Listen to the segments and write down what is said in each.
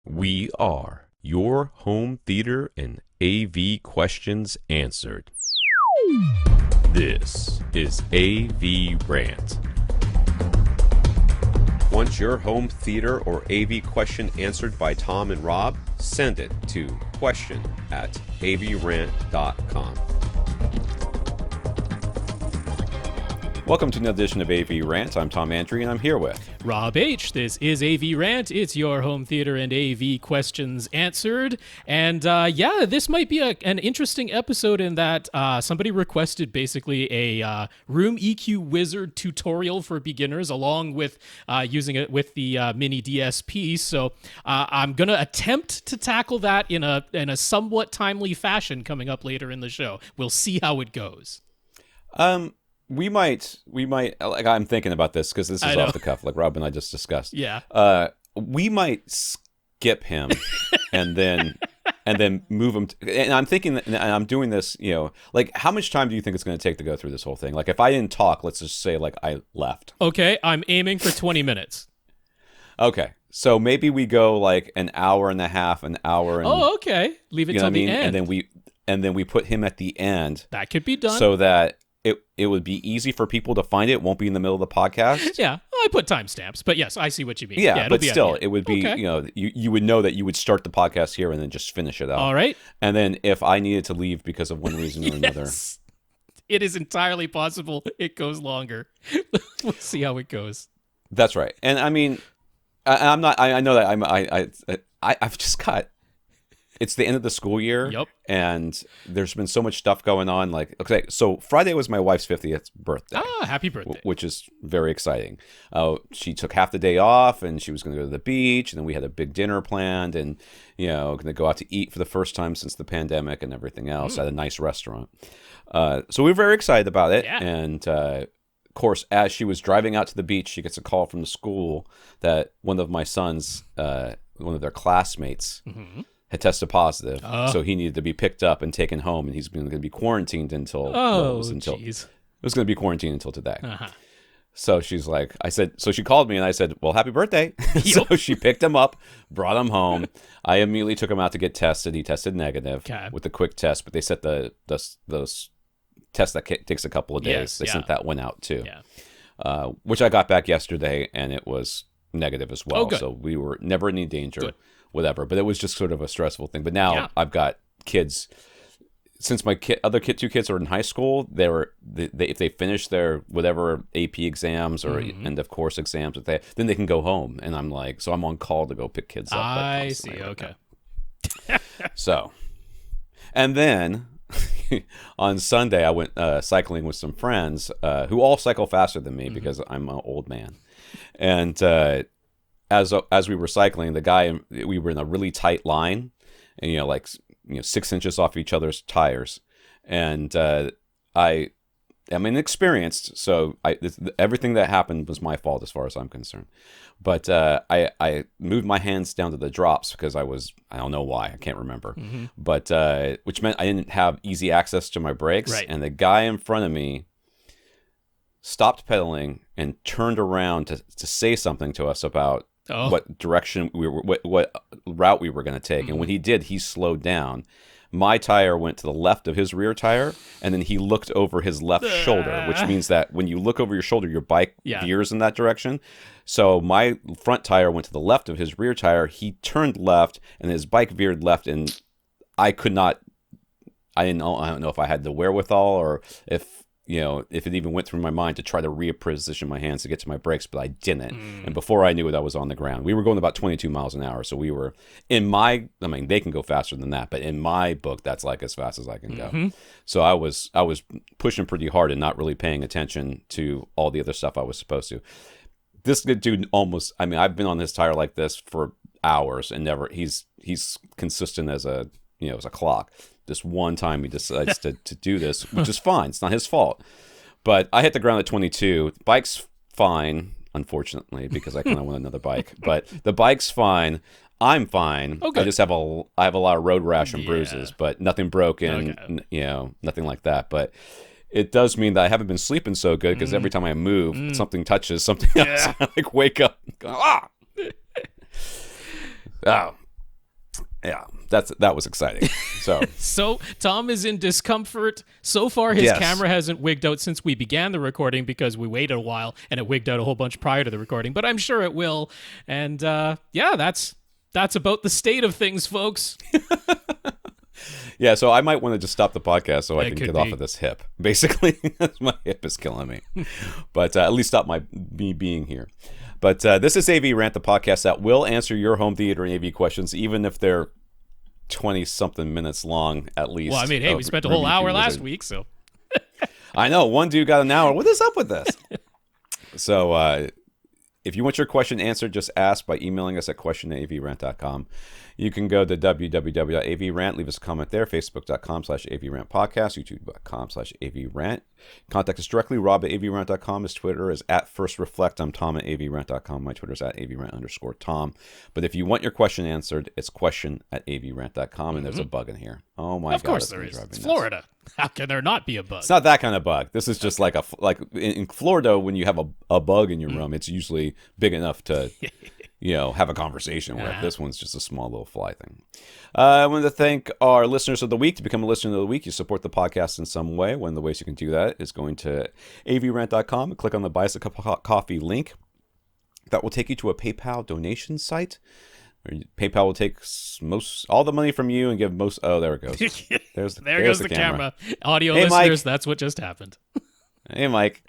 We are your home theater and AV questions answered. This is AVRant. Want your home theater or AV question answered by Tom and Rob? Send it to question@avrant.com. Welcome to another edition of AVRant. I'm Tom Andrew, and I'm here with Rob H. This is AVRant. It's your home theater and AV questions answered. And this might be an interesting episode in that somebody requested basically a room EQ wizard tutorial for beginners along with using it with the mini DSP. So I'm going to attempt to tackle that in a somewhat timely fashion coming up later in the show. We'll see how it goes. We might, like, I'm thinking about this because this is off the cuff, like Rob and I just discussed. Yeah. We might skip him and then move him. And I'm thinking that, and I'm doing this, like, how much time do you think it's going to take to go through this whole thing? Like, if I didn't talk, let's just say, like, I left. Okay, I'm aiming for 20 minutes. Okay. So maybe we go, like, an hour and a half, an hour. And, oh, okay. Leave it till the end. And then we put him at the end. That could be done. So that it would be easy for people to find it. It won't be in the middle of the podcast. Yeah, I put timestamps, but yes, I see what you mean. Yeah, but still, it would be, okay. You would know that you would start the podcast here and then just finish it out. All right. And then if I needed to leave because of one reason or another. It is entirely possible it goes longer. We'll see how it goes. That's right. And I mean, I know that I've just got, it's the end of the school year. Yep. And there's been so much stuff going on. Like, okay, so Friday was my wife's 50th birthday. Ah, happy birthday. Which is very exciting. She took half the day off and she was going to go to the beach. And then we had a big dinner planned and, going to go out to eat for the first time since the pandemic and everything else at a nice restaurant. So we were very excited about it. Yeah. And, of course, as she was driving out to the beach, she gets a call from the school that one of my sons, one of their classmates, had tested positive, so he needed to be picked up and taken home, and he's going to be quarantined until it was going to be quarantined until today. Uh-huh. So she's like, so she called me, and I said, well, happy birthday. So she picked him up, brought him home. I immediately took him out to get tested. He tested negative with a quick test, but they set those tests that takes a couple of days. They sent that one out too, which I got back yesterday, and it was negative as well. So we were never in any danger. Good. Whatever, but it was just sort of a stressful thing. But now I've got kids. Since my two kids are in high school, if they finish their whatever AP exams or end of course exams, then they can go home. And I'm like, so I'm on call to go pick kids up. I see. Okay. So, and then on Sunday I went cycling with some friends who all cycle faster than me because I'm an old man, and. As we were cycling, we were in a really tight line, and 6 inches off each other's tires, and I am inexperienced, so everything that happened was my fault as far as I'm concerned. But I moved my hands down to the drops because I don't know why, I can't remember, but which meant I didn't have easy access to my brakes, and the guy in front of me stopped pedaling and turned around to say something to us about what direction we were, what route we were going to take. And when he did, he slowed down. My tire went to the left of his rear tire, and then he looked over his left shoulder, which means that when you look over your shoulder, your bike veers in that direction. So my front tire went to the left of his rear tire. He turned left, and his bike veered left, and I don't know if I had the wherewithal or if it even went through my mind to try to reposition my hands to get to my brakes, but I didn't. And before I knew it, I was on the ground. We were going about 22 miles an hour. So we were they can go faster than that, but in my book, that's like as fast as I can go. So I was pushing pretty hard and not really paying attention to all the other stuff I was supposed to. This dude I've been on this tire like this for hours and never, he's consistent as a clock. This one time he decides to do this, which is fine. It's not his fault. But I hit the ground at 22. The bike's fine, unfortunately, because I kind of want another bike. But the bike's fine. I'm fine. Okay. I just have a lot of road rash and bruises, but nothing broken, nothing like that. But it does mean that I haven't been sleeping so good because every time I move, something touches something else. I wake up and go, ah! Oh. Yeah, that was exciting. So So Tom is in discomfort. So far, his Yes. camera hasn't wigged out since we began the recording because we waited a while and it wigged out a whole bunch prior to the recording. But I'm sure it will. And yeah, that's about the state of things, folks. yeah, so I might want to just stop the podcast so I It can could get off be. of this hip. Basically, my hip is killing me. But at least stop me being here. But this is AVRant, the podcast that will answer your home theater and AV questions, even if they're 20-something minutes long, at least. Well, I mean, hey, we spent a whole hour last week, so. I know, one dude got an hour. What is up with this? So if you want your question answered, just ask by emailing us at question@avrant.com. You can go to www.avrant, leave us a comment there, facebook.com/avrant podcast, youtube.com/avrant. Contact us directly, rob@avrant.com. His Twitter is @firstreflect. I'm Tom @avrant.com. My Twitter is @avrant_Tom. But if you want your question answered, it's question@avrant.com, and there's a bug in here. Oh my God. Of course it's there gonna is. drive me It's nuts. Florida. How can there not be a bug? It's not that kind of bug. This is just like in Florida, when you have a bug in your room, it's usually big enough to, have a conversation with. This one's just a small little fly thing. I want to thank our listeners of the week. To become a listener of the week, you support the podcast in some way. One of the ways you can do that is going to avrant.com and click on the Buy Us a Cup of Coffee link. That will take you to a PayPal donation site. PayPal will take all the money from you and give most. Oh, there it goes. There goes the camera. Audio Hey, listeners, Mike. that's what just happened. Hey, Mike.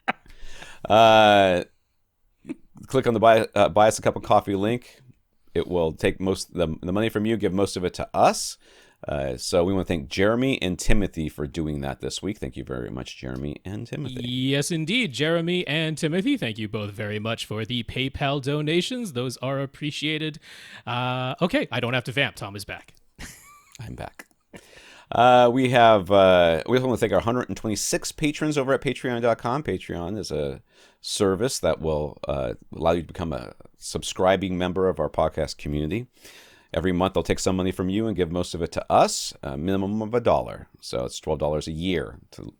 Click on the buy us a cup of coffee link. It will take most the money from you, give most of it to us. So we want to thank Jeremy and Timothy for doing that this week. Thank you very much, Jeremy and Timothy. Yes, indeed. Jeremy and Timothy, thank you both very much for the PayPal donations. Those are appreciated. Okay, I don't have to vamp. Tom is back. I'm back. We also want to thank our 126 patrons over at patreon.com. Patreon is a service that will allow you to become a subscribing member of our podcast community. Every month, they'll take some money from you and give most of it to us, a minimum of $1. So it's $12 a year to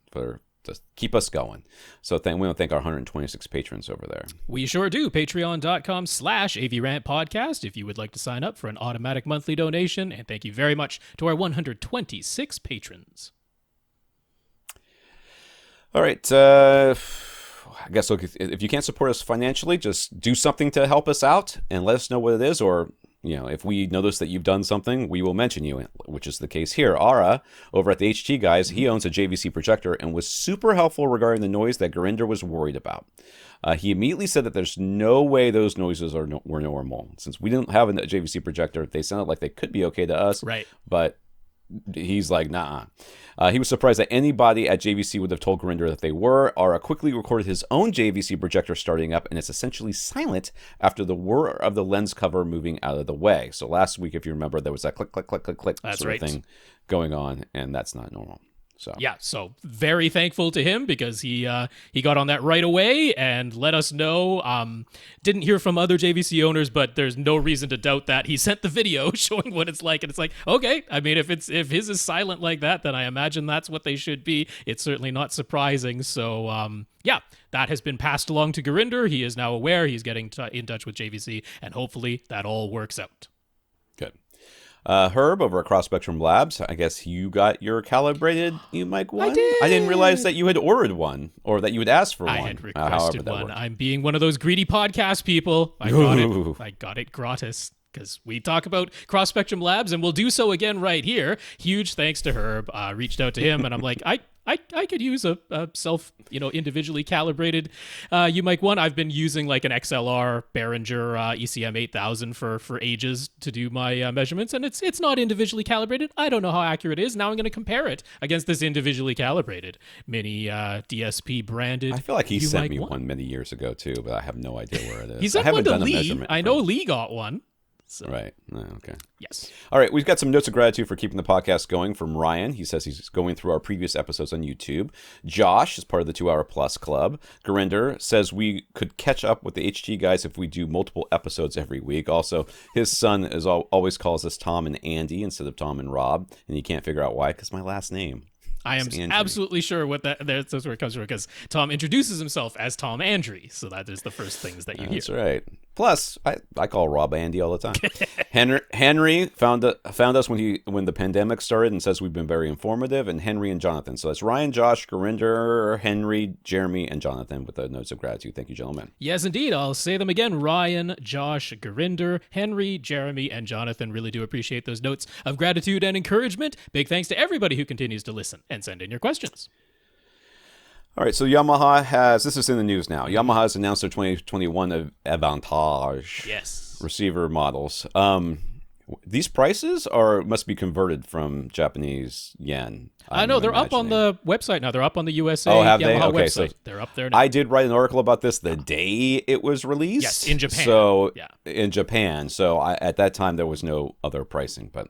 keep us going. So we want to thank our 126 patrons over there. We sure do. Patreon.com/AVRant Podcast if you would like to sign up for an automatic monthly donation. And thank you very much to our 126 patrons. All right. I guess look, if you can't support us financially, just do something to help us out and let us know what it is. Or, if we notice that you've done something, we will mention you, which is the case here. Ara, over at the HT Guys, he owns a JVC projector and was super helpful regarding the noise that Gurinder was worried about. He immediately said that there's no way those noises were normal. Since we didn't have a JVC projector, they sounded like they could be okay to us. Right. But he's like, nah. He was surprised that anybody at JVC would have told Gurinder that they were. Ara quickly recorded his own JVC projector starting up, and it's essentially silent after the whir of the lens cover moving out of the way. So last week, if you remember, there was that click, click, click, click, click That's sort right. of thing going on, and that's not normal. So Yeah, so very thankful to him because he got on that right away and let us know. Didn't hear from other JVC owners, but there's no reason to doubt that. He sent the video showing what it's like, and it's like, okay, I mean, if his is silent like that, then I imagine that's what they should be. It's certainly not surprising. So yeah, that has been passed along to Gurinder. He is now aware. He's getting in touch with JVC, and hopefully that all works out. good. Herb over at Cross Spectrum Labs, I guess you got your calibrated mic one? I did. I didn't realize that you had ordered one or that you had asked for one. I had however requested that one. worked. I'm being one of those greedy podcast people. Ooh. I got it gratis because we talk about Cross Spectrum Labs, and we'll do so again right here. Huge thanks to Herb. Reached out to him, and I'm like, I could use a self, individually calibrated mic one. I've been using like an XLR Behringer ECM 8000 for ages to do my measurements, and it's not individually calibrated. I don't know how accurate it is. Now I'm going to compare it against this individually calibrated mini DSP branded. I feel like he sent me one. one many years ago too, but I have no idea where it is. He sent I haven't one to done a Lee. measurement. I know Lee got one. So. Right. Oh, okay. Yes. All right. We've got some notes of gratitude for keeping the podcast going from Ryan. He says he's going through our previous episodes on YouTube. Josh is part of the 2 Hour Plus Club. Gurinder says we could catch up with the HT guys if we do multiple episodes every week. Also, his son always calls us Tom and Andy instead of Tom and Rob, and he can't figure out why because my last name. I am absolutely sure what that's where it comes from, because Tom introduces himself as Tom Andry, so that is the first things that you hear. That's right. Plus, I call Rob Andy all the time. Henry found us when the pandemic started and says we've been very informative, and Henry and Jonathan. So that's Ryan, Josh, Gurinder, Henry, Jeremy, and Jonathan with the notes of gratitude. Thank you, gentlemen. Yes, indeed. I'll say them again. Ryan, Josh, Gurinder, Henry, Jeremy, and Jonathan. Really do appreciate those notes of gratitude and encouragement. Big thanks to everybody who continues to listen and send in your questions. All right, so Yamaha this is in the news now. Yamaha has announced their 2021 Aventage receiver models. These prices must be converted from Japanese yen. I know they're up on the website now. They're up on the USA have Yamaha they? Okay, website. so they're up there now. I did write an article about this the day it was released. Yes, in Japan. So in Japan. So at that time there was no other pricing. But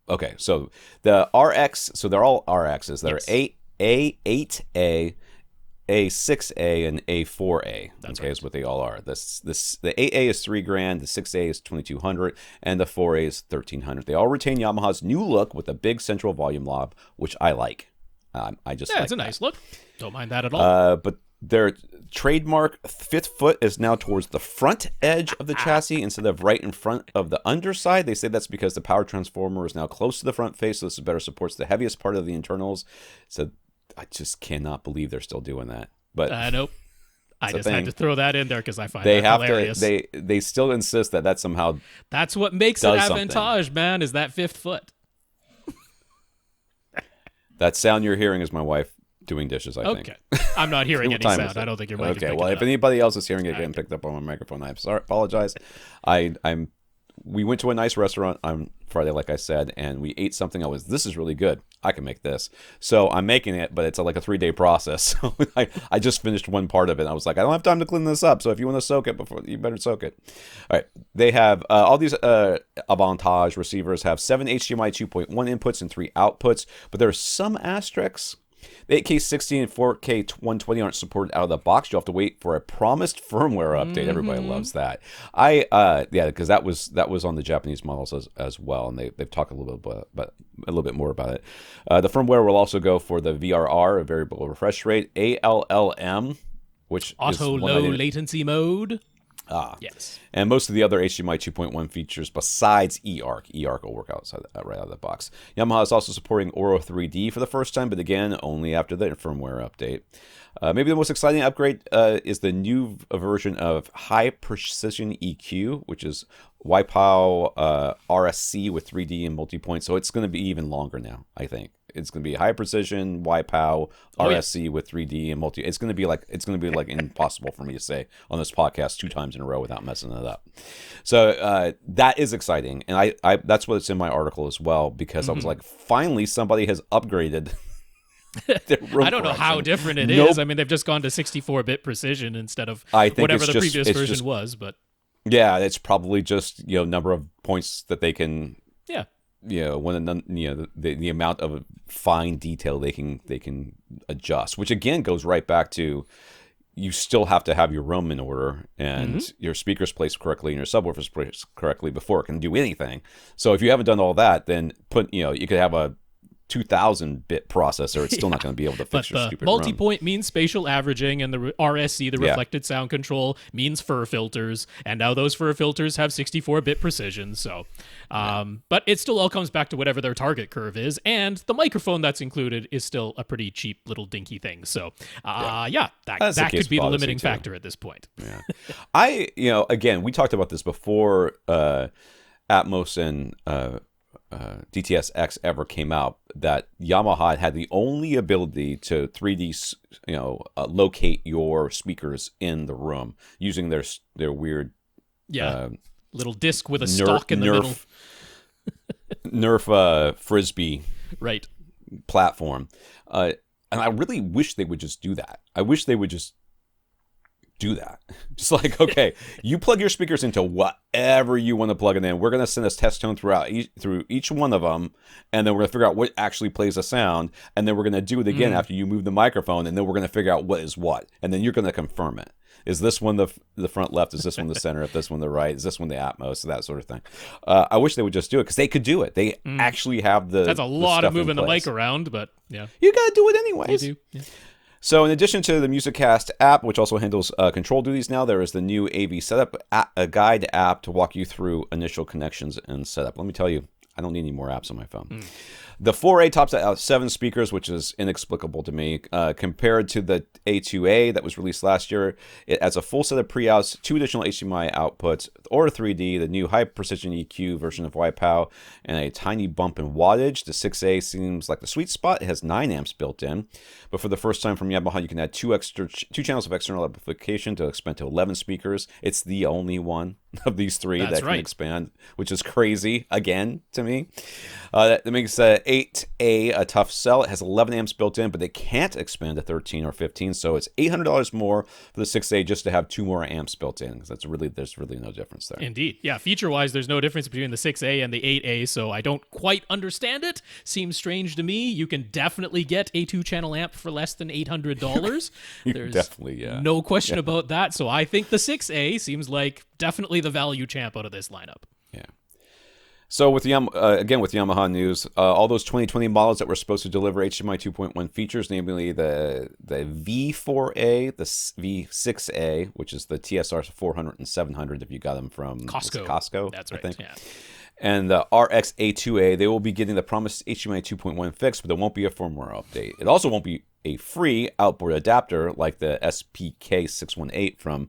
okay, so the RX. So they're all RXs. They're A8A. A6A and A4A. That's okay, right. is what they all are. The 8A is $3,000, the 6A is $2,200, and the 4A is $1,300. They all retain Yamaha's new look with a big central volume knob, which I like. I just like it's a that. Nice look. Don't mind that at all. But their trademark fifth foot is now towards the front edge of the chassis instead of right in front of the underside. They say that's because the power transformer is now close to the front face, so this better supports the heaviest part of the internals. So I just cannot believe they're still doing that. But nope. I just had to throw that in there because I find they that have hilarious. They still insist that somehow that's what makes it Aventage, man, is that fifth foot. That sound you're hearing is my wife doing dishes, I think. Okay. I'm not hearing any sound. I don't think your mic is picking well, it if up. anybody else is hearing it getting picked up on my microphone, I apologize. We went to a nice restaurant on Friday, like I said, and we ate something. This is really good. I can make this. So I'm making it, but it's like a 3-day process. So I just finished one part of it. And I was like, I don't have time to clean this up. So if you want to soak it, you better soak it. All right. They have all these Aventage receivers have 7 HDMI 2.1 inputs and 3 outputs, but there are some asterisks. The 8K 60 and 4K 120 aren't supported out of the box. You'll have to wait for a promised firmware update. Everybody loves that. Because that was on the Japanese models as well, and they've talked a little bit more about it. The firmware will also go for the VRR, a variable refresh rate, ALLM, which auto is low latency mode. Yes. And most of the other HDMI 2.1 features besides eARC. eARC will work right out of the box. Yamaha is also supporting Oro 3D for the first time, but again, only after the firmware update. Maybe the most exciting upgrade is the new version of High Precision EQ, which is YPOW RSC with 3D and multi-point. So it's going to be even longer now, I think. It's going to be high precision YPOW RSC with 3D and multi. It's going to be like impossible for me to say on this podcast 2 times in a row without messing it up. So that is exciting, and I that's what's in my article as well, because I was like, finally somebody has upgraded. I don't know how different it is. I mean, they've just gone to 64-bit precision instead of whatever the previous version was. But yeah, it's probably just number of points that they can. Yeah. The amount of fine detail they can adjust, which again goes right back to you still have to have your room in order and your speakers placed correctly and your subwoofers placed correctly before it can do anything. So if you haven't done all that, then you could have a 2000-bit processor. It's still not going to be able to fix your stupid multi-point means spatial averaging, and the RSC, the reflected sound control, means fur filters, and now those fur filters have 64-bit precision. So, but it still all comes back to whatever their target curve is, and the microphone that's included is still a pretty cheap little dinky thing. So, that could be the limiting factor at this point. Yeah, again, we talked about this before Atmos and DTS-X ever came out, that Yamaha had the only ability to 3D, locate your speakers in the room using their weird, little disc with a stalk in the middle, Nerf frisbee platform, and I really wish they would just do that. I wish they would just do that. Just like, okay, you plug your speakers into whatever you want to plug it in. We're going to send a test tone through each one of them, and then we're going to figure out what actually plays a sound, and then we're going to do it again after you move the microphone, and then we're going to figure out what is what, and then you're going to confirm it. Is this one the front left? Is this one the center? Is this one the right? Is this one the Atmos? That sort of thing. I wish they would just do it because they could do it. They actually have the. That's a lot of moving the mic around, but yeah, you got to do it anyways. You do. Yeah. So in addition to the MusicCast app, which also handles control duties now, there is the new AV Setup a guide app to walk you through initial connections and setup. Let me tell you, I don't need any more apps on my phone. The 4A tops out 7 speakers, which is inexplicable to me. Compared to the A2A that was released last year, it adds a full set of pre-outs, 2 additional HDMI outputs, or 3D, the new high-precision EQ version of YPOW, and a tiny bump in wattage. The 6A seems like the sweet spot. It has 9 amps built in. But for the first time from Yamaha, you can add 2 channels of external amplification to expand to 11 speakers. It's the only one of these 3 that can expand, which is crazy, again, to me. That makes 8A a tough sell. It has 11 amps built in, but they can't expand to 13 or 15, so it's $800 more for the 6A just to have 2 more amps built in, because there's really no difference there. Indeed. Yeah, feature-wise, there's no difference between the 6A and the 8A, so I don't quite understand it. Seems strange to me. You can definitely get a 2-channel amp for less than $800. There's definitely, yeah. No question about that, so I think the 6A seems like definitely the value champ out of this lineup. Yeah. So with again with Yamaha news, all those 2020 models that were supposed to deliver HDMI 2.1 features, namely the V4A, the V6A, which is the TSR 400 and 700 if you got them from Costco. That's right. I think. Yeah. And the RX-A2A, they will be getting the promised HDMI 2.1 fix, but there won't be a firmware update. It also won't be a free outboard adapter like the SPK618 from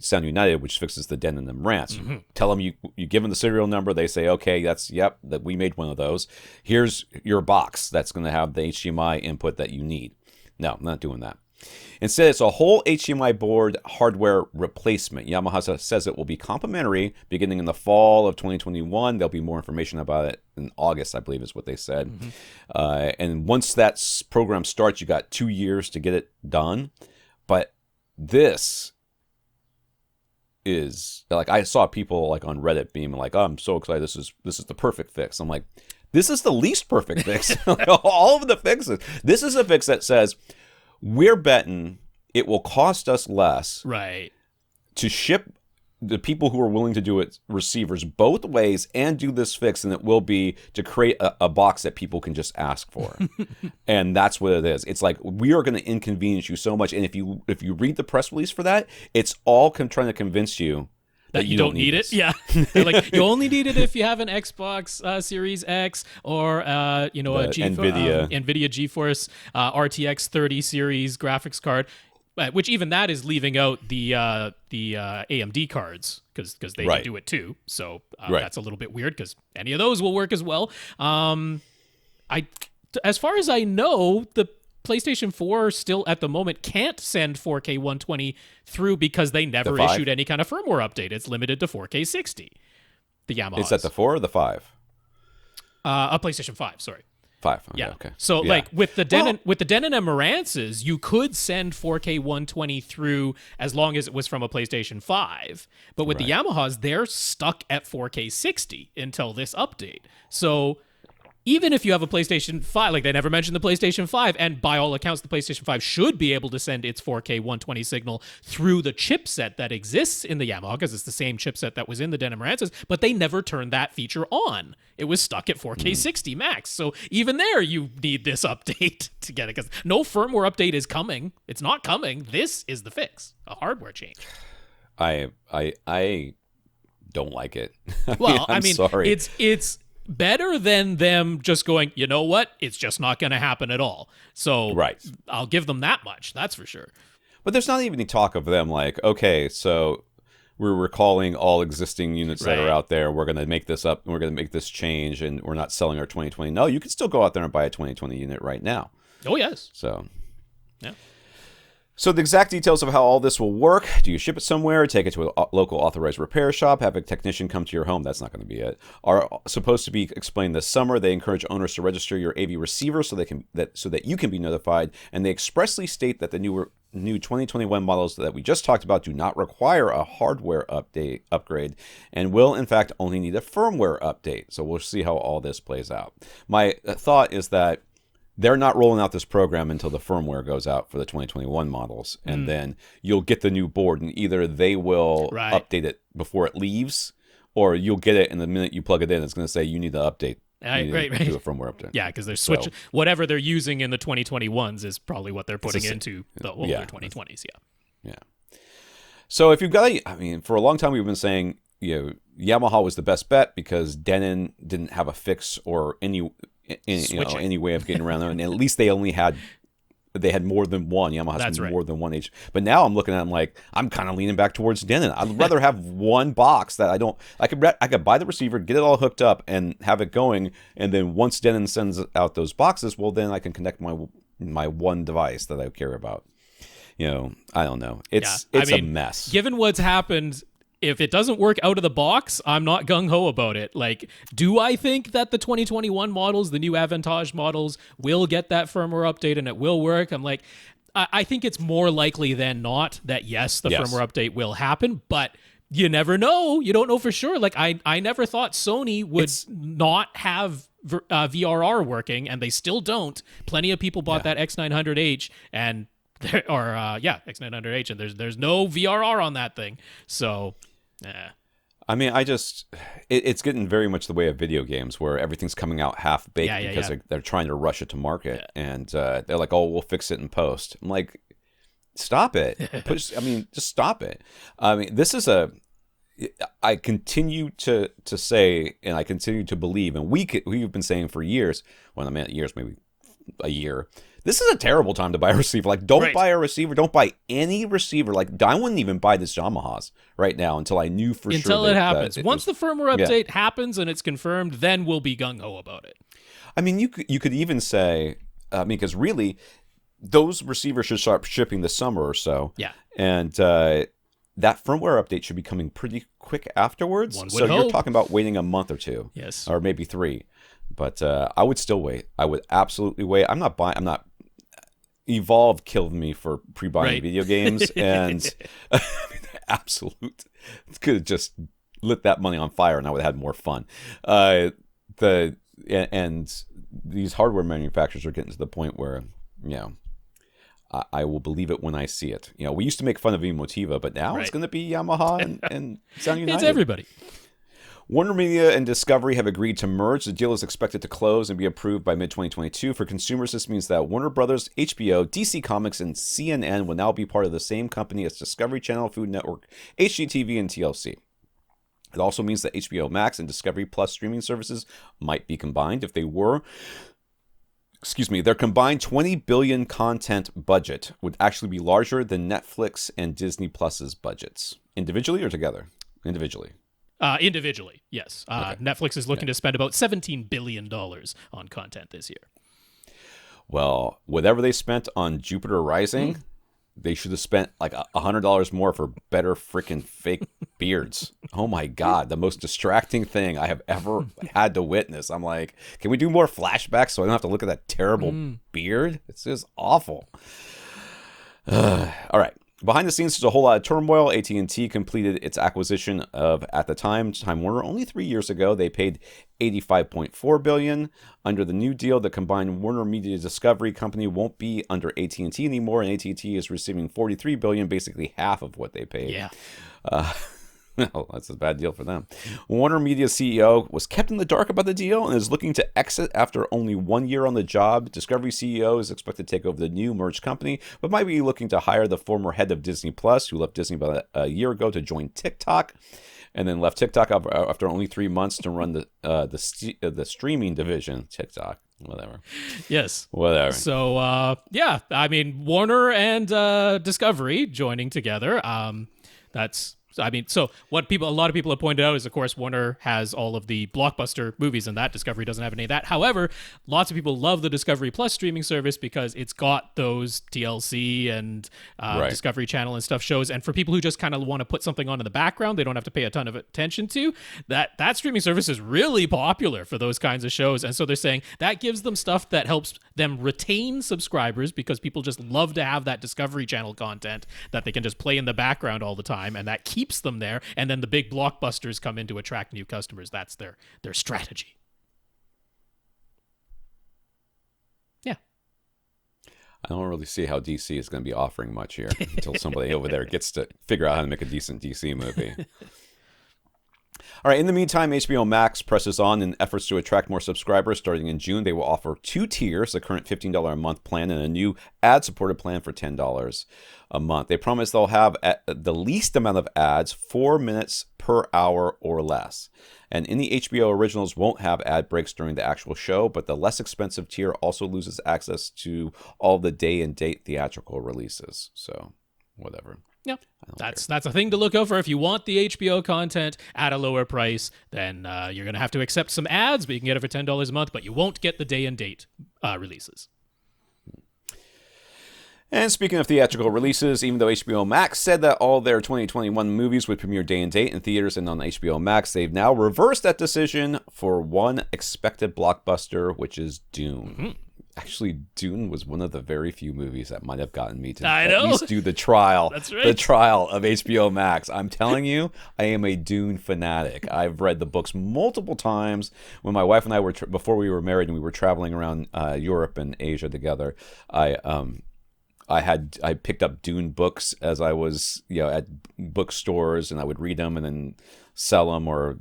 Sound United, which fixes the den and the rants. Tell them you give them the serial number. They say, okay, that we made one of those. Here's your box that's going to have the HDMI input that you need. No, I'm not doing that. Instead, it's a whole HDMI board hardware replacement. Yamaha says it will be complimentary beginning in the fall of 2021. There'll be more information about it in August, I believe is what they said. And once that program starts, you got 2 years to get it done. But this is like, I saw people like on Reddit being like, oh, I'm so excited. This is the perfect fix. I'm like, this is the least perfect fix. All of the fixes. This is a fix that says, we're betting it will cost us less to ship the people who are willing to do it receivers both ways and do this fix than it will be to create a box that people can just ask for. And that's what it is. It's like, we are going to inconvenience you so much. And if you read the press release for that, it's all trying to convince you that you don't need it. Yeah. They're like, you only need it if you have an Xbox Series X or a NVIDIA GeForce RTX 30 series graphics card, which even that is leaving out the AMD cards because they can do it too. So that's a little bit weird because any of those will work as well. As far as I know, the PlayStation 4 still at the moment can't send 4K 120 through because they never issued any kind of firmware update. It's limited to 4K 60. The Yamaha. Is that the 4 or the 5? A PlayStation 5, sorry. 5. Yeah. Okay. So like with the Denon and Marantzes, you could send 4K 120 through as long as it was from a PlayStation 5. But with the Yamahas, they're stuck at 4K 60 until this update. So even if you have a PlayStation 5, like they never mentioned the PlayStation 5, and by all accounts, the PlayStation 5 should be able to send its 4K 120 signal through the chipset that exists in the Yamaha, because it's the same chipset that was in the Denon Marantzes, but they never turned that feature on. It was stuck at 4K 60 max. So even there, you need this update to get it, because no firmware update is coming. It's not coming. This is the fix, a hardware change. I don't like it. Well, I'm sorry. It's better than them just going, you know what? It's just not going to happen at all. So I'll give them that much. That's for sure. But there's not even any talk of them like, okay, so we're recalling all existing units that are out there. We're going to make this up. We're going to make this change, and we're not selling our 2020. No, you can still go out there and buy a 2020 unit right now. Oh, yes. So, yeah. So the exact details of how all this will work: do you ship it somewhere, take it to a local authorized repair shop, have a technician come to your home? That's not going to be it. Are supposed to be explained this summer. They encourage owners to register your AV receiver so that you can be notified, and they expressly state that the new new 2021 models that we just talked about do not require a hardware upgrade and will, in fact, only need a firmware update. So we'll see how all this plays out. My thought is that they're not rolling out this program until the firmware goes out for the 2021 models. And then you'll get the new board, and either they will update it before it leaves, or you'll get it, and the minute you plug it in, it's going to say you need to update. Right. Do a firmware update. Yeah, because they're switching. Whatever they're using in the 2021s is probably what they're putting into the older 2020s. Yeah. So if you've got, for a long time we've been saying, Yamaha was the best bet because Denon didn't have a fix or any way of getting around them, and at least they had more than one. Yamaha has more than one H. But now I'm looking at them like I'm kind of leaning back towards Denon. I'd rather have one box that I could buy the receiver, get it all hooked up, and have it going. And then once Denon sends out those boxes, well, then I can connect my one device that I care about. I don't know. It's a mess. Given what's happened, if it doesn't work out of the box, I'm not gung-ho about it. Like, do I think that the 2021 models, the new Aventage models, will get that firmware update and it will work? I'm like, I think it's more likely than not that, yes, the firmware update will happen, but you never know. You don't know for sure. Like, I never thought Sony would not have VRR working, and they still don't. Plenty of people bought that X900H, and X900H, and there's no VRR on that thing. So, yeah. It's getting very much the way of video games where everything's coming out half baked because they're trying to rush it to market, and they're like, "Oh, we'll fix it in post." I'm like, "Stop it!" Just stop it. This is I continue to say, and I continue to believe, and we've been saying for years. Well, years, maybe a year. This is a terrible time to buy a receiver. Like, don't buy a receiver. Don't buy any receiver. Like, I wouldn't even buy this Yamaha's right now until I knew for sure. Until it happens. Once the firmware update happens and it's confirmed, then we'll be gung-ho about it. You could even say, because really, those receivers should start shipping this summer or so. Yeah. And that firmware update should be coming pretty quick afterwards. One would hope. You're talking about waiting a month or two. Yes. Or maybe 3. But I would still wait. I would absolutely wait. I'm not Evolve killed me for pre-buying video games, and absolute could have just lit that money on fire, and I would have had more fun. And these hardware manufacturers are getting to the point where, I will believe it when I see it. We used to make fun of Emotiva, but now it's going to be Yamaha and Sound United. It's everybody. Warner Media and Discovery have agreed to merge. The deal is expected to close and be approved by mid-2022. For consumers, this means that Warner Brothers, HBO, DC Comics, and CNN will now be part of the same company as Discovery Channel, Food Network, HGTV, and TLC. It also means that HBO Max and Discovery Plus streaming services might be combined. If they were, their combined $20 billion content budget would actually be larger than Netflix and Disney Plus's budgets. Individually or together? Individually. Individually, yes. Okay. Netflix is looking to spend about $17 billion on content this year. Well, whatever they spent on Jupiter Rising, they should have spent like $100 more for better freaking fake beards. Oh my God, the most distracting thing I have ever had to witness. I'm like, can we do more flashbacks so I don't have to look at that terrible beard? It's just awful. All right. Behind the scenes, there's a whole lot of turmoil. AT&T completed its acquisition of, at the time, Time Warner only 3 years ago. They paid $85.4 billion. Under the new deal, the combined Warner Media Discovery company won't be under AT&T anymore, and AT&T is receiving $43 billion, basically half of what they paid. Yeah. Well, that's a bad deal for them. Warner Media CEO was kept in the dark about the deal and is looking to exit after only 1 year on the job. Discovery CEO is expected to take over the new merged company, but might be looking to hire the former head of Disney Plus, who left Disney about a year ago to join TikTok, and then left TikTok after only 3 months to run the streaming division. TikTok. Whatever. Yes. Whatever. So, Warner and Discovery joining together. That's So I mean, so what a lot of people have pointed out is, of course, Warner has all of the blockbuster movies, and that Discovery doesn't have any of that. However, lots of people love the Discovery Plus streaming service because it's got those TLC and Discovery Channel and stuff shows. And for people who just kind of want to put something on in the background, they don't have to pay a ton of attention to that streaming service is really popular for those kinds of shows. And so they're saying that gives them stuff that helps them retain subscribers because people just love to have that Discovery Channel content that they can just play in the background all the time, and that keeps them there, and then the big blockbusters come in to attract new customers. That's their strategy. Yeah. I don't really see how DC is going to be offering much here until somebody over there gets to figure out how to make a decent DC movie. All right, in the meantime, HBO Max presses on in efforts to attract more subscribers. Starting in June, they will offer 2 tiers, the current $15 a month plan and a new ad-supported plan for $10 a month. They promise they'll have the least amount of ads, 4 minutes per hour or less. And any HBO originals won't have ad breaks during the actual show, but the less expensive tier also loses access to all the day and date theatrical releases. So, whatever. Yep. That's a thing to look out for. If you want the HBO content at a lower price, then you're going to have to accept some ads, but you can get it for $10 a month, but you won't get the day and date releases. And speaking of theatrical releases, even though HBO Max said that all their 2021 movies would premiere day and date in theaters and on HBO Max, they've now reversed that decision for one expected blockbuster, which is Dune. Mm-hmm. Actually, Dune was one of the very few movies that might have gotten me to at least do the trial. That's right. The trial of HBO Max. I'm telling you, I am a Dune fanatic. I've read the books multiple times. When my wife and I were, before we were married and we were traveling around Europe and Asia together, I picked up Dune books as I was, at bookstores, and I would read them and then sell them or,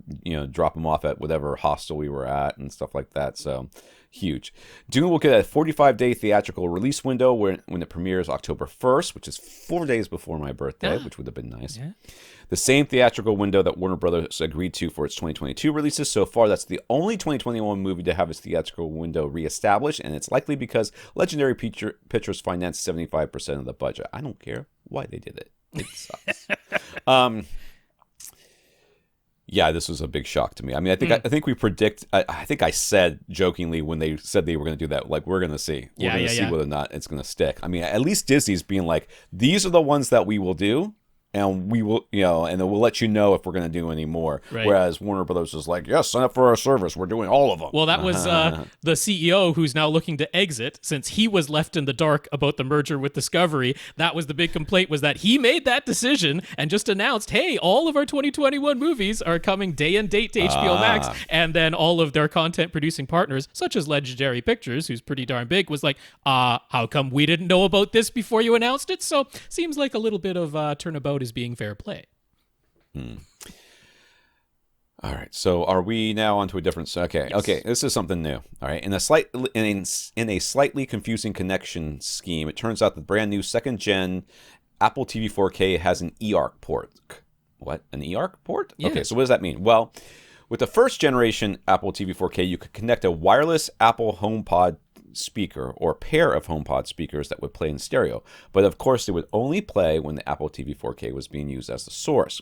drop them off at whatever hostel we were at and stuff like that. So huge. Dune will get a 45-day theatrical release window when it premieres October 1st, which is 4 days before my birthday, which would have been nice. Yeah. The same theatrical window that Warner Brothers agreed to for its 2022 releases. So far, that's the only 2021 movie to have its theatrical window reestablished, and it's likely because Legendary Pictures financed 75% of the budget. I don't care why they did it. It sucks. Yeah, this was a big shock to me. I mean, I think we predict. I think I said jokingly when they said they were going to do that, like, we're going to see. We're going to see whether or not it's going to stick. I mean, at least Disney's being like, these are the ones that we will do. And we will, and then we'll let you know if we're going to do any more. Right. Whereas Warner Brothers is like, yes, sign up for our service. We're doing all of them. Well, that was the CEO who's now looking to exit since he was left in the dark about the merger with Discovery. That was the big complaint, was that he made that decision and just announced, hey, all of our 2021 movies are coming day and date to HBO Max. And then all of their content producing partners, such as Legendary Pictures, who's pretty darn big, was like, how come we didn't know about this before you announced it? So seems like a little bit of turnabout is being fair play. All right, so are we now onto a different? Okay, yes. Okay, this is something new. All right, in a slightly confusing connection scheme, it turns out the brand new second gen Apple TV 4K has an eARC port. What? An eARC port? Yeah. Okay, so what does that mean? Well, with the first generation Apple TV 4K, you could connect a wireless Apple HomePod speaker or pair of HomePod speakers that would play in stereo. But of course, they would only play when the Apple TV 4K was being used as the source.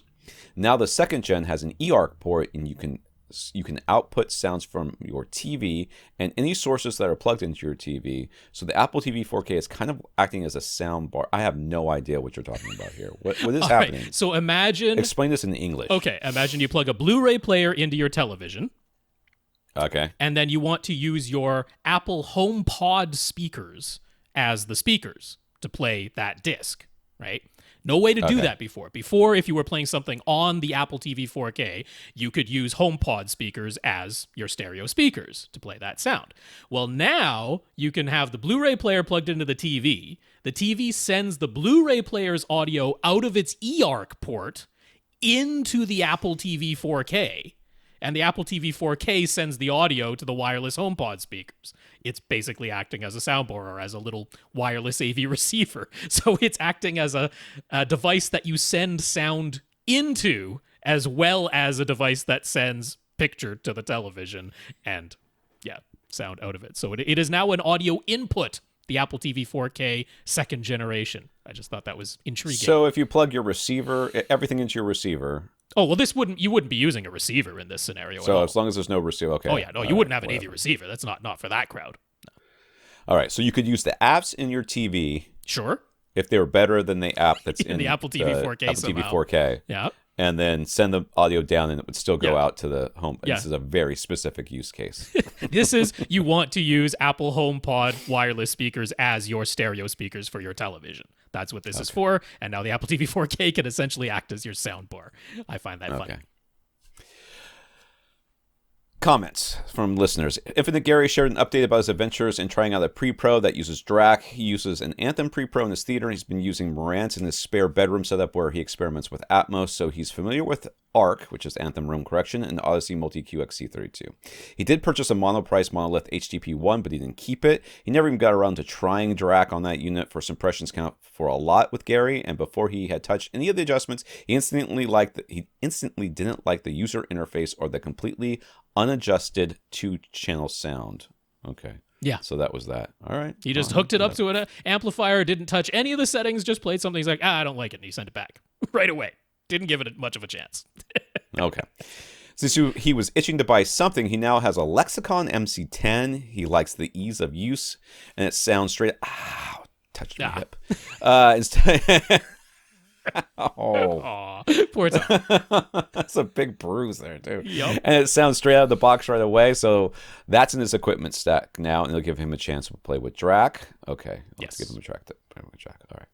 Now the second gen has an eARC port, and you can output sounds from your TV and any sources that are plugged into your TV. So the Apple TV 4K is kind of acting as a sound bar. I have no idea what you're talking about here. What is happening? Right. So explain this in English. Okay, imagine you plug a Blu-ray player into your television. Okay. And then you want to use your Apple HomePod speakers as the speakers to play that disc, right? No way to do that before. Before, if you were playing something on the Apple TV 4K, you could use HomePod speakers as your stereo speakers to play that sound. Well, now you can have the Blu-ray player plugged into the TV. The TV sends the Blu-ray player's audio out of its eARC port into the Apple TV 4K. And the Apple TV 4K sends the audio to the wireless HomePod speakers. It's basically acting as a soundbar or as a little wireless AV receiver. So it's acting as a device that you send sound into, as well as a device that sends picture to the television and, sound out of it. So it is now an audio input, the Apple TV 4K second generation. I just thought that was intriguing. So if you plug your receiver, everything into your receiver. Oh, well, you wouldn't be using a receiver in this scenario at So all. as long as there's no receiver, okay. Oh, yeah, no, you wouldn't have an AV receiver. That's not for that crowd. All right, so you could use the apps in your TV. Sure. If they were better than the app that's in the Apple TV 4K Apple somehow. TV 4K. Yeah. And then send the audio down and it would still go out to the home. Yeah. This is a very specific use case. This is, you want to use Apple HomePod wireless speakers as your stereo speakers for your television. That's what this is for. And now the Apple TV 4K can essentially act as your soundbar. I find that funny. Comments from listeners. Infinite Gary shared an update about his adventures in trying out a pre-pro that uses DRAC. He uses an Anthem pre-pro in his theater, and he's been using Rant in his spare bedroom setup where he experiments with Atmos, so he's familiar with ARC, which is Anthem Room Correction, and Odyssey Multi-QXC32. He did purchase a Monoprice Monolith HTP-1, but he didn't keep it. He never even got around to trying DRAC on that unit. First impressions count for a lot with Gary, and before he had touched any of the adjustments, he instantly didn't like the user interface or the completely unadjusted 2-channel sound. Okay. Yeah. So that was that. All right. He just hooked it up to an amplifier, didn't touch any of the settings, just played something. He's like, I don't like it. And he sent it back right away. Didn't give it much of a chance. Okay. Since he was itching to buy something, he now has a Lexicon MC-10. He likes the ease of use, and it sounds straight. Ow, touched my hip. Aw, poor Tom. That's a big bruise there, too. Yep. And it sounds straight out of the box right away. So that's in his equipment stack now, and it'll give him a chance to play with DRAC. Okay. Let's give him a track. All right.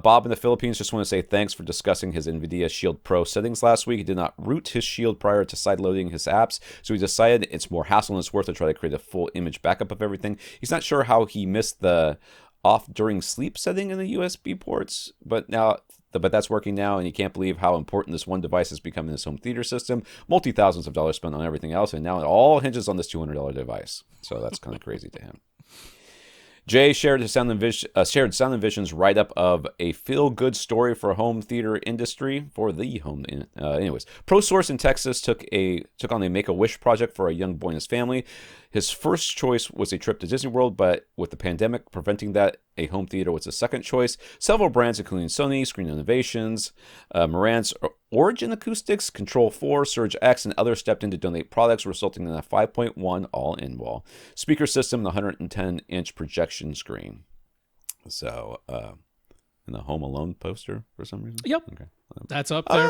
Bob in the Philippines just want to say thanks for discussing his NVIDIA Shield Pro settings last week. He did not root his Shield prior to sideloading his apps, so he decided it's more hassle and it's worth to try to create a full image backup of everything. He's not sure how he missed the off during sleep setting in the USB ports, but that's working now, and he can't believe how important this one device has become in his home theater system. Multi-thousands of dollars spent on everything else, and now it all hinges on this $200 device. So that's kind of crazy to him. Jay shared Sound and Vision's write-up of a feel-good story for home theater industry for the home. Anyways, ProSource in Texas took on a Make-A-Wish project for a young boy and his family. His first choice was a trip to Disney World, but with the pandemic preventing that, a home theater was his second choice. Several brands, including Sony, Screen Innovations, Marantz, Origin Acoustics, Control 4, Surge X, and others stepped in to donate products, resulting in a 5.1 all-in wall speaker system and a 110-inch projection screen. So, in the Home Alone poster for some reason? Yep. Okay. That's up there.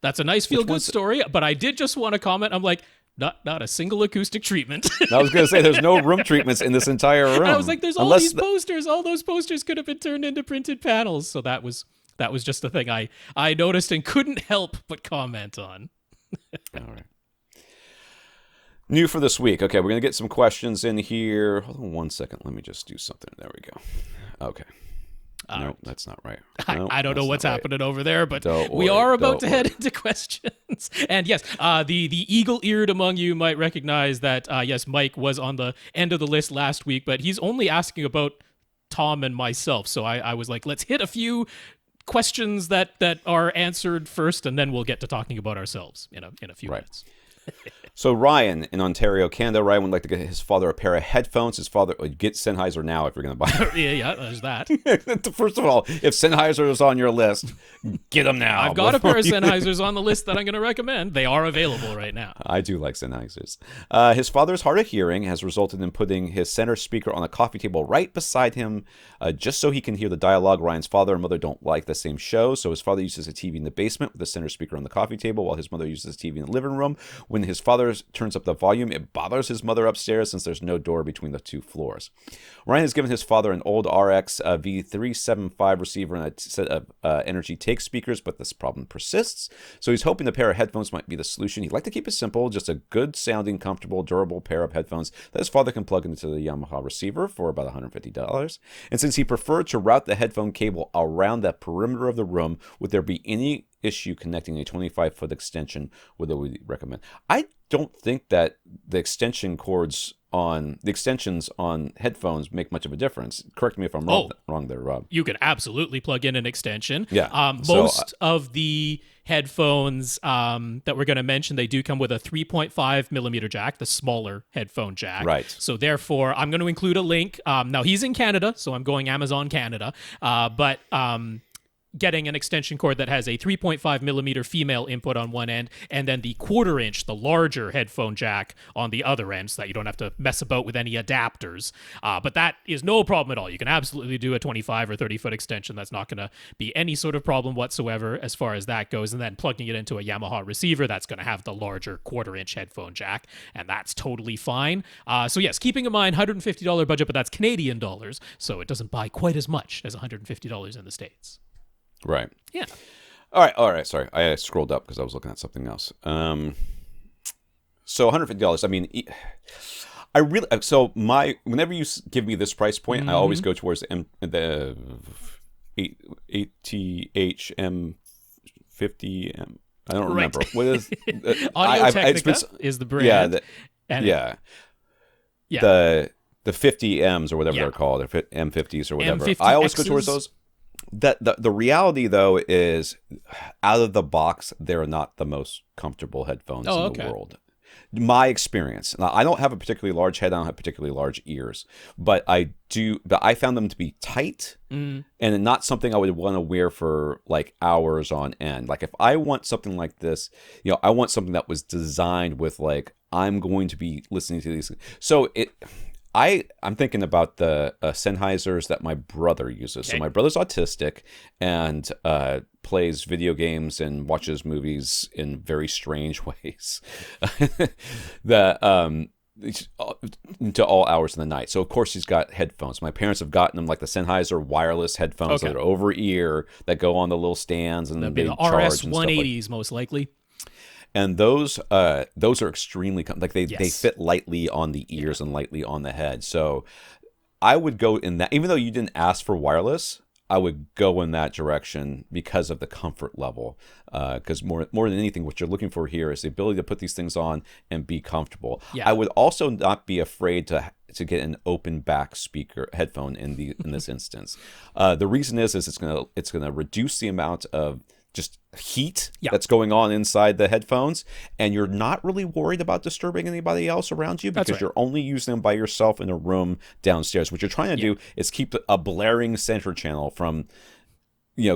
That's a nice feel-good story, but I did just want to comment. I'm like, not a single acoustic treatment. I was going to say, there's no room treatments in this entire room. And I was like, there's all these posters. All those posters could have been turned into printed panels. So that was just a thing I noticed and couldn't help but comment on. All right. New for this week. Okay, we're going to get some questions in here. Hold on 1 second. Let me just do something. There we go. Okay. No, that's not right. I don't know what's happening over there, but we are about to head into questions. And yes, the eagle-eared among you might recognize that, yes, Mike was on the end of the list last week, but he's only asking about Tom and myself. So I was like, let's hit a few questions that are answered first, and then we'll get to talking about ourselves in a few minutes. So Ryan in Ontario, Canada. Ryan would like to get his father a pair of headphones. His father would get Sennheiser now if you're going to buy it. yeah, there's that. First of all, if Sennheiser is on your list, get them now. I've got a pair of Sennheisers on the list that I'm going to recommend. They are available right now. I do like Sennheisers. His father's hard of hearing has resulted in putting his center speaker on a coffee table right beside him, just so he can hear the dialogue. Ryan's father and mother don't like the same show, so his father uses a TV in the basement with the center speaker on the coffee table, while his mother uses a TV in the living room. When his father turns up the volume, it bothers his mother upstairs since there's no door between the two floors. Ryan has given his father an old RX V375 receiver and a set of Energy Take speakers, but this problem persists. So he's hoping a pair of headphones might be the solution. He'd like to keep it simple, just a good sounding, comfortable, durable pair of headphones that his father can plug into the Yamaha receiver for about $150. And since he preferred to route the headphone cable around the perimeter of the room, would there be any issue connecting a 25-foot extension? Would we recommend? I don't think that the extension cords on the extensions on headphones make much of a difference. Correct me if I'm wrong there, Rob. You could absolutely plug in an extension. Yeah. Most of the headphones that we're going to mention, they do come with a 3.5 millimeter jack, the smaller headphone jack. Right. So therefore, I'm going to include a link. Now, he's in Canada, so I'm going Amazon Canada. But getting an extension cord that has a 3.5 millimeter female input on one end, and then the 1/4 inch, the larger headphone jack on the other end, so that you don't have to mess about with any adapters. But that is no problem at all. You can absolutely do a 25 or 30 foot extension. That's not going to be any sort of problem whatsoever as far as that goes. And then plugging it into a Yamaha receiver, that's going to have the larger 1/4 inch headphone jack, and that's totally fine. So yes, keeping in mind $150 budget, but that's Canadian dollars, so it doesn't buy quite as much as $150 in the States. Right. Yeah. All right. Sorry, I scrolled up because I was looking at something else. So $150. I mean, I really whenever you give me this price point, I always go towards the AVRant M50. I don't remember what is. Audio-Technica is the brand. Yeah. The 50Ms or whatever they're called, or M50s or whatever. M50Xs. I always go towards those. The reality, though, is out of the box, they're not the most comfortable headphones in the world. My experience. Now, I don't have a particularly large head. I don't have particularly large ears. But I found them to be tight and not something I would want to wear for like hours on end. Like if I want something like this, I want something that was designed with like, I'm going to be listening to these. So I'm thinking about the Sennheisers that my brother uses. Okay. So my brother's autistic and plays video games and watches movies in very strange ways. To all hours of the night. So of course he's got headphones. My parents have gotten him like the Sennheiser wireless headphones that are over ear that go on the little stands and that'd be the RS 180s most likely. And those are extremely they fit lightly on the ears and lightly on the head. So I would go in that, even though you didn't ask for wireless, I would go in that direction because of the comfort level. Because more than anything, what you're looking for here is the ability to put these things on and be comfortable. Yeah. I would also not be afraid to get an open back speaker headphone in this instance. The reason is it's gonna reduce the amount of just heat that's going on inside the headphones, and you're not really worried about disturbing anybody else around you because you're only using them by yourself in a room downstairs. What you're trying to do is keep a blaring center channel from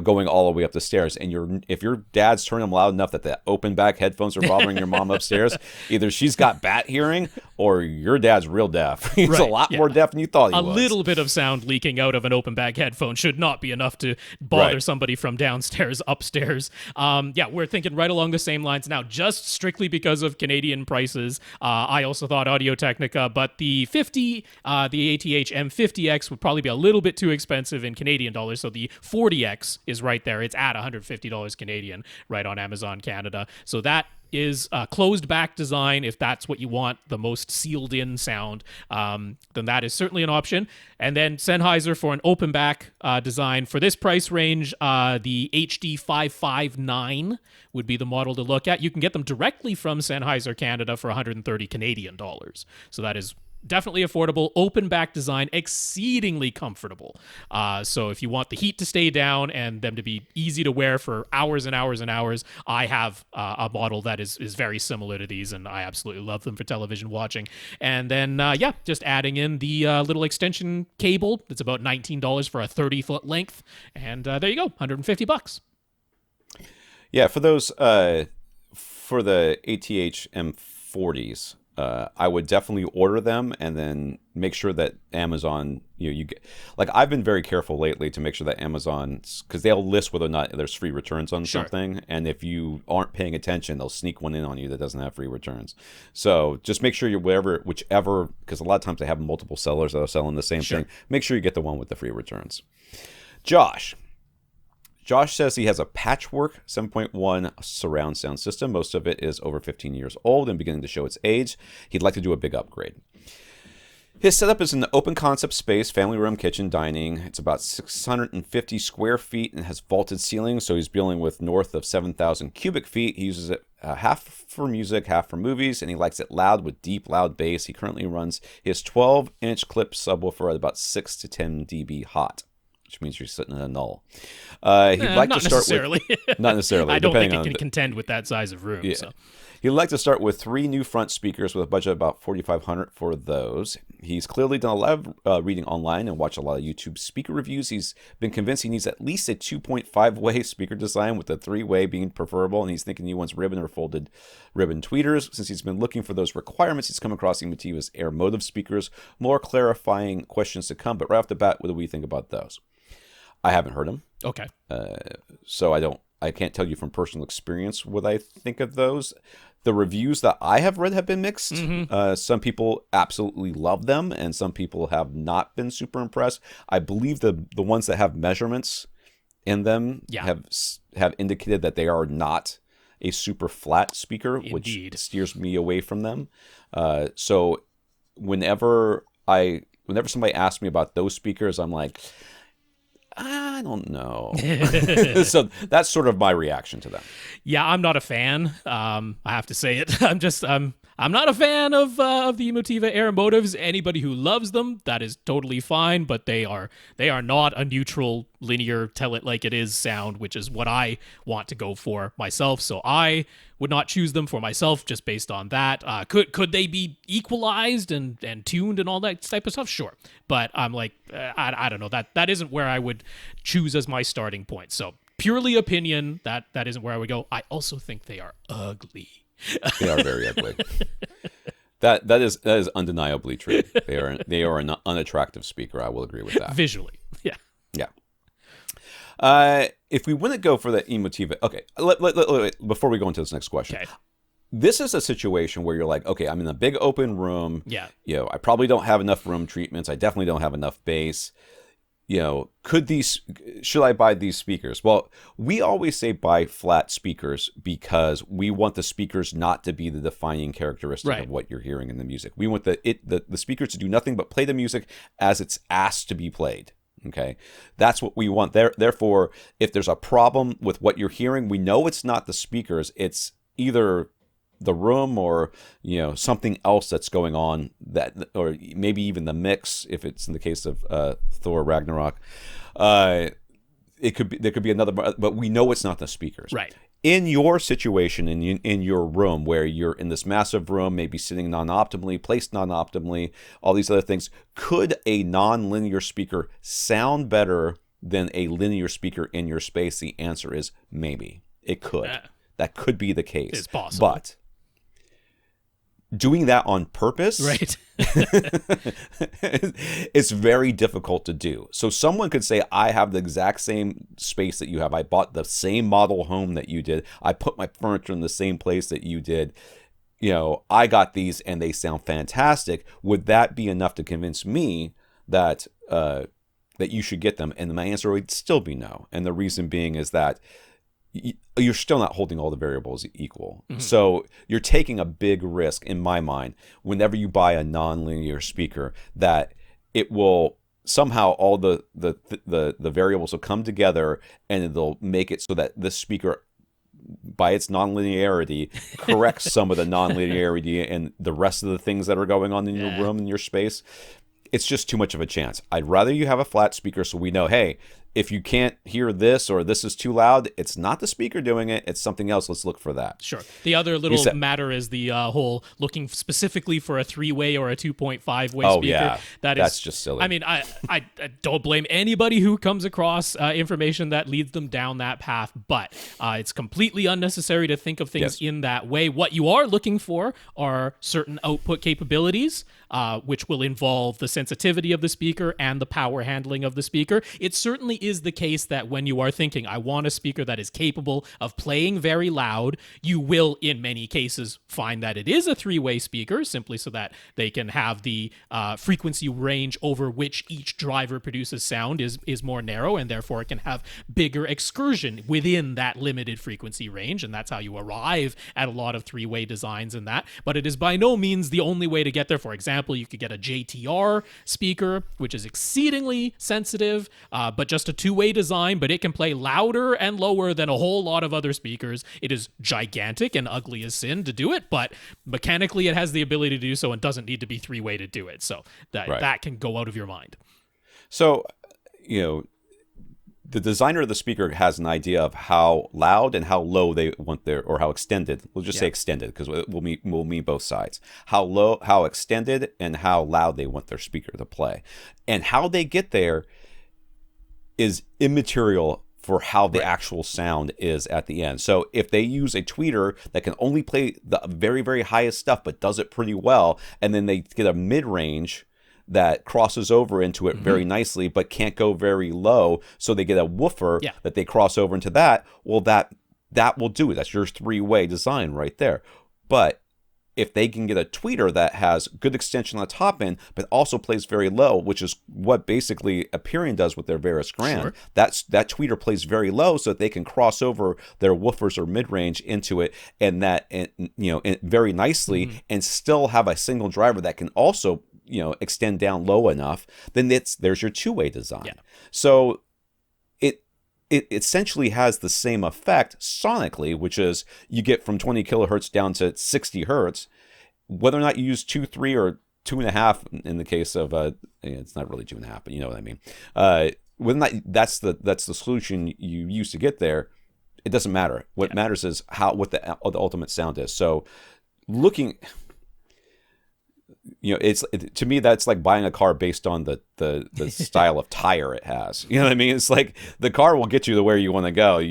going all the way up the stairs. And if your dad's turning them loud enough that the open back headphones are bothering your mom upstairs, either she's got bat hearing or your dad's real deaf. He's a lot more deaf than you thought he was. A little bit of sound leaking out of an open back headphone should not be enough to bother somebody from downstairs upstairs. We're thinking right along the same lines now, just strictly because of Canadian prices. I also thought Audio-Technica, but the 50, the AVRant M50X would probably be a little bit too expensive in Canadian dollars. So the 40X is right there. It's at $150 Canadian right on Amazon Canada. So that is a closed back design. If that's what you want, the most sealed in sound, then that is certainly an option. And then Sennheiser for an open back design for this price range, the HD559 would be the model to look at. You can get them directly from Sennheiser Canada for 130 Canadian dollars. So that is definitely affordable, open back design, exceedingly comfortable. So if you want the heat to stay down and them to be easy to wear for hours and hours and hours, I have a model that is very similar to these, and I absolutely love them for television watching. And then, just adding in the little extension cable. It's about $19 for a 30-foot length. And there you go, $150. Yeah, for those, for the AVRant M40s, I would definitely order them and then make sure that Amazon, you get, like I've been very careful lately to make sure that Amazon, because they'll list whether or not there's free returns on something, and if you aren't paying attention, they'll sneak one in on you that doesn't have free returns. So just make sure you're whichever, because a lot of times they have multiple sellers that are selling the same thing. Make sure you get the one with the free returns. Josh says he has a Patchwork 7.1 surround sound system. Most of it is over 15 years old and beginning to show its age. He'd like to do a big upgrade. His setup is an open concept space, family room, kitchen, dining. It's about 650 square feet and has vaulted ceilings, so he's dealing with north of 7,000 cubic feet. He uses it half for music, half for movies, and he likes it loud with deep, loud bass. He currently runs his 12-inch clip subwoofer at about 6 to 10 dB hot, which means you're sitting in a null. He'd like not to start necessarily. with... Not necessarily. I don't think it can contend with that size of room. Yeah. So. He'd like to start with 3 new front speakers with a budget of about $4,500 for those. He's clearly done a lot of reading online and watched a lot of YouTube speaker reviews. He's been convinced he needs at least a 2.5-way speaker design with a 3-way being preferable, and he's thinking he wants ribbon or folded ribbon tweeters. Since he's been looking for those requirements, he's come across Emotiva's Airmotiv speakers. More clarifying questions to come, but right off the bat, what do we think about those? I haven't heard them. Okay. So I can't tell you from personal experience what I think of those. The reviews that I have read have been mixed. Mm-hmm. Some people absolutely love them, and some people have not been super impressed. I believe the ones that have measurements in them have indicated that they are not a super flat speaker, Indeed. which steers me away from them. So whenever somebody asks me about those speakers, I'm like, I don't know. So that's sort of my reaction to them. Yeah, I'm not a fan. I have to say it. I'm not a fan of the Emotiva Airmotivs. Anybody who loves them, that is totally fine. But they are not a neutral, linear, tell it like it is sound, which is what I want to go for myself. So I would not choose them for myself just based on that. Could they be equalized and tuned and all that type of stuff? Sure. But I'm like, I don't know. That isn't where I would choose as my starting point. So purely opinion, that isn't where I would go. I also think they are ugly. They are very ugly. That is undeniably true. They are an unattractive speaker. I will agree with that. Visually, yeah. If we wouldn't go for the Emotiva, okay. Before we go into this next question, Okay. This is a situation where you're like, okay, I'm in a big open room. Yeah. I probably don't have enough room treatments. I definitely don't have enough bass. Should I buy these speakers? Well, we always say buy flat speakers because we want the speakers not to be the defining characteristic of what you're hearing in the music. We want the speakers to do nothing but play the music as it's asked to be played. Okay, that's what we want. Therefore, if there's a problem with what you're hearing, we know it's not the speakers. It's either the room or something else that's going on, or maybe even the mix if it's in the case of Thor Ragnarok. There could be another, but we know it's not the speakers. Right. In your situation, in your room, where you're in this massive room, maybe sitting non-optimally, placed non-optimally, all these other things, could a non-linear speaker sound better than a linear speaker in your space? The answer is maybe. It could. That could be the case. It's possible. But doing that on purpose, right? It's very difficult to do. So someone could say, I have the exact same space that you have. I bought the same model home that you did. I put my furniture in the same place that you did. I got these and they sound fantastic. Would that be enough to convince me that you should get them? And my answer would still be no. And the reason being is that you're still not holding all the variables equal. Mm-hmm. So you're taking a big risk, in my mind, whenever you buy a non-linear speaker, that it will somehow all the variables will come together and it'll make it so that this speaker, by its non-linearity, corrects some of the non-linearity and the rest of the things that are going on in your room, in your space. It's just too much of a chance. I'd rather you have a flat speaker so we know, hey, if you can't hear this or this is too loud, it's not the speaker doing it, it's something else. Let's look for that. Sure. The other little matter is the whole looking specifically for a 3-way or a 2.5-way speaker. Yeah. That's is just silly. I mean, I don't blame anybody who comes across information that leads them down that path, but it's completely unnecessary to think of things in that way. What you are looking for are certain output capabilities, which will involve the sensitivity of the speaker and the power handling of the speaker. It certainly is the case that when you are thinking, I want a speaker that is capable of playing very loud, you will, in many cases, find that it is a three-way speaker, simply so that they can have the frequency range over which each driver produces sound is more narrow, and therefore it can have bigger excursion within that limited frequency range, and that's how you arrive at a lot of three-way designs in that. But it is by no means the only way to get there. For example, you could get a JTR speaker, which is exceedingly sensitive, but just a two-way design, but it can play louder and lower than a whole lot of other speakers. It is gigantic and ugly as sin to do it, but mechanically it has the ability to do so and doesn't need to be three-way to do it. So that can go out of your mind. So, the designer of the speaker has an idea of how loud and how low they want their, or how extended. We'll just say extended because we'll mean both sides. How low, how extended, and how loud they want their speaker to play, and how they get there is immaterial for how the actual sound is at the end. So if they use a tweeter that can only play the very, very highest stuff but does it pretty well, and then they get a mid-range that crosses over into it very nicely but can't go very low, so they get a woofer that they cross over into that, well, that will do it. That's your three-way design right there. But if they can get a tweeter that has good extension on the top end, but also plays very low, which is what basically AVRant does with their Varus Grand, that tweeter plays very low so that they can cross over their woofers or mid-range into it, and very nicely, and still have a single driver that can also extend down low enough, then there's your two-way design. So it essentially has the same effect sonically, which is you get from 20 kilohertz down to 60 hertz, whether or not you use 2, 3, or 2.5 in the case of it's not really 2.5, but you know what I mean. Whether or not that's the solution you use to get there, it doesn't matter. What matters is what the ultimate sound is. So looking, to me, that's like buying a car based on the style of tire it has. You know what I mean? It's like the car will get you to where you want to go.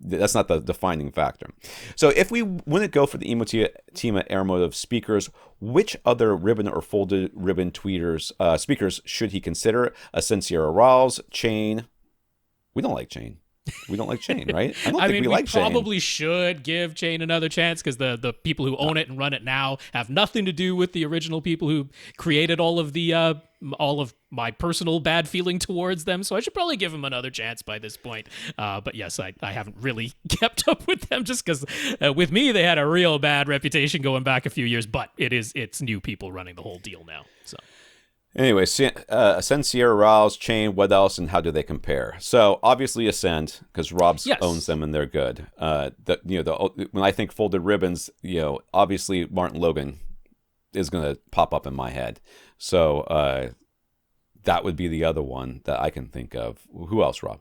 That's not the defining factor. So if we want to go for the Emotiva Airmotiv speakers, which other ribbon or folded ribbon speakers should he consider? A Sensera Rals, Chain. We don't like Chain. We don't like Chain, right? I don't think we like Chain. We probably should give Chain another chance because the people who own it and run it now have nothing to do with the original people who created all of my personal bad feeling towards them. So I should probably give them another chance by this point. But yes, I haven't really kept up with them just because with me they had a real bad reputation going back a few years. But it's new people running the whole deal now. So. Anyway, Sensera, Rals, Chain, what else, and how do they compare? So obviously Ascend, because Robs owns them and they're good. When I think folded ribbons, obviously Martin Logan is going to pop up in my head. So that would be the other one that I can think of. Who else, Rob?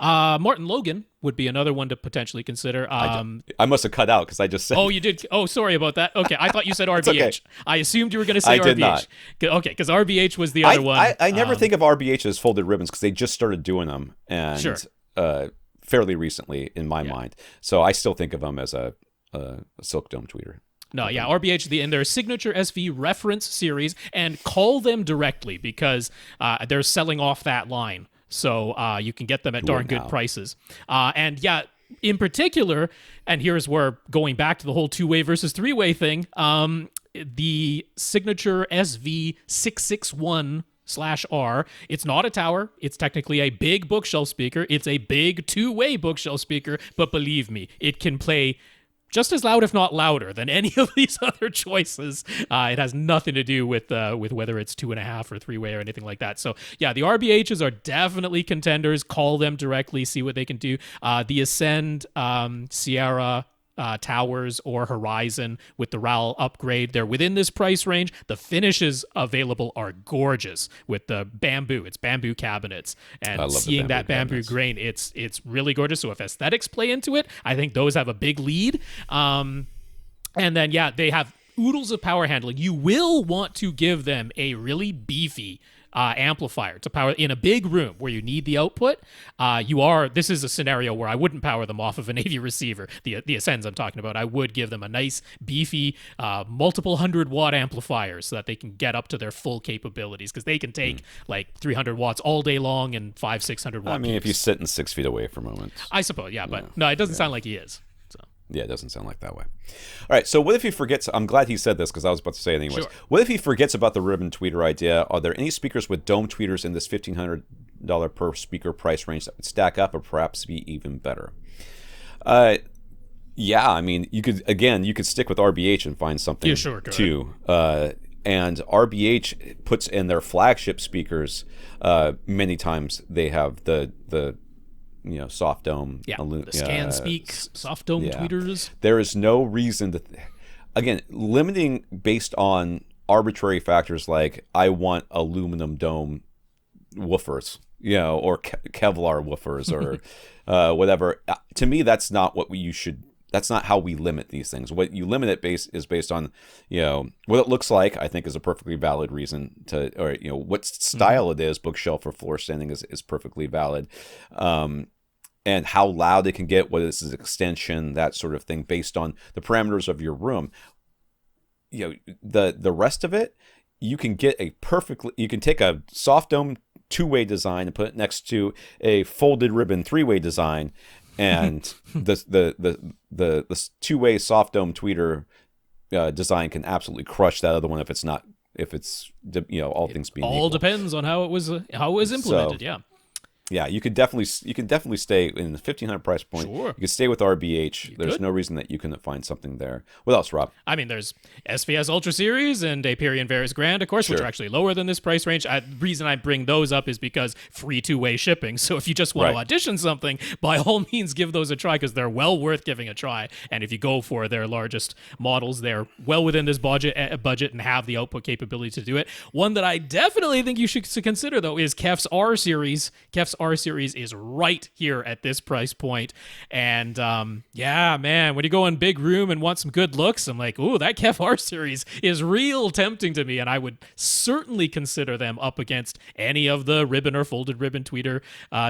Martin Logan would be another one to potentially consider. I must have cut out because I just said. Oh, you did. Oh, sorry about that. Okay, I thought you said RBH. Okay. I assumed you were going to say RBH. I did not. Okay, because RBH was the other one. I never think of RBH as folded ribbons because they just started doing them and fairly recently in my mind. So I still think of them as a Silk Dome tweeter. No, yeah, RBH in their signature SV reference series, and call them directly because they're selling off that line. So you can get them at darn good prices. And yeah, in particular, and here's where going back to the whole two-way versus three-way thing, the signature SV661/R, it's not a tower. It's technically a big bookshelf speaker. It's a big two-way bookshelf speaker, but believe me, it can play just as loud, if not louder, than any of these other choices. It has nothing to do with whether it's 2.5 or three-way or anything like that. So yeah, the RBHs are definitely contenders. Call them directly, see what they can do. The Ascend, Sierra, Towers, or Horizon with the RAL upgrade, they're within this price range. The finishes available are gorgeous with the bamboo. It's bamboo cabinets, and seeing that bamboo grain, it's really gorgeous. So if aesthetics play into it, I think those have a big lead. And then they have oodles of power handling. You will want to give them a really beefy amplifier to power in a big room where you need the output, this is a scenario where I wouldn't power them off of an AV receiver, the Ascends I'm talking about. I would give them a nice, beefy, multiple 100-watt amplifier so that they can get up to their full capabilities, because they can take like 300 watts all day long and 500-600 watt I mean, peaks. if you sit in 6 feet away for a moment. I suppose, yeah, but no, it doesn't sound like he is. So. Yeah, it doesn't sound like that way. All right, so what if he forgets? I'm glad he said this because I was about to say it anyways. Sure. What if he forgets about the ribbon tweeter idea? Are there any speakers with dome tweeters in this $1,500 per speaker price range that would stack up or perhaps be even better? Yeah, I mean, you could stick with RBH and find something too. And RBH puts in their flagship speakers. Many times they have the soft dome, the scan speak soft dome tweeters. There is no reason to, again, limiting based on arbitrary factors like I want aluminum dome woofers, or Kevlar woofers or whatever. To me, that's not what you should. That's not how we limit these things. What you limit it is based on, what it looks like. I think is a perfectly valid reason to, or what style it is. Bookshelf or floor standing is perfectly valid, and how loud it can get. What is its extension, that sort of thing, based on the parameters of your room. The rest of it, you can get you can take a soft dome 2-way design and put it next to a folded ribbon 3-way design. And the 2-way soft dome tweeter design can absolutely crush that other one if it's all things being equal. Depends on how it was implemented. Yeah, you could definitely stay in the $1,500 price point. Sure. You could stay with RBH. There's no reason that you couldn't find something there. What else, Rob? I mean, there's SVS Ultra Series and Aperion Varus Grand, of course, which are actually lower than this price range. The reason I bring those up is because free 2-way shipping. So if you just want to audition something, by all means, give those a try, because they're well worth giving a try. And if you go for their largest models, they're well within this budget and have the output capability to do it. One that I definitely think you should consider, though, is Kef's R Series. Kef's R Series is right here at this price point. And man, when you go in big room and want some good looks, I'm like, ooh, that Kef R Series is real tempting to me, and I would certainly consider them up against any of the ribbon or folded ribbon tweeter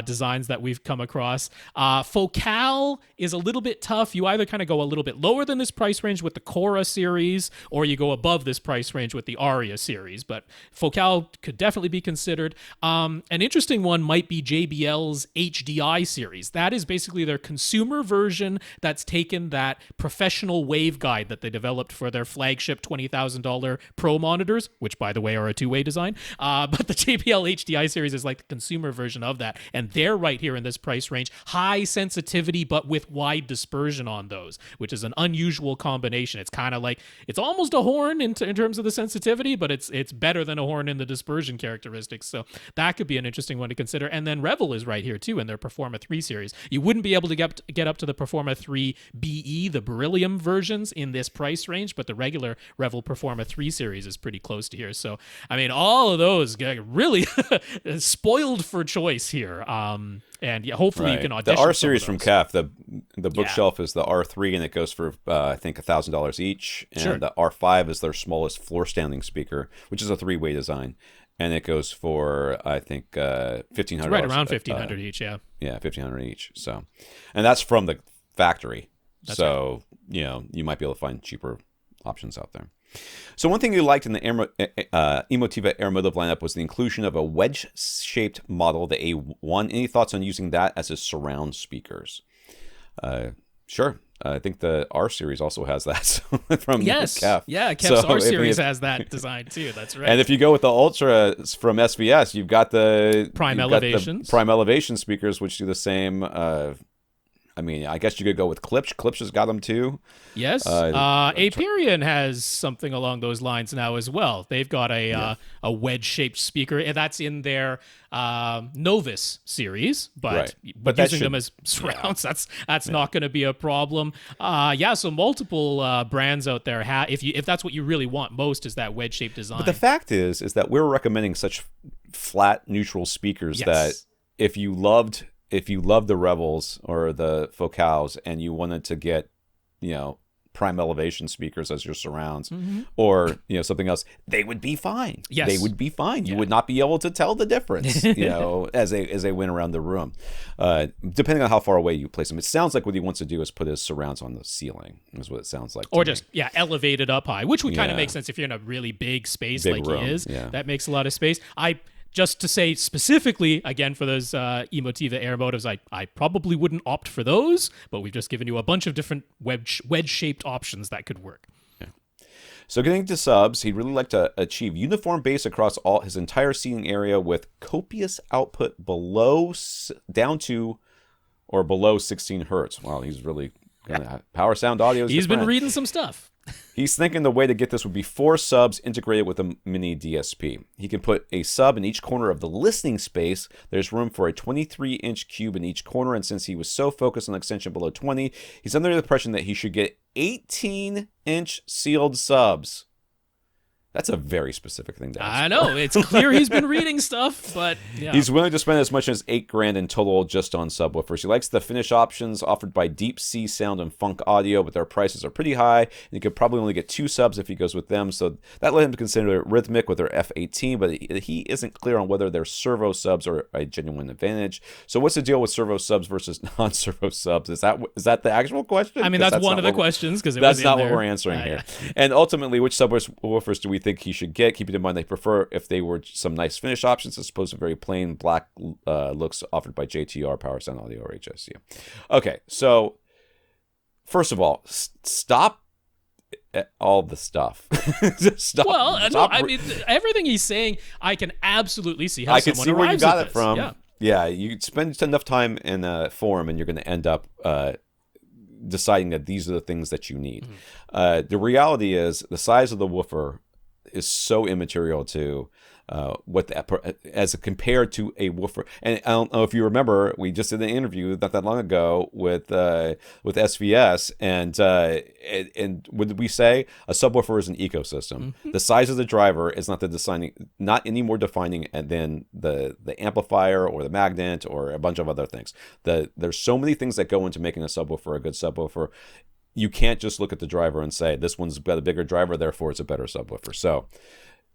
designs that we've come across. Focal is a little bit tough. You either kind of go a little bit lower than this price range with the Cora series, or you go above this price range with the Aria series, but Focal could definitely be considered. An interesting one might be JBL's HDI series. That is basically their consumer version that's taken that professional waveguide that they developed for their flagship $20,000 Pro monitors, which, by the way, are a 2-way design. But the JBL HDI series is like the consumer version of that, and they're right here in this price range. High sensitivity, but with wide dispersion on those, which is an unusual combination. It's kind of like, it's almost a horn in terms of the sensitivity, but it's better than a horn in the dispersion characteristics. So that could be an interesting one to consider. And then Revel is right here too in their Performa 3 series. You wouldn't be able to get up to the Performa 3 BE, the beryllium versions, in this price range, but the regular Revel Performa 3 series is pretty close to here. So, I mean, all of those really spoiled for choice here. And hopefully you can audition. The R series from Kef, the bookshelf is the R3, and it goes for I think $1,000 each. And the R5 is their smallest floor standing speaker, which is a 3-way design. And it goes for, I think, $1,500. Right around $1,500 each, yeah. Yeah, $1,500 each. So, and that's from the factory. That's right. You might be able to find cheaper options out there. So one thing you liked in the Emotiva Airmotiv lineup was the inclusion of a wedge-shaped model, the A1. Any thoughts on using that as a surround speakers? Sure. I think the R series also has that from Kef. Yeah, Kef's R series has that design too. That's right. And if you go with the Ultra from SVS, you've got the Prime Elevations. Prime Elevation speakers, which do the same. I mean, I guess you could go with Klipsch. Klipsch has got them too. Yes. Aperion has something along those lines now as well. They've got a wedge-shaped speaker, and that's in their Novus series, but using them as surrounds, that's not going to be a problem. So multiple brands out there if that's what you really want most, is that wedge-shaped design. But the fact is that we're recommending such flat, neutral speakers that if you loved the Revels or the Focals and you wanted to get, prime elevation speakers as your surrounds, or something else, they would be fine. Yes. They would be fine. You would not be able to tell the difference, as they went around the room, depending on how far away you place them. It sounds like what he wants to do is put his surrounds on the ceiling. Is what it sounds like. Or just elevated up high, which would kind of make sense if you're in a really big space like room. he is. Yeah. That makes a lot of space. Just to say specifically, again, for those Emotiva Airmotivs, I probably wouldn't opt for those, but we've just given you a bunch of different wedge-shaped options that could work. Yeah. So getting to subs, he'd really like to achieve uniform bass across his entire seating area with copious output down to or below 16 hertz. Wow, he's really power sound audio. He's been reading some stuff. He's thinking the way to get this would be 4 subs integrated with a mini DSP. He can put a sub in each corner of the listening space. There's room for a 23-inch cube in each corner, and since he was so focused on extension below 20, he's under the impression that he should get 18-inch sealed subs. That's a very specific thing to ask. I know. It's clear he's been reading stuff, but yeah. He's willing to spend as much as $8,000 in total just on subwoofers. He likes the finish options offered by Deep Sea Sound and Funk Audio, but their prices are pretty high, and he could probably only get 2 subs if he goes with them. So that led him to consider Rhythmic with their F18, but he isn't clear on whether their servo subs are a genuine advantage. So what's the deal with servo subs versus non-servo subs? Is that the actual question? I mean, that's one of the questions, because that's not what we're answering here. Yeah. And ultimately, which subwoofers do we think he should get? Keeping in mind they prefer if they were some nice finish options as opposed to very plain black looks offered by JTR, Power Sound Audio, or HSU. Okay, so first of all, stop all the stuff. Stop. Well, no, I mean, everything he's saying, I can absolutely see how someone where you got it from. Yeah. Yeah, you spend enough time in a forum and you're going to end up deciding that these are the things that you need. The reality is the size of the woofer is so immaterial to as compared to a woofer. And I don't know if you remember, we just did an interview not that long ago with SVS, and what did we say? A subwoofer is an ecosystem. The size of the driver is not any more defining than the amplifier or the magnet or a bunch of other things. There's so many things that go into making a subwoofer a good subwoofer. You can't just look at the driver and say, this one's got a bigger driver, therefore it's a better subwoofer. So,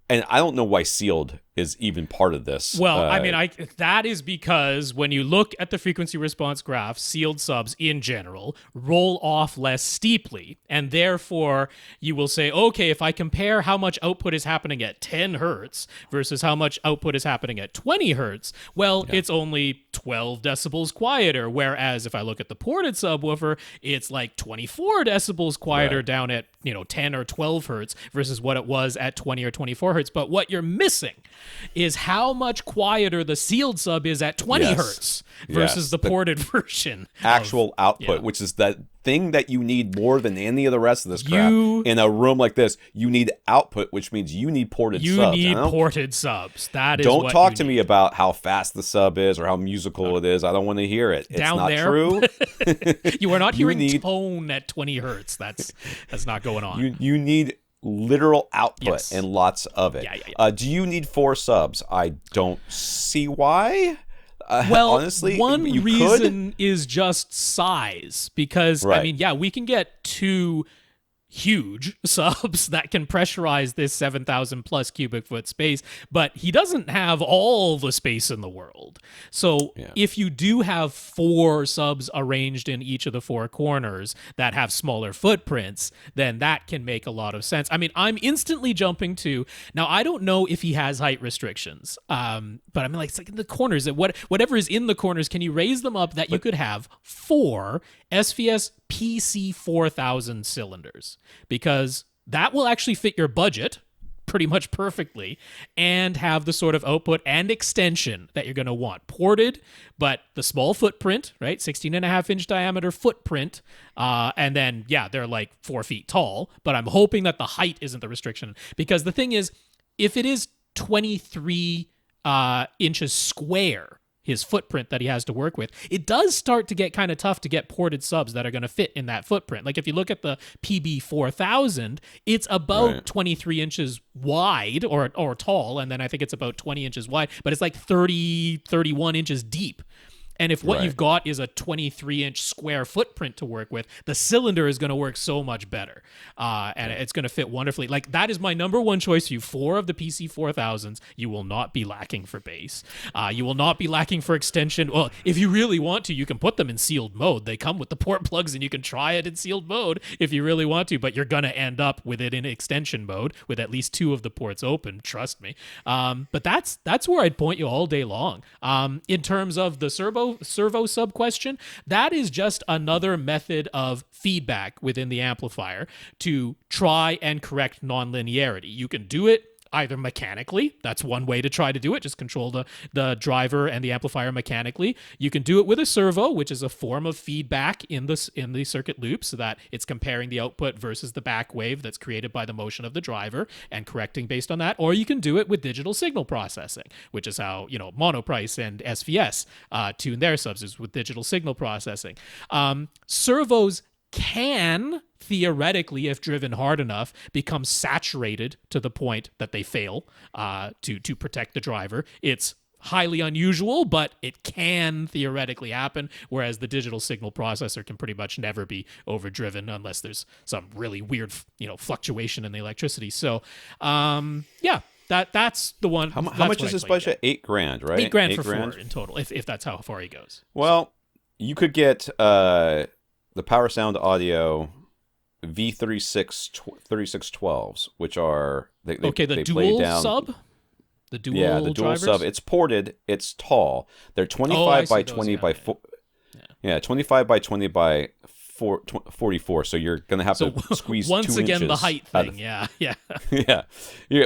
and I don't know why sealed is even part of this. Well, I mean, that is because when you look at the frequency response graph, sealed subs in general roll off less steeply. And therefore, you will say, okay, if I compare how much output is happening at 10 hertz versus how much output is happening at 20 hertz, well, it's only 12 decibels quieter. Whereas if I look at the ported subwoofer, it's like 24 decibels quieter down at 10 or 12 hertz versus what it was at 20 or 24 hertz. But what you're missing is how much quieter the sealed sub is at 20 hertz versus the ported version. Actual output, which is that thing that you need more than any of the rest of this crap. In a room like this, you need output, which means you need ported subs. You need ported subs. That is Don't what talk you to need. me about how fast the sub is or how musical it is. I don't want to hear it. It's Down not there, true. You are not hearing tone at 20 hertz. That's not going on. You need literal output and lots of it. Do you need 4 subs? I don't see why. Well, honestly, one you reason is just size, because I mean, we can get 2 huge subs that can pressurize this 7,000 plus cubic foot space, but he doesn't have all the space in the world. So if you do have 4 subs arranged in each of the 4 corners that have smaller footprints, then that can make a lot of sense. I mean, I'm instantly jumping to, now I don't know if he has height restrictions, but I mean, like, it's like in the corners, whatever is in the corners, can you raise them up that you could have 4 SVS PC 4000 cylinders? Because that will actually fit your budget pretty much perfectly and have the sort of output and extension that you're going to want. Ported, but the small footprint, right? 16.5-inch diameter footprint. And then, they're like 4 feet tall, but I'm hoping that the height isn't the restriction. Because the thing is, if it is 23 inches square, his footprint that he has to work with, it does start to get kind of tough to get ported subs that are going to fit in that footprint. Like if you look at the PB4000, it's about 23 inches wide or tall, and then I think it's about 20 inches wide, but it's like 31 inches deep. And if what Right. you've got is a 23-inch square footprint to work with, the cylinder is going to work so much better. And it's going to fit wonderfully. Like, that is my number one choice for you. 4 of the PC4000s, you will not be lacking for bass. You will not be lacking for extension. Well, if you really want to, you can put them in sealed mode. They come with the port plugs, and you can try it in sealed mode if you really want to, but you're going to end up with it in extension mode with at least 2 of the ports open, trust me. But that's where I'd point you all day long. In terms of the servo sub question, that is just another method of feedback within the amplifier to try and correct nonlinearity. You can do it either mechanically. That's one way to try to do it. Just control the driver and the amplifier mechanically. You can do it with a servo, which is a form of feedback in the circuit loop, so that it's comparing the output versus the back wave that's created by the motion of the driver and correcting based on that. Or you can do it with digital signal processing, which is how, Monoprice and SVS tune their subs, is with digital signal processing. Servos can theoretically, if driven hard enough, become saturated to the point that they fail to protect the driver. It's highly unusual, but it can theoretically happen, whereas the digital signal processor can pretty much never be overdriven unless there's some really weird fluctuation in the electricity. So that's the one. How much is this budget? $8,000, right? $8,000 for 4 in total, if that's how far he goes. Well, you could get the Power Sound Audio V3612s, which are they dual sub. The dual drivers? Sub. It's ported. It's tall. They're 25 by 20 by 4. Yeah, 25 by 20 by 44. So you're gonna have to squeeze once 2 inches. Again, the height thing. Yeah. Yeah.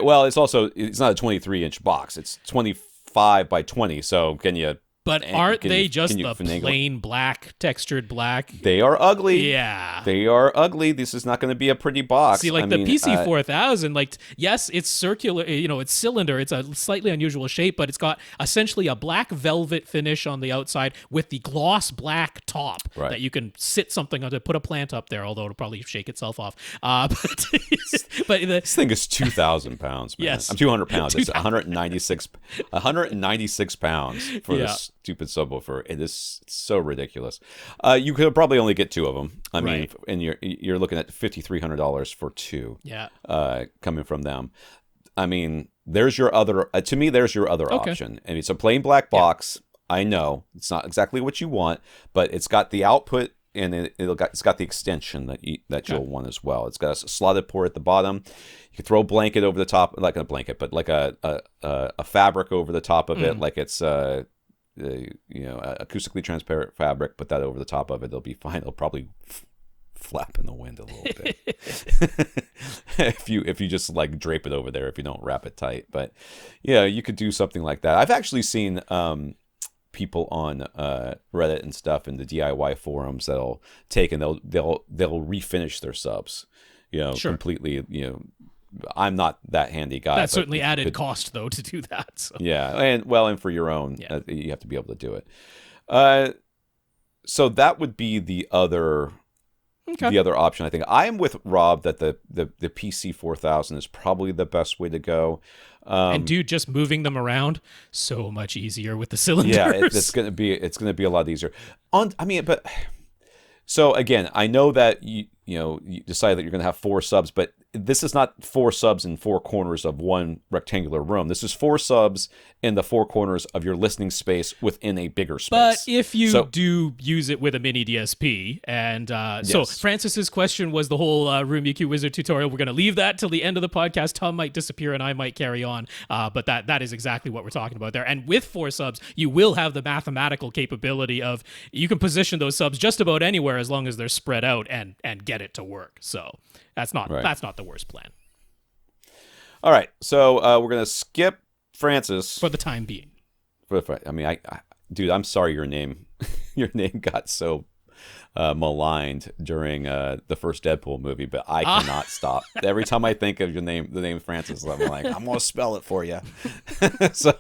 Well, it's not a 23-inch box. It's 25 by 20. So can you? But aren't they just the plain black, textured black? They are ugly. Yeah. They are ugly. This is not going to be a pretty box. See, the PC4000, yes, it's circular, it's cylinder. It's a slightly unusual shape, but it's got essentially a black velvet finish on the outside with the gloss black top that you can sit something on to put a plant up there, although it'll probably shake itself off. But this thing is 2,000 pounds, man. Yes. I'm 200 pounds. It's 196 pounds for this stupid subwoofer. It's so ridiculous. You could probably only get 2 of them. I mean, and you're looking at $5,300 for 2. Yeah. Coming from them. I mean, there's your other. To me, there's your other option. And it's a plain black box. Yeah. I know it's not exactly what you want, but it's got the output and it's got the extension that you'll want as well. It's got a slotted port at the bottom. You can throw a blanket over the top, like a blanket, but like a fabric over the top of it, like it's acoustically transparent fabric. Put that over the top of it; it'll be fine. It'll probably flap in the wind a little bit if you just like drape it over there if you don't wrap it tight. But yeah, you could do something like that. I've actually seen people on Reddit and stuff in the DIY forums that'll take and they'll refinish their subs, completely. I'm not that handy guy. That's certainly added cost though to do that. So. Yeah, and for your own, you have to be able to do it. So that would be the other. Okay. The other option, I think, I am with Rob that the PC4000 is probably the best way to go. And dude, just moving them around so much easier with the cylinders. Yeah, it's gonna be a lot easier. So again, I know that you decide that you're gonna have 4 subs, but this is not 4 subs in 4 corners of one rectangular room. This is 4 subs in the 4 corners of your listening space within a bigger space. But if you do use it with a mini DSP, and so Francis's question was the whole Room EQ Wizard tutorial. We're going to leave that till the end of the podcast. Tom might disappear and I might carry on, but that is exactly what we're talking about there. And with 4 subs, you will have the mathematical capability of you can position those subs just about anywhere as long as they're spread out and get it to work. So that's not the worst plan. All right, so we're gonna skip Francis for the time being. Dude, I'm sorry your name got so maligned during the first Deadpool movie, but I cannot stop. Every time I think of the name Francis, I'm like, I'm gonna spell it for you. So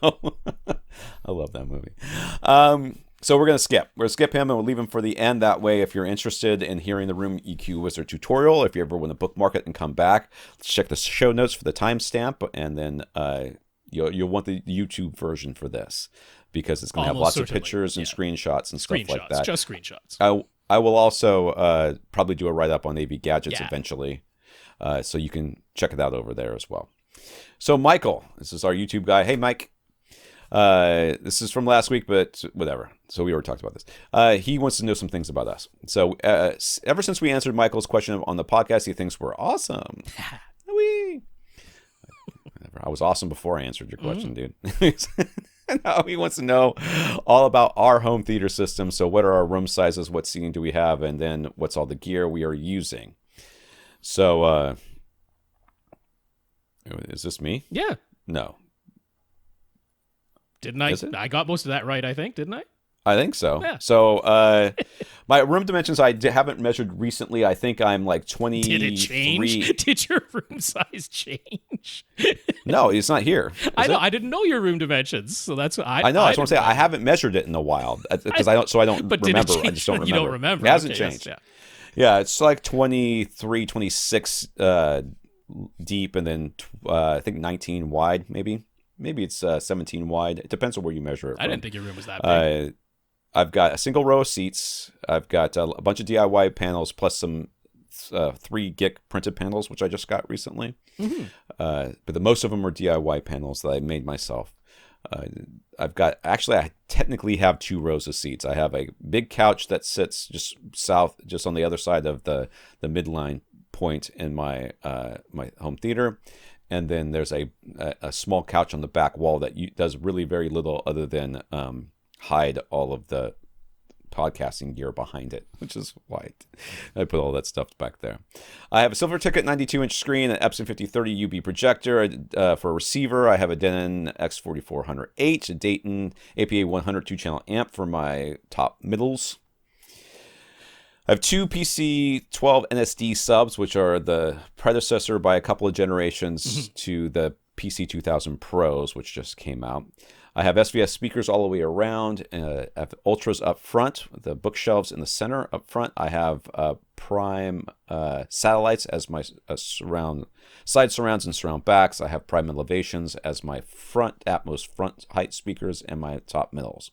I love that movie. So we're going to skip. We're going to skip him and we'll leave him for the end. That way, if you're interested in hearing the Room EQ Wizard tutorial, if you ever want to bookmark it and come back, check the show notes for the timestamp. And then, You'll want the YouTube version for this because it's going to have Almost lots of certainly. pictures and screenshots and stuff like that. Just screenshots. I will also probably do a write-up on AV gadgets eventually, so you can check it out over there as well. So Michael, this is our YouTube guy. Hey, Mike. This is from last week, but whatever. So we already talked about this. He wants to know some things about us. So ever since we answered Michael's question on the podcast, he thinks we're awesome. I was awesome before I answered your question, dude. Now he wants to know all about our home theater system. So what are our room sizes? What seating do we have? And then what's all the gear we are using? So is this me? Yeah. No. Didn't I? I got most of that right, I think, didn't I? I think so. Yeah. So my room dimensions I haven't measured recently. I think I'm like 23. Did it change? Did your room size change? No, it's not here. I know. I didn't know your room dimensions, so that's what I know. I just want to say I haven't measured it in a while because I don't. So I don't but remember. Did it change? I just don't remember. You don't remember. It hasn't Okay, changed. Yes, yeah, it's like 23, 26 deep, and then I think 19 wide, maybe. Maybe it's 17 wide. It depends on where you measure it from. I didn't think your room was that big. I've got a single row of seats. I've got a bunch of DIY panels plus some 3 GIG printed panels, which I just got recently. Mm-hmm. But most of them are DIY panels that I made myself. I technically have 2 rows of seats. I have a big couch that sits just on the other side of the midline point in my home theater. And then there's a small couch on the back wall that does really very little other than hide all of the podcasting gear behind it, which is why I put all that stuff back there. I have a Silver Ticket 92-inch screen, an Epson 5030 UB projector for a receiver. I have a Denon X4400H, a Dayton APA 100 2-channel amp for my top middles. I have 2 PC-12 NSD subs, which are the predecessor by a couple of generations to the PC-2000 Pros, which just came out. I have SVS speakers all the way around. I have Ultras up front, the bookshelves in the center up front. I have Prime satellites as my side surrounds and surround backs. I have Prime elevations as my front Atmos front height speakers and my top middles.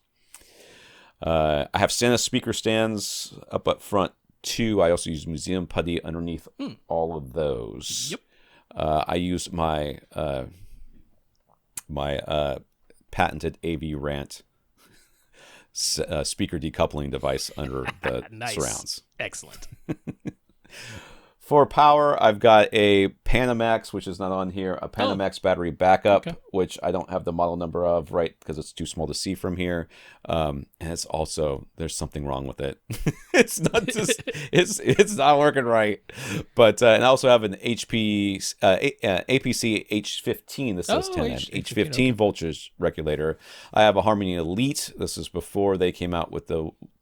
I have Santa speaker stands up front too. I also use museum putty underneath all of those. Yep. I use my patented AVRant speaker decoupling device under the surrounds. Excellent. For power, I've got a Panamax, which is not on here, a Panamax battery backup, which I don't have the model number of, right, because it's too small to see from here. And it's also, there's something wrong with it. It's not just, it's not working right. But, and I also have an APC H15, this says 10 H15 voltage regulator. I have a Harmony Elite. This is before they came out with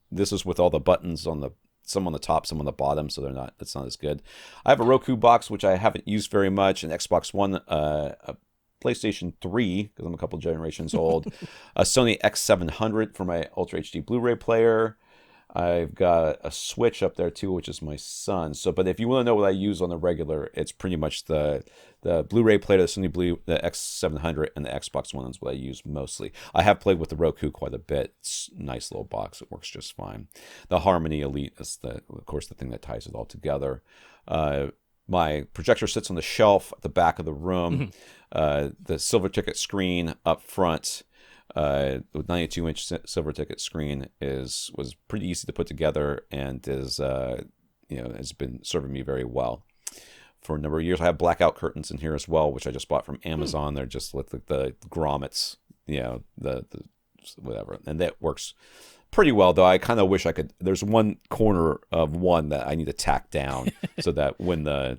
this is with all the buttons on some on the top, some on the bottom, so it's not as good. I have a Roku box, which I haven't used very much, an Xbox One, a PlayStation 3, because I'm a couple generations old, a Sony X700 for my Ultra HD Blu-ray player. I've got a Switch up there too, which is my son. But if you want to know what I use on the regular, it's pretty much the Blu-ray player, the the X700, and the Xbox One is what I use mostly. I have played with the Roku quite a bit. It's a nice little box. It works just fine. The Harmony Elite is, of course, the thing that ties it all together. My projector sits on the shelf at the back of the room. The Silver Ticket screen up front. The 92-inch Silver Ticket screen was pretty easy to put together and has been serving me very well for a number of years. I have blackout curtains in here as well, which I just bought from Amazon. They're just with the grommets, the whatever, and that works pretty well. Though I kind of wish I could. There's one corner of one that I need to tack down so that when I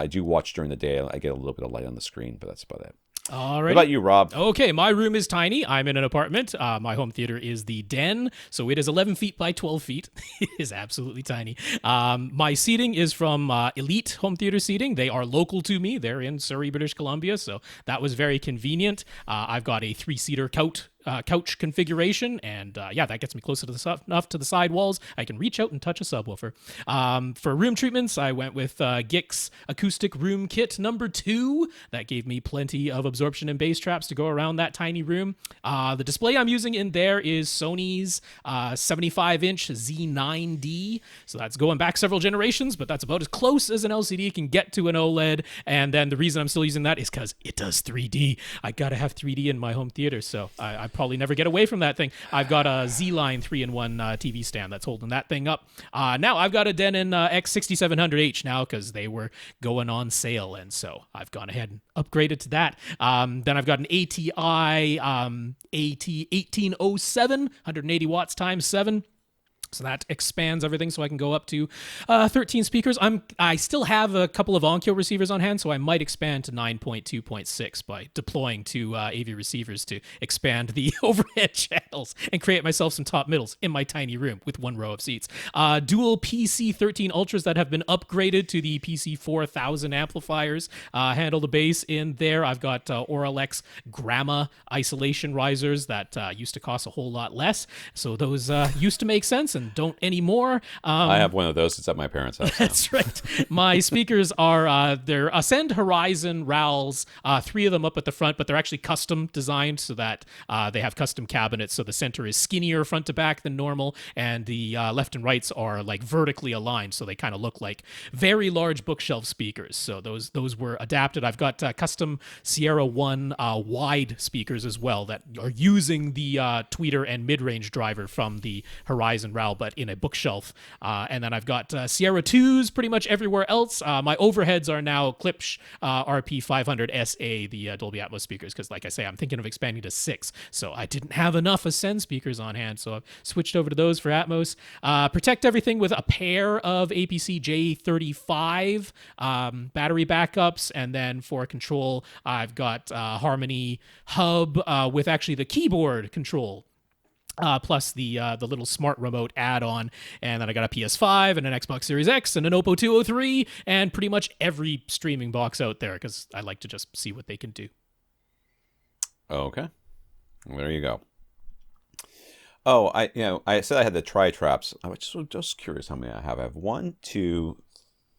do watch during the day, I get a little bit of light on the screen. But that's about it. All right. What about you, Rob? Okay, my room is tiny. I'm in an apartment. My home theater is the Den, so it is 11 feet by 12 feet. It is absolutely tiny. My seating is from Elite Home Theater Seating. They are local to me. They're in Surrey, British Columbia, so that was very convenient. I've got a 3-seater couch couch configuration, and that gets me closer to enough to the side walls. I can reach out and touch a subwoofer. For room treatments, I went with GIK's Acoustic Room Kit number 2. That gave me plenty of absorption and bass traps to go around that tiny room. The display I'm using in there is Sony's 75-inch Z9D. So that's going back several generations, but that's about as close as an LCD can get to an OLED. And then the reason I'm still using that is because it does 3D. I gotta have 3D in my home theater, so I probably never get away from that thing. I've got a Z-Line 3-in-1 TV stand that's holding that thing up. Now I've got a Denon X6700H now because they were going on sale, and so I've gone ahead and upgraded to that. Then I've got an ATI AT1807, 180 watts times 7. So that expands everything, so I can go up to 13 speakers. I still have a couple of Onkyo receivers on hand, so I might expand to 9.2.6 by deploying 2 AV receivers to expand the overhead channels and create myself some top middles in my tiny room with 1 row of seats. Dual PC13 Ultras that have been upgraded to the PC4000 amplifiers handle the bass in there. I've got Auralex Gramma isolation risers that used to cost a whole lot less, so those used to make sense and don't anymore. I have one of those. It's at my parents' house. That's right. My speakers are they're Ascend Horizon RALs, 3 of them up at the front, but they're actually custom designed so that they have custom cabinets. So the center is skinnier front to back than normal, and the left and rights are like vertically aligned, so they kind of look like very large bookshelf speakers. So those were adapted. I've got custom Sierra 1 wide speakers as well that are using the tweeter and mid-range driver from the Horizon RAL, but in a bookshelf. And then I've got Sierra 2s pretty much everywhere else. My overheads are now Klipsch RP500 SA, the Dolby Atmos speakers, because like I say, I'm thinking of expanding to 6. So I didn't have enough Ascend speakers on hand, so I've switched over to those for Atmos. Protect everything with a pair of APC J35 battery backups, and then for control, I've got Harmony Hub with actually the keyboard control. Plus the little smart remote add-on, and then I got a PS5 and an Xbox Series X and an Oppo 203 and pretty much every streaming box out there because I like to just see what they can do. Okay, well, there you go. Oh, I said I had the tri-traps. I was just curious how many I have. I have 1, 2,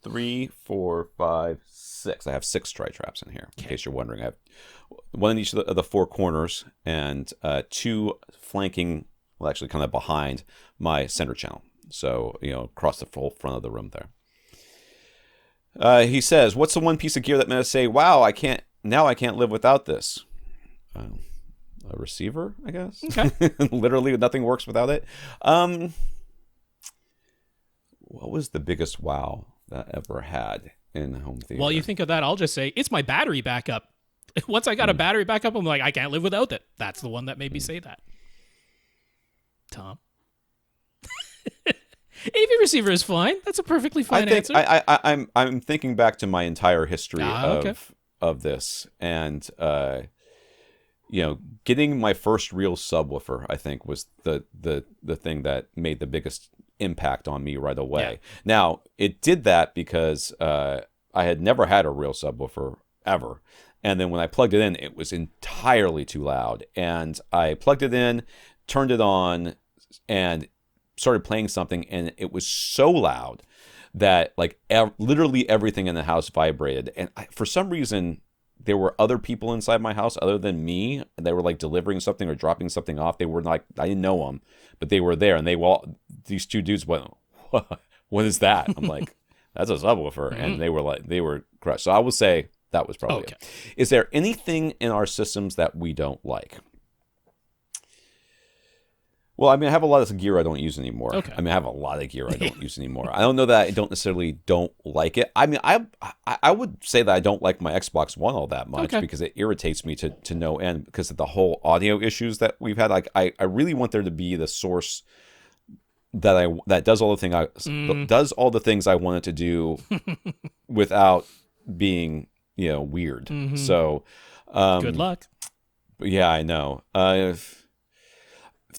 3, 4, 5, 6. I have 6 tri-traps in here. In case you're wondering, I have 1 in each of the 4 corners and 2 flanking, well, actually kind of behind my center channel. So, across the full front of the room there. He says, what's the one piece of gear that made us say, wow, I can't live without this? A receiver, I guess. Okay. Literally nothing works without it. What was the biggest wow that I ever had in home theater? While you think of that, I'll just say it's my battery backup. Once I got a battery backup, I'm like, I can't live without it. That's the one that made me say that. Tom? AV receiver is fine. That's a perfectly fine answer. I'm thinking back to my entire history of this, and getting my first real subwoofer, I think, was the thing that made the biggest impact on me right away. Yeah. Now, it did that because I had never had a real subwoofer ever. And then when I plugged it in, it was entirely too loud. And I plugged it in, turned it on, and started playing something, and it was so loud that literally everything in the house vibrated. And for some reason, there were other people inside my house other than me. They were delivering something or dropping something off. They were I didn't know them, but they were there, and these 2 dudes went, "What is that?" I'm like, "That's a subwoofer," and they were crushed. So I would say that was probably it. Is there anything in our systems that we don't like? Well, I mean, I have a lot of gear I don't use anymore. Okay. I have a lot of gear I don't use anymore. I don't know that I don't necessarily don't like it. I mean, I would say that I don't like my Xbox One all that much because it irritates me to no end because of the whole audio issues that we've had. I really want there to be the source that does all the things I want it to do without being weird. Mm-hmm. So good luck. Yeah, I know.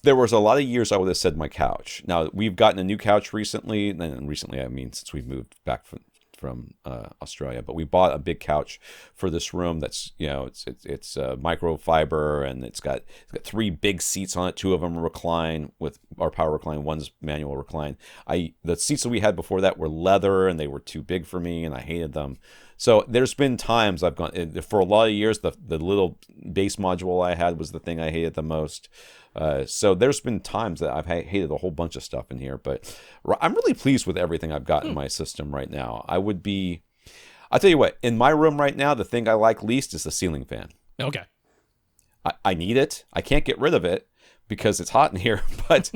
There was a lot of years I would have said my couch. Now, we've gotten a new couch recently, and recently I mean since we've moved back from Australia. But we bought a big couch for this room that's, it's microfiber, and it's got 3 big seats on it. 2 of them recline with our power recline. One's manual recline. The seats that we had before that were leather, and they were too big for me, and I hated them. So there's been times I've gone, for a lot of years, the little base module I had was the thing I hated the most. So there's been times that I've hated a whole bunch of stuff in here, but I'm really pleased with everything I've got in my system right now. I'll tell you what, in my room right now, the thing I like least is the ceiling fan. Okay. I need it. I can't get rid of it because it's hot in here, but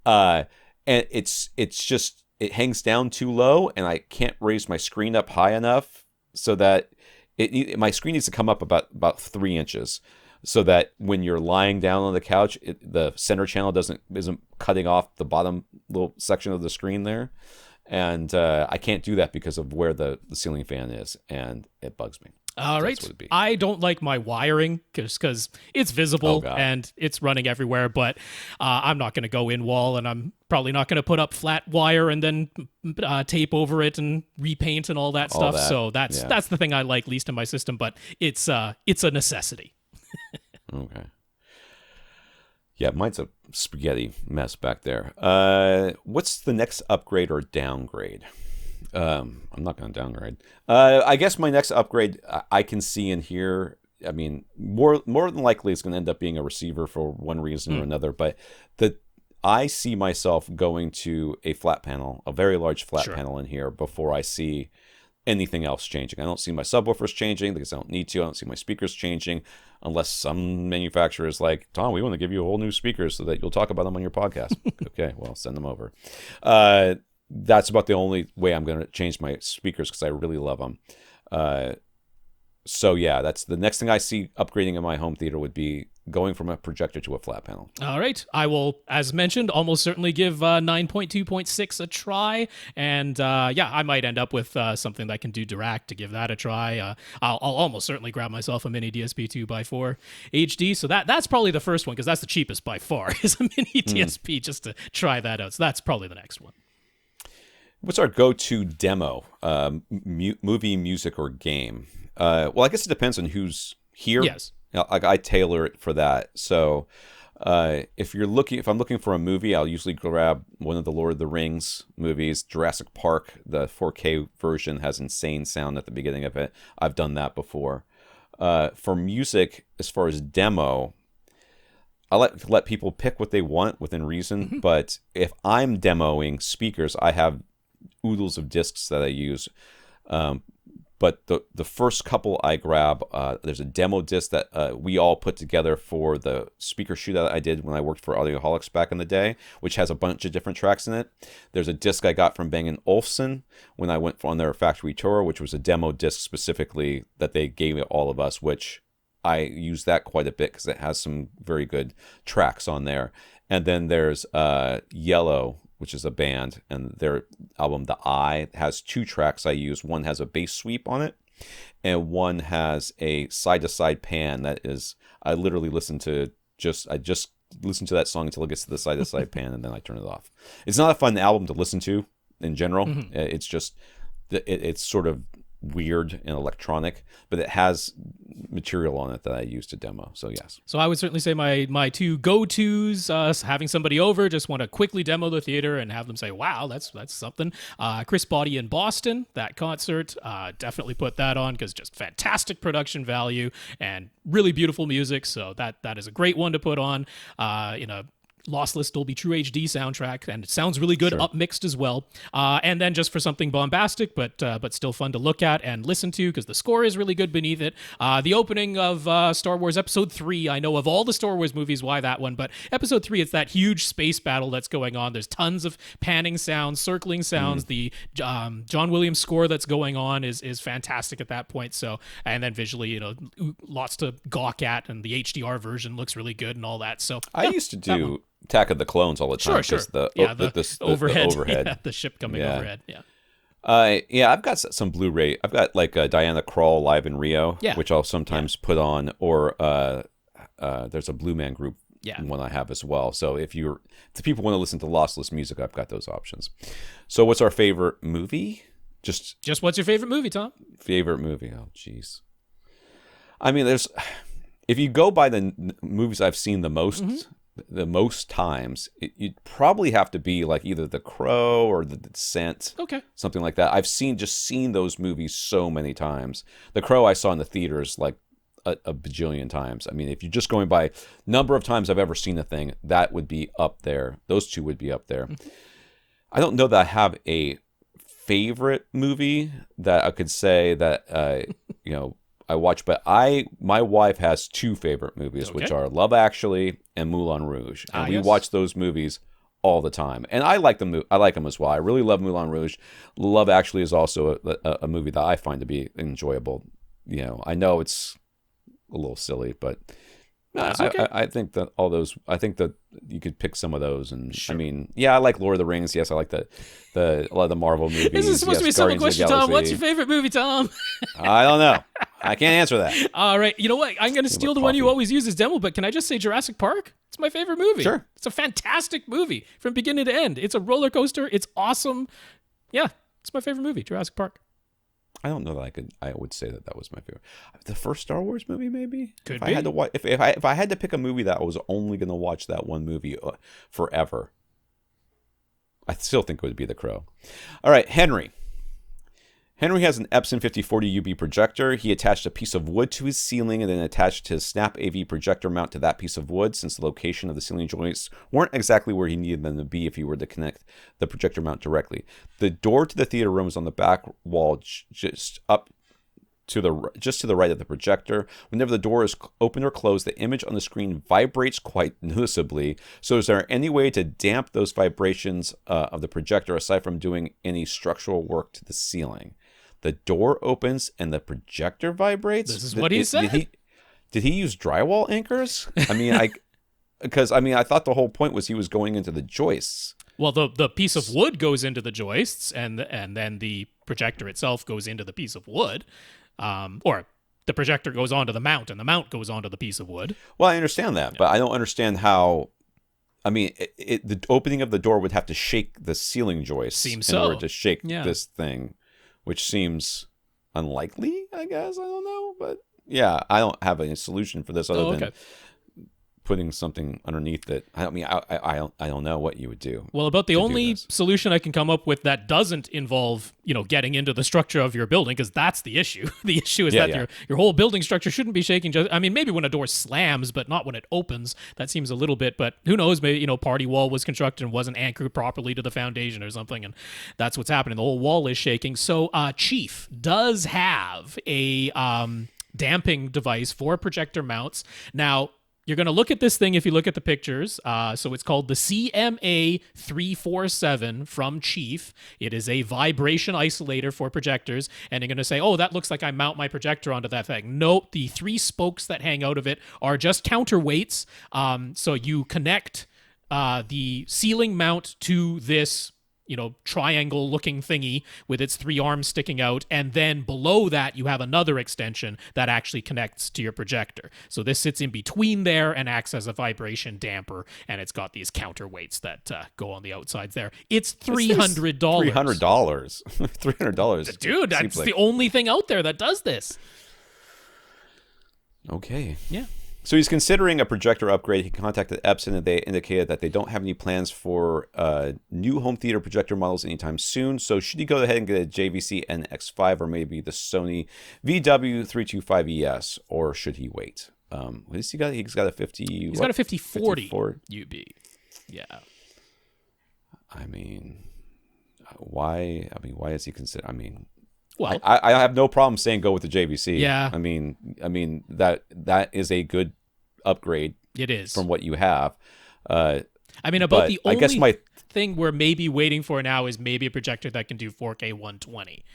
and it's just, it hangs down too low, and I can't raise my screen up high enough so that my screen needs to come up about 3 inches, so that when you're lying down on the couch, the center channel isn't cutting off the bottom little section of the screen there, and I can't do that because of where the ceiling fan is, and it bugs me. All right. I don't like my wiring because it's visible and it's running everywhere, but I'm not going to go in wall, and I'm probably not going to put up flat wire and then tape over it and repaint and all that stuff. So that's the thing I like least in my system, but it's a necessity. Okay. Yeah, mine's a spaghetti mess back there. What's the next upgrade or downgrade? I'm not going to downgrade. I guess my next upgrade I can see in here. I mean, more than likely it's going to end up being a receiver for one reason or another. But I see myself going to a flat panel, a very large flat panel in here before I see anything else changing. I don't see my subwoofers changing because I don't need to. I don't see my speakers changing unless some manufacturer is like, Tom, we want to give you a whole new speakers so that you'll talk about them on your podcast. Okay, well, send them over. That's about the only way I'm going to change my speakers because I really love them. So yeah, that's the next thing I see upgrading in my home theater would be going from a projector to a flat panel. All right. I will, as mentioned, almost certainly give 9.2.6 a try. And I might end up with something that can do direct to give that a try. I'll almost certainly grab myself a mini DSP 2x4 HD. So that's probably the first one because that's the cheapest by far is a mini DSP just to try that out. So that's probably the next one. What's our go-to demo? Movie, music, or game? Well, I guess it depends on who's here. Yes. I tailor it for that. So if I'm looking for a movie, I'll usually grab one of the Lord of the Rings movies. Jurassic Park, the 4K version has insane sound at the beginning of it. I've done that before. For music, as far as demo, I let people pick what they want within reason. But if I'm demoing speakers, I have oodles of discs that I use. But the first couple I grab, there's a demo disc that we all put together for the speaker shootout I did when I worked for Audioholics back in the day, which has a bunch of different tracks in it. There's a disc I got from Bang & Olufsen when I went on their factory tour, which was a demo disc specifically that they gave all of us, which I use that quite a bit because it has some very good tracks on there. And then there's Yellow, which is a band, and their album The Eye has 2 tracks I use. One has a bass sweep on it, and one has a side-to-side pan that is, I literally I just listen to that song until it gets to the side-to-side pan, and then I turn it off. It's not a fun album to listen to in general. It's just, it's sort of weird and electronic, but it has material on it that I use to demo. So yes. So I would certainly say my 2 go-tos, having somebody over, just want to quickly demo the theater and have them say, wow, that's something. Chris Body in Boston, that concert, definitely put that on because just fantastic production value and really beautiful music. So that is a great one to put on in a lossless Dolby True HD soundtrack, and it sounds really good upmixed as well. And then just for something bombastic, but still fun to look at and listen to because the score is really good beneath it. The opening of Star Wars Episode 3, I know of all the Star Wars movies, why that one, but Episode 3, it's that huge space battle that's going on. There's tons of panning sounds, circling sounds. The John Williams score that's going on is fantastic at that point. So, and then visually, lots to gawk at, and the HDR version looks really good and all that. So I used to do Attack of the Clones all the time. Sure. The overhead. The ship coming overhead. I've got some Blu-ray. I've got like Diana Krall live in Rio, which I'll sometimes put on, or there's a Blue Man Group one I have as well. So if people want to listen to lossless music, I've got those options. So what's our favorite movie? Just what's your favorite movie, Tom? favorite movie. Oh, jeez. I mean, if you go by the movies I've seen the most times, you'd probably have to be like either The Crow or The Descent. Okay. Something like that. I've seen those movies so many times. The Crow I saw in the theaters like a bajillion times. I mean, if you're just going by number of times I've ever seen a thing, that would be up there. Those two would be up there. I don't know that I have a favorite movie that I could say that I watch, but my wife has two favorite movies, which are Love Actually and Moulin Rouge, and we watch those movies all the time. And I like them. I like them as well. I really love Moulin Rouge. Love Actually is also a movie that I find to be enjoyable. I know it's a little silly, but I think that all those. I think that you could pick some of those, and I mean, I like Lord of the Rings. Yes, I like a lot of the Marvel movies. This is supposed to be a simple question, Tom. What's your favorite movie, Tom? I don't know. I can't answer that. All right. You know what? I'm going to steal the one you always use as demo, but can I just say Jurassic Park? It's my favorite movie. Sure. It's a fantastic movie from beginning to end. It's a roller coaster. It's awesome. Yeah, it's my favorite movie, Jurassic Park. I don't know that I would say that was my favorite. The first Star Wars movie, maybe. Could be. I had to watch, if I had to pick a movie that I was only going to watch that one movie forever, I still think it would be The Crow. All right, Henry. Henry has an Epson 5040 UB projector. He attached a piece of wood to his ceiling and then attached his Snap AV projector mount to that piece of wood, since the location of the ceiling joists weren't exactly where he needed them to be if he were to connect the projector mount directly. The door to the theater room is on the back wall, just to the right of the projector. Whenever the door is opened or closed, the image on the screen vibrates quite noticeably. So is there any way to damp those vibrations of the projector aside from doing any structural work to the ceiling? The door opens and the projector vibrates. This is what he said. Did he use drywall anchors? I mean, I thought the whole point was he was going into the joists. Well, the piece of wood goes into the joists, and then the projector itself goes into the piece of wood, or the projector goes onto the mount, and the mount goes onto the piece of wood. Well, I understand that, but I don't understand how. I mean, the opening of the door would have to shake the ceiling joists in order to shake this thing, which seems unlikely, I guess. I don't know. But yeah, I don't have any solution for this other than putting something underneath it. I mean, I don't know what you would do. Well, about the only solution I can come up with that doesn't involve, getting into the structure of your building, because that's the issue. The issue is that your whole building structure shouldn't be shaking. Maybe when a door slams, but not when it opens. That seems a little bit, but who knows? Maybe, party wall was constructed and wasn't anchored properly to the foundation or something, and that's what's happening. The whole wall is shaking. So Chief does have a damping device for projector mounts. Now, you're going to look at this thing if you look at the pictures. So it's called the CMA347 from Chief. It is a vibration isolator for projectors. And you're going to say, oh, that looks like I mount my projector onto that thing. Nope, the 3 spokes that hang out of it are just counterweights. So you connect the ceiling mount to this triangle looking thingy with its 3 arms sticking out, and then below that you have another extension that actually connects to your projector. So this sits in between there and acts as a vibration damper, and it's got these counterweights that go on the outsides there. It's $300. $300. $300. Dude, that's the only thing out there that does this. Okay. Yeah. So he's considering a projector upgrade. He contacted Epson, and they indicated that they don't have any plans for new home theater projector models anytime soon. So should he go ahead and get a JVC NX5 or maybe the Sony VW325ES, or should he wait? What has he got? He's got a 50. He's got a 5040 UB. Yeah. I mean, why? Why is he consider? Well, I have no problem saying go with the JVC. Yeah. I mean that is a good upgrade. It is from what you have. The only thing we're maybe waiting for now is maybe a projector that can do 4K 120.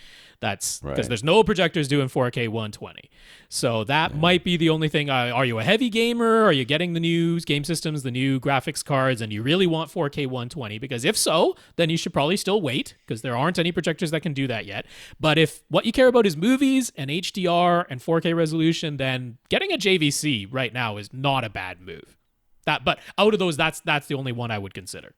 That's because there's no projectors doing 4K 120. So that might be the only thing. Are you a heavy gamer? Are you getting the new game systems, the new graphics cards, and you really want 4K 120? Because if so, then you should probably still wait, because there aren't any projectors that can do that yet. But if what you care about is movies and HDR and 4K resolution, then getting a JVC right now is not a bad move. But out of those, that's the only one I would consider.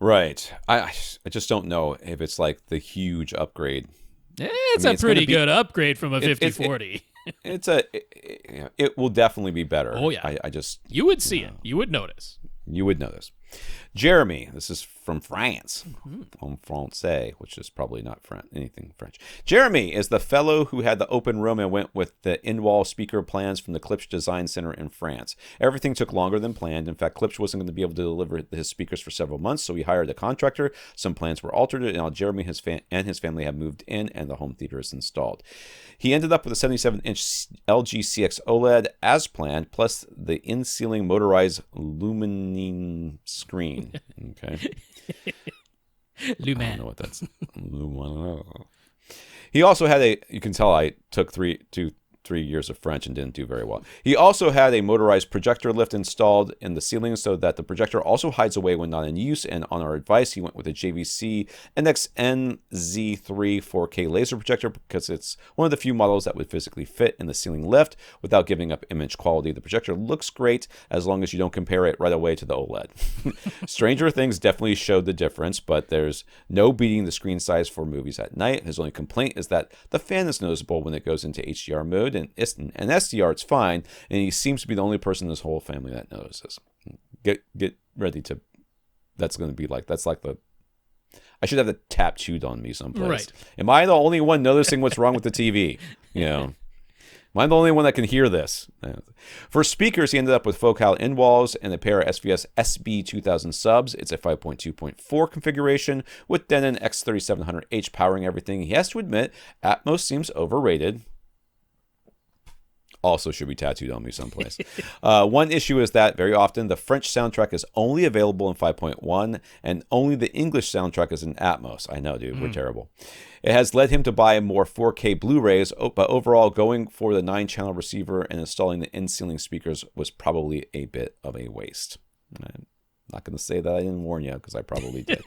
Right. I just don't know if it's like the huge upgrade. It's a pretty good upgrade from a 5040. It will definitely be better. Oh yeah. I just you would see it. You would notice. You would notice. Jeremy, this is from France, en français, which is probably not anything French. Jeremy is the fellow who had the open room and went with the in-wall speaker plans from the Klipsch Design Center in France. Everything took longer than planned. In fact, Klipsch wasn't going to be able to deliver his speakers for several months, so he hired a contractor. Some plans were altered, and now Jeremy and his family have moved in, and the home theater is installed. He ended up with a 77-inch LG CX OLED as planned, plus the in-ceiling motorized lumining screen. Okay. Lumen. I don't know what that's. He also had you can tell I took 3 years of French and didn't do very well. He also had a motorized projector lift installed in the ceiling so that the projector also hides away when not in use, and on our advice, he went with a JVC NXNZ3 4K laser projector because it's one of the few models that would physically fit in the ceiling lift without giving up image quality. The projector looks great as long as you don't compare it right away to the OLED. Stranger Things definitely showed the difference, but there's no beating the screen size for movies at night. His only complaint is that the fan is noticeable when it goes into HDR mode, and SDR it's fine, and he seems to be the only person in this whole family that notices. Get ready to. That's going to be like the. I should have the tattooed on me someplace. Right. Am I the only one noticing what's wrong with the TV? Am I the only one that can hear this? For speakers, he ended up with focal in walls and a pair of SVS SB2000 subs. It's a 5.2.4 configuration with Denon X3700H powering everything. He has to admit, Atmos seems overrated. Also should be tattooed on me someplace. One issue is that very often the French soundtrack is only available in 5.1 and only the English soundtrack is in Atmos. I know, dude, we're terrible. It has led him to buy more 4K Blu-rays, but overall going for the 9-channel receiver and installing the in-ceiling speakers was probably a bit of a waste. I'm not going to say that I didn't warn you because I probably did.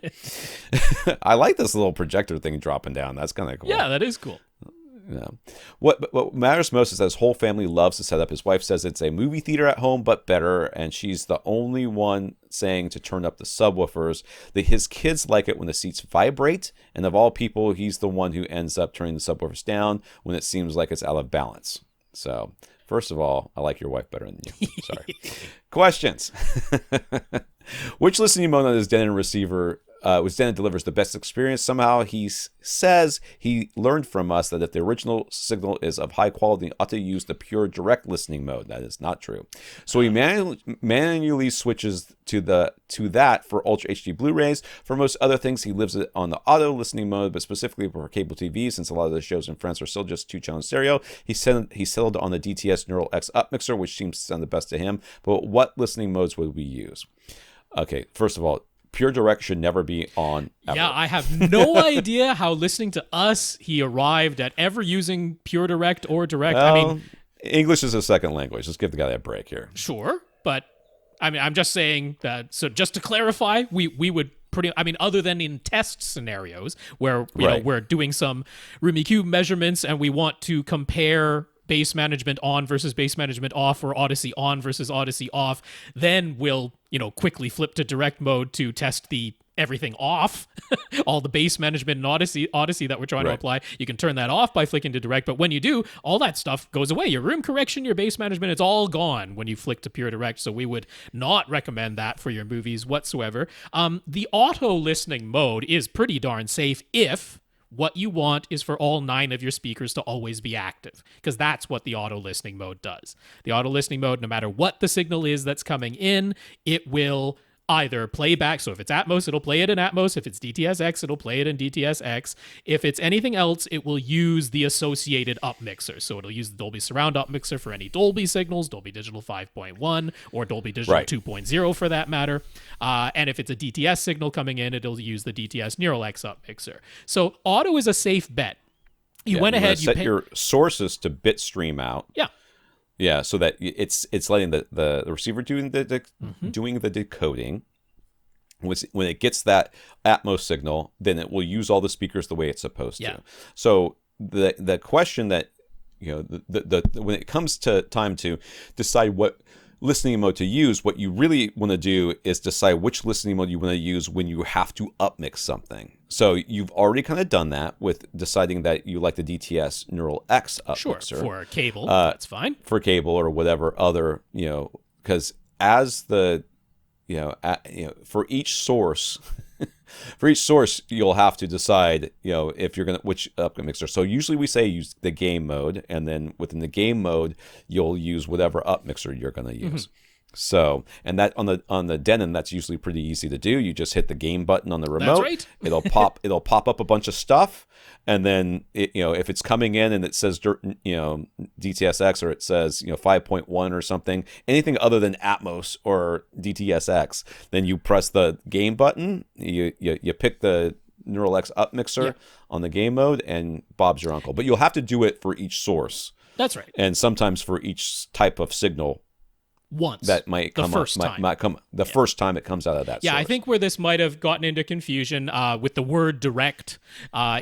I like this little projector thing dropping down. That's kind of cool. Yeah, that is cool. Yeah. What matters most is that his whole family loves the setup. His wife says it's a movie theater at home, but better, and she's the only one saying to turn up the subwoofers. His kids like it when the seats vibrate, and of all people, he's the one who ends up turning the subwoofers down when it seems like it's out of balance. So, first of all, I like your wife better than you. Sorry. Questions. Which listening mode on his Denon receiver Denon delivers the best experience? Somehow he says he learned from us that if the original signal is of high quality, he ought to use the pure direct listening mode. That is not true. So he manually switches to that for Ultra HD Blu-rays. For most other things, he lives it on the auto listening mode, but specifically for cable TV, since a lot of the shows in France are still just 2-channel stereo, he settled on the DTS Neural X up mixer, which seems to sound the best to him. But what listening modes would we use? Okay, first of all, pure direct should never be on ever. Yeah, I have no idea how listening to us he arrived at ever using pure direct or direct. Well, English is a second language. Let's give the guy a break here. Sure, but I'm just saying that. So just to clarify, we would other than in test scenarios where we're doing some room EQ measurements and we want to compare bass management on versus bass management off, or Odyssey on versus Odyssey off, then we'll quickly flip to direct mode to test the everything off, all the bass management in Odyssey that we're trying to apply. You can turn that off by flicking to direct, but when you do, all that stuff goes away. Your room correction, your bass management, it's all gone when you flick to pure direct, so we would not recommend that for your movies whatsoever. The auto listening mode is pretty darn safe if what you want is for all 9 of your speakers to always be active, because that's what the auto listening mode does. The auto listening mode, no matter what the signal is that's coming in, it will either play back. So if it's Atmos, it'll play it in Atmos. If it's DTS-X, it'll play it in DTS-X. If it's anything else, it will use the associated up mixer. So it'll use the Dolby Surround up mixer for any Dolby signals, Dolby Digital 5.1 or Dolby Digital 2.0 for that matter. And if it's a DTS signal coming in, it'll use the DTS Neural X up mixer. So auto is a safe bet. You went ahead, you set your sources to bit stream out. Yeah. Yeah, so that it's letting the receiver doing the decoding. When it gets that Atmos signal, then it will use all the speakers the way it's supposed to. So the question that when it comes to time to decide what listening mode to use. What you really want to do is decide which listening mode you want to use when you have to upmix something. So you've already kind of done that with deciding that you like the DTS Neural X upmixer. Sure, for cable, that's fine. For cable or whatever other, because as the, for each source, you'll have to decide, if you're going to, which upmixer. So usually we say use the game mode, and then within the game mode, you'll use whatever upmixer you're going to use. So, and that on the Denon, that's usually pretty easy to do. You just hit the game button on the remote. That's right. it'll pop up a bunch of stuff, and then if it's coming in and it says DTSX, or it says 5.1 or something, anything other than Atmos or DTSX, then you press the game button. You pick the Neural X upmixer on the game mode, and Bob's your uncle. But you'll have to do it for each source. That's right. And sometimes for each type of signal. Once that might come the first time. might come the first time it comes out of that source. I think where this might have gotten into confusion with the word direct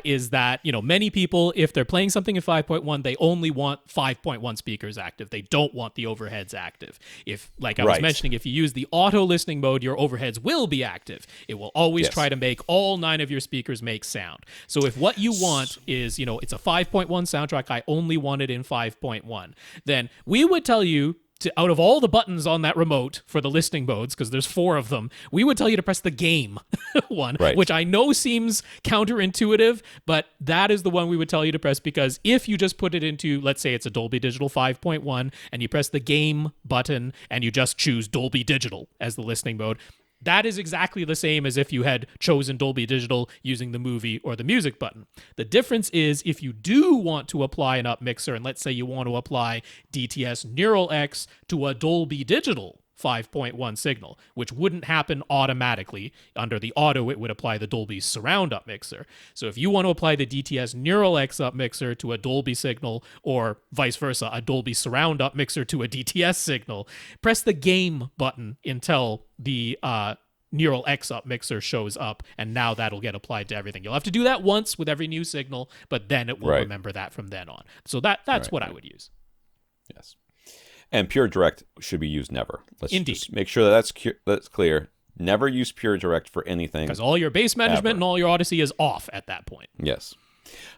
is that many people, if they're playing something in 5.1, they only want 5.1 speakers active. They don't want the overheads active. If, like I was mentioning, if you use the auto listening mode, your overheads will be active. It will always try to make all 9 of your speakers make sound. So if what you want is it's a 5.1 soundtrack, I only want it in 5.1, then we would tell you, out of all the buttons on that remote for the listening modes, because there's 4 of them, we would tell you to press the game one, which I know seems counterintuitive, but that is the one we would tell you to press, because if you just put it into, let's say it's a Dolby Digital 5.1, and you press the game button and you just choose Dolby Digital as the listening mode, that is exactly the same as if you had chosen Dolby Digital using the movie or the music button. The difference is if you do want to apply an upmixer, and let's say you want to apply DTS Neural X to a Dolby Digital 5.1 signal, which wouldn't happen automatically. Under the auto, it would apply the Dolby Surround upmixer. So if you want to apply the DTS Neural X upmixer to a Dolby signal, or vice versa, a Dolby Surround upmixer to a DTS signal, press the game button until the Neural X upmixer shows up, and now that'll get applied to everything. You'll have to do that once with every new signal, but then it will remember that from then on. So that's what I would use. Yes. And Pure Direct should be used never. Let's Indeed. Just make sure that that's clear. Never use Pure Direct for anything. Because all your bass management and all your Odyssey is off at that point. Yes.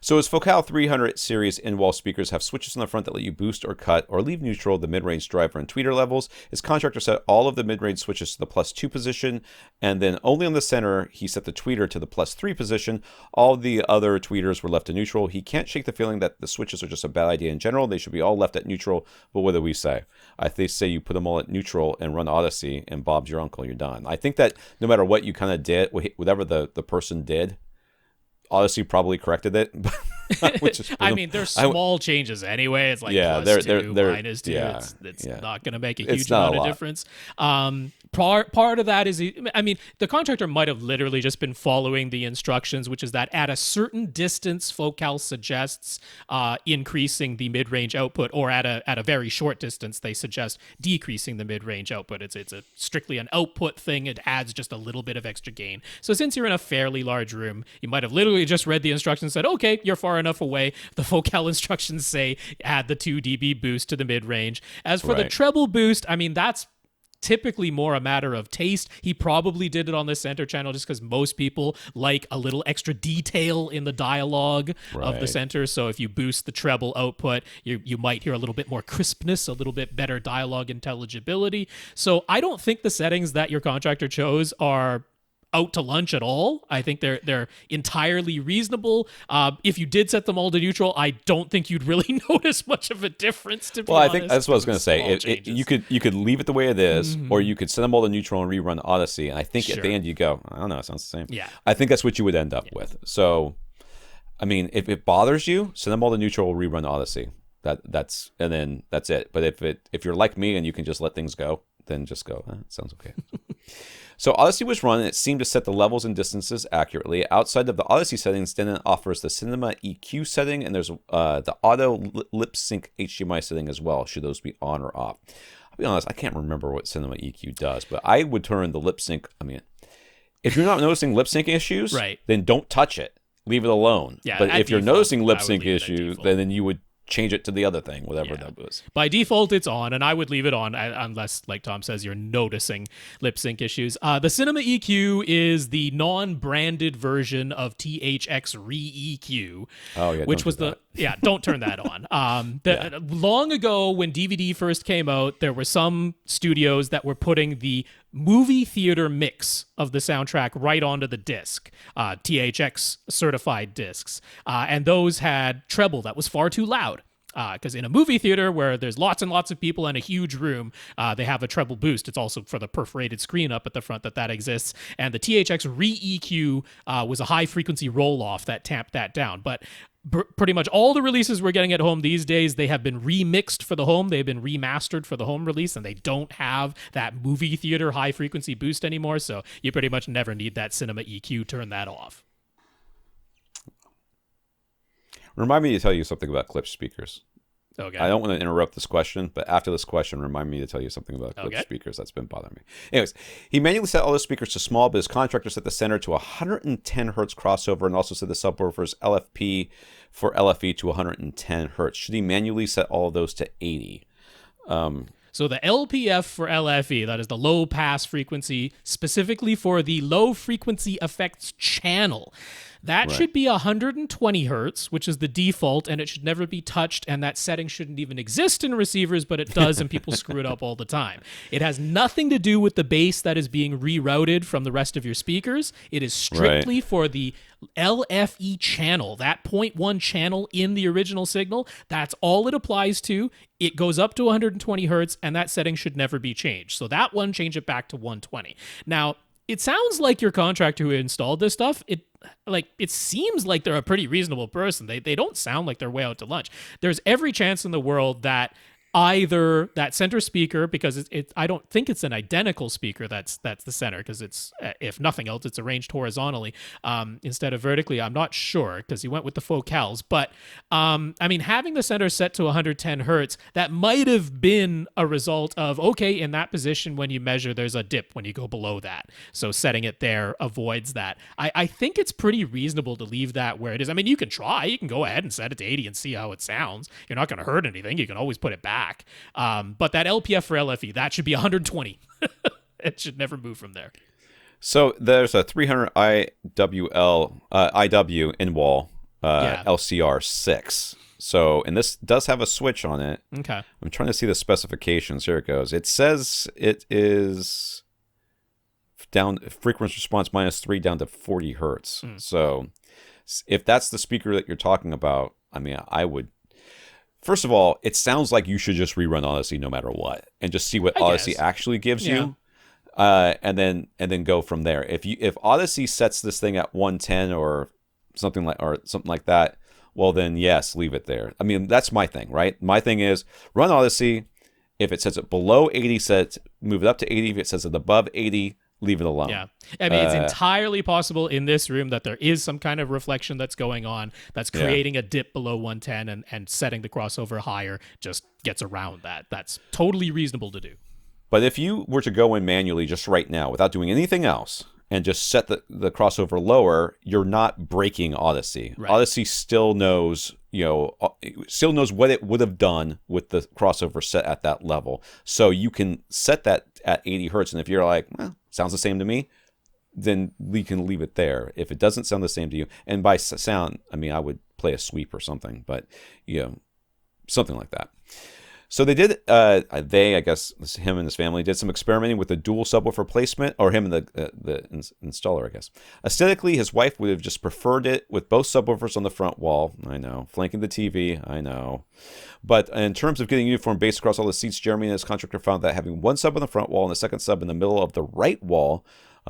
So his Focal 300 series in-wall speakers have switches on the front that let you boost or cut or leave neutral the mid-range driver and tweeter levels. His contractor set all of the mid-range switches to the +2 position, and then only on the center he set the tweeter to the +3 position. All the other tweeters were left to neutral. He can't shake the feeling that the switches are just a bad idea in general. They should be all left at neutral, but what do we say? I think say you put them all at neutral and run Odyssey, and Bob's your uncle, you're done. I think that no matter what you kind of did, whatever the person did, Odyssey probably corrected it. I mean, there's small changes anyway. It's like +2, -2. It's not going to make a huge amount of difference. Part of that is, I mean, the contractor might have literally just been following the instructions, which is that at a certain distance, Focal suggests increasing the mid-range output, or at a very short distance, they suggest decreasing the mid-range output. It's a strictly an output thing. It adds just a little bit of extra gain. So since you're in a fairly large room, you might have literally just read the instructions and said, okay, you're far enough away. The Focal instructions say add the 2 dB boost to the mid-range. As for the treble boost, I mean, that's typically more a matter of taste. He probably did it on the center channel just because most people like a little extra detail in the dialogue of the center. So if you boost the treble output, you might hear a little bit more crispness, a little bit better dialogue intelligibility. So I don't think the settings that your contractor chose are out to lunch at all. I think they're entirely reasonable. If you did set them all to neutral, I don't think you'd really notice much of a difference, to be honest. I think that's what I was going to say. You could leave it the way it is, or you could set them all to neutral and rerun Odyssey. And I think at the end you go, I don't know, it sounds the same. Yeah. I think that's what you would end up with. So, I mean, if it bothers you, send them all to neutral, rerun Odyssey. That's it. But if you're like me and you can just let things go, then just go. It sounds okay. So Odyssey was run, and it seemed to set the levels and distances accurately. Outside of the Odyssey settings, Denon offers the Cinema EQ setting, and there's the Auto Lip Sync HDMI setting as well, should those be on or off. I'll be honest, I can't remember what Cinema EQ does, but I would turn the lip sync. I mean, if you're not noticing lip sync issues, then don't touch it. Leave it alone. Yeah, but if you're noticing lip sync issues, then you would change it to the other thing, whatever that was. By default, it's on, and I would leave it on unless, like Tom says, you're noticing lip sync issues. The Cinema EQ is the non-branded version of THX Re-EQ, which was don't turn that on. Long ago, when DVD first came out, there were some studios that were putting the movie theater mix of the soundtrack right onto the disc, THX certified discs, and those had treble that was far too loud. Because in a movie theater where there's lots and lots of people in a huge room, they have a treble boost. It's also for the perforated screen up at the front that exists. And the THX Re-EQ was a high-frequency roll-off that tamped that down. But pretty much all the releases we're getting at home these days, they have been remixed for the home. They've been remastered for the home release, and they don't have that movie theater high-frequency boost anymore. So you pretty much never need that Cinema EQ. Turn that off. Remind me to tell you something about Klipsch speakers. Okay. I don't want to interrupt this question, but after this question, remind me to tell you something about Klipsch speakers that's been bothering me. Anyways, he manually set all the speakers to small, but his contractor set the center to 110 hertz crossover and also set the subwoofers LFP for LFE to 110 hertz. Should he manually set all of those to 80? So the LPF for LFE, that is the low pass frequency, specifically for the low frequency effects channel. That should be 120 hertz, which is the default, and it should never be touched, and that setting shouldn't even exist in receivers, but it does, and people screw it up all the time. It has nothing to do with the bass that is being rerouted from the rest of your speakers. It is strictly for the LFE channel, that 0.1 channel in the original signal. That's all it applies to. It goes up to 120 hertz, and that setting should never be changed. So that one, change it back to 120. Now, it sounds like your contractor who installed this stuff, it seems like they're a pretty reasonable person. They don't sound like they're way out to lunch. There's every chance in the world that either that center speaker, because I don't think it's an identical speaker that's the center, because it's, if nothing else, it's arranged horizontally instead of vertically. I'm not sure, because he went with the focals. But having the center set to 110 hertz, that might have been a result of, okay, in that position when you measure, there's a dip when you go below that. So setting it there avoids that. I think it's pretty reasonable to leave that where it is. I mean, you can try. You can go ahead and set it to 80 and see how it sounds. You're not going to hurt anything. You can always put it back. But that LPF for LFE, that should be 120. It should never move from there. So there's a 300 IW in wall LCR 6. So, and this does have a switch on it. Okay. I'm trying to see the specifications. Here it goes. It says it is down frequency response -3 down to 40 hertz. So if that's the speaker that you're talking about, I mean, I would. First of all, it sounds like you should just rerun Odyssey no matter what, and just see what Odyssey actually gives you, and then go from there. If Odyssey sets this thing at 110 or something like that, well then yes, leave it there. I mean, that's my thing, right? My thing is run Odyssey. If it sets it below 80, move it up to 80. If it sets it above 80, leave it alone. Yeah. I mean, it's entirely possible in this room that there is some kind of reflection that's going on that's creating a dip below 110, and setting the crossover higher just gets around that. That's totally reasonable to do. But if you were to go in manually just right now without doing anything else and just set the crossover lower, you're not breaking Odyssey. Right. Odyssey still knows, what it would have done with the crossover set at that level. So you can set that at 80 hertz, and if you're like, well, sounds the same to me, then we can leave it there. If it doesn't sound the same to you, and by sound, I mean, I would play a sweep or something, but something like that. So they did, I guess him and his family did some experimenting with the dual subwoofer placement, or him and the installer, I guess. Aesthetically, his wife would have just preferred it with both subwoofers on the front wall. I know. Flanking the TV. I know. But in terms of getting uniform bass across all the seats, Jeremy and his contractor found that having one sub on the front wall and a second sub in the middle of the right wall,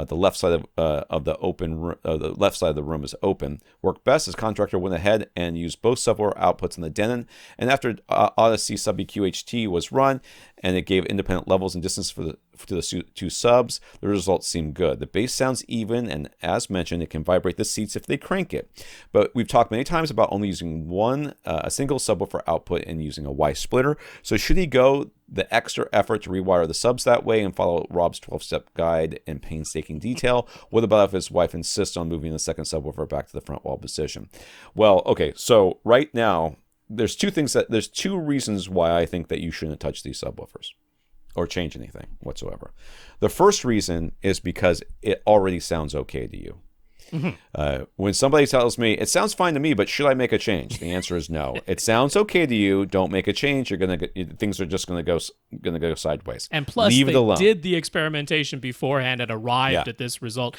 the left side of the left side of the room is open, worked best. His contractor went ahead and used both subwoofer outputs in the Denon, and after Odyssey sub EQHT was run and it gave independent levels and distance to the two subs, the results seem good. The bass sounds even, and as mentioned, it can vibrate the seats if they crank it. But we've talked many times about only using a single subwoofer output and using a Y splitter. So should he go the extra effort to rewire the subs that way and follow Rob's 12-step guide in painstaking detail? What about if his wife insists on moving the second subwoofer back to the front wall position? Well, okay, so right now, there's two reasons why I think that you shouldn't touch these subwoofers or change anything whatsoever. The first reason is because it already sounds okay to you. When somebody tells me it sounds fine to me, but should I make a change? The answer is no. It sounds okay to you. Don't make a change. Things are just gonna go sideways. And plus, leave they it alone. did the experimentation beforehand and arrived at this result.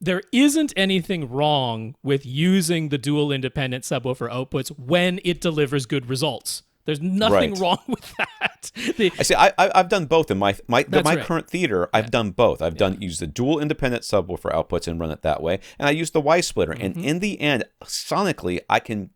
There isn't anything wrong with using the dual independent subwoofer outputs when it delivers good results. There's nothing wrong with that. I've done both in my right. current theater. I've done both. I've used the dual independent subwoofer outputs and run it that way, and I use the Y splitter. And in the end, sonically, I can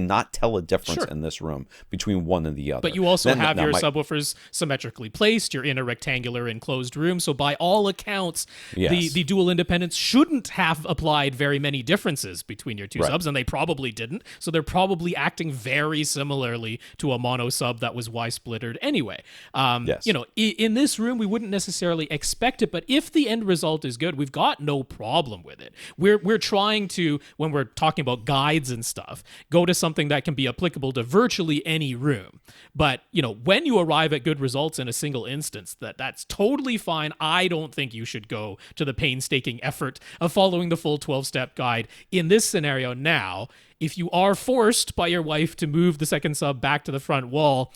not tell a difference in this room between one and the other. But you also have your subwoofers symmetrically placed. You're in a rectangular enclosed room. So by all accounts, the dual independents shouldn't have applied very many differences between your two subs, and they probably didn't. So they're probably acting very similarly to a mono sub that was Y-splittered anyway. You know, in this room, we wouldn't necessarily expect it, but if the end result is good, we've got no problem with it. We're trying to, when we're talking about guides and stuff, go to something that can be applicable to virtually any room. But, you know, when you arrive at good results in a single instance, that's totally fine. I don't think you should go to the painstaking effort of following the full 12-step guide in this scenario. Now, if you are forced by your wife to move the second sub back to the front wall,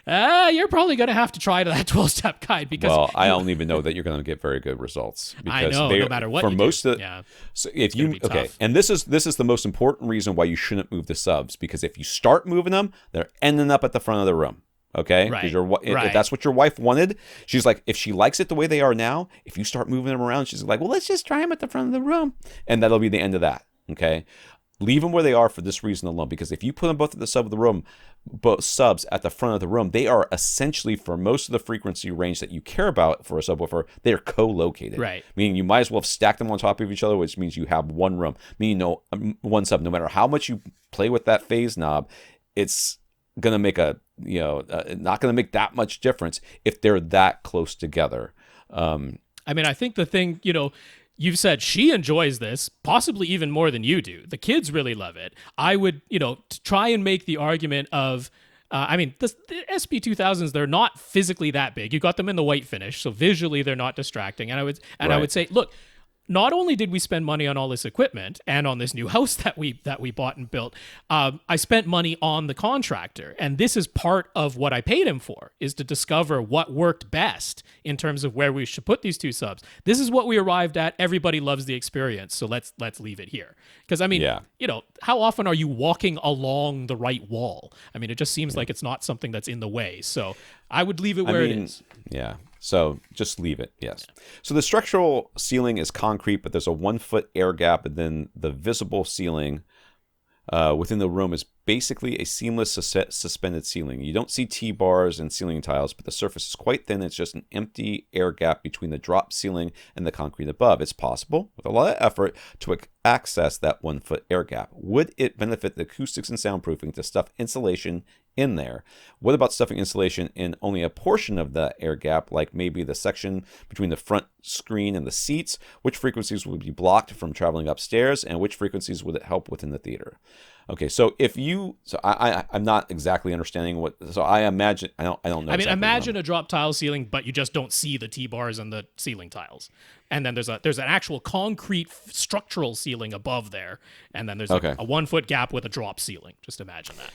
you're probably going to have to try to that 12-step guide because I don't even know that you're going to get very good results. Because I know, no matter what for you most do. of so if you tough. And this is the most important reason why you shouldn't move the subs, because if you start moving them, they're ending up at the front of the room. Okay, right. If that's what your wife wanted, she's like, if she likes it the way they are now, if you start moving them around, she's like, well, let's just try them at the front of the room, and that'll be the end of that. Okay. Leave them where they are for this reason alone, because if you put them both at the sub of the room, both subs at the front of the room, they are essentially, for most of the frequency range that you care about for a subwoofer, they are co-located. Right. Meaning you might as well stack them on top of each other, which means you have one room. Meaning one sub. No matter how much you play with that phase knob, it's gonna make not gonna make that much difference if they're that close together. I mean, I think the thing, you've said she enjoys this, possibly even more than you do. The kids really love it. I would, try and make the argument of, the SP2000s, they're not physically that big. You got them in the white finish, so visually they're not distracting. And I would say, look, not only did we spend money on all this equipment and on this new house that we bought and built, I spent money on the contractor. And this is part of what I paid him for, is to discover what worked best in terms of where we should put these two subs. This is what we arrived at. Everybody loves the experience, so let's leave it here. Because, how often are you walking along the right wall? I mean, it just seems like it's not something that's in the way. So I would leave it where it is. Yeah. So just leave it, yes. So the structural ceiling is concrete, but there's a 1 foot air gap, and then the visible ceiling within the room is basically a seamless suspended ceiling. You don't see T-bars and ceiling tiles, but the surface is quite thin. It's just an empty air gap between the drop ceiling and the concrete above. It's possible, with a lot of effort, to access that 1 foot air gap. Would it benefit the acoustics and soundproofing to stuff insulation in there? What about stuffing insulation in only a portion of the air gap, like maybe the section between the front screen and the seats? Which frequencies would be blocked from traveling upstairs, and which frequencies would it help within the theater? Okay, so I'm not exactly understanding I imagine, I don't know. I mean, imagine a drop tile ceiling, but you just don't see the T-bars and the ceiling tiles. And then there's an actual concrete structural ceiling above there, and then there's a 1 foot gap with a drop ceiling. Just imagine that.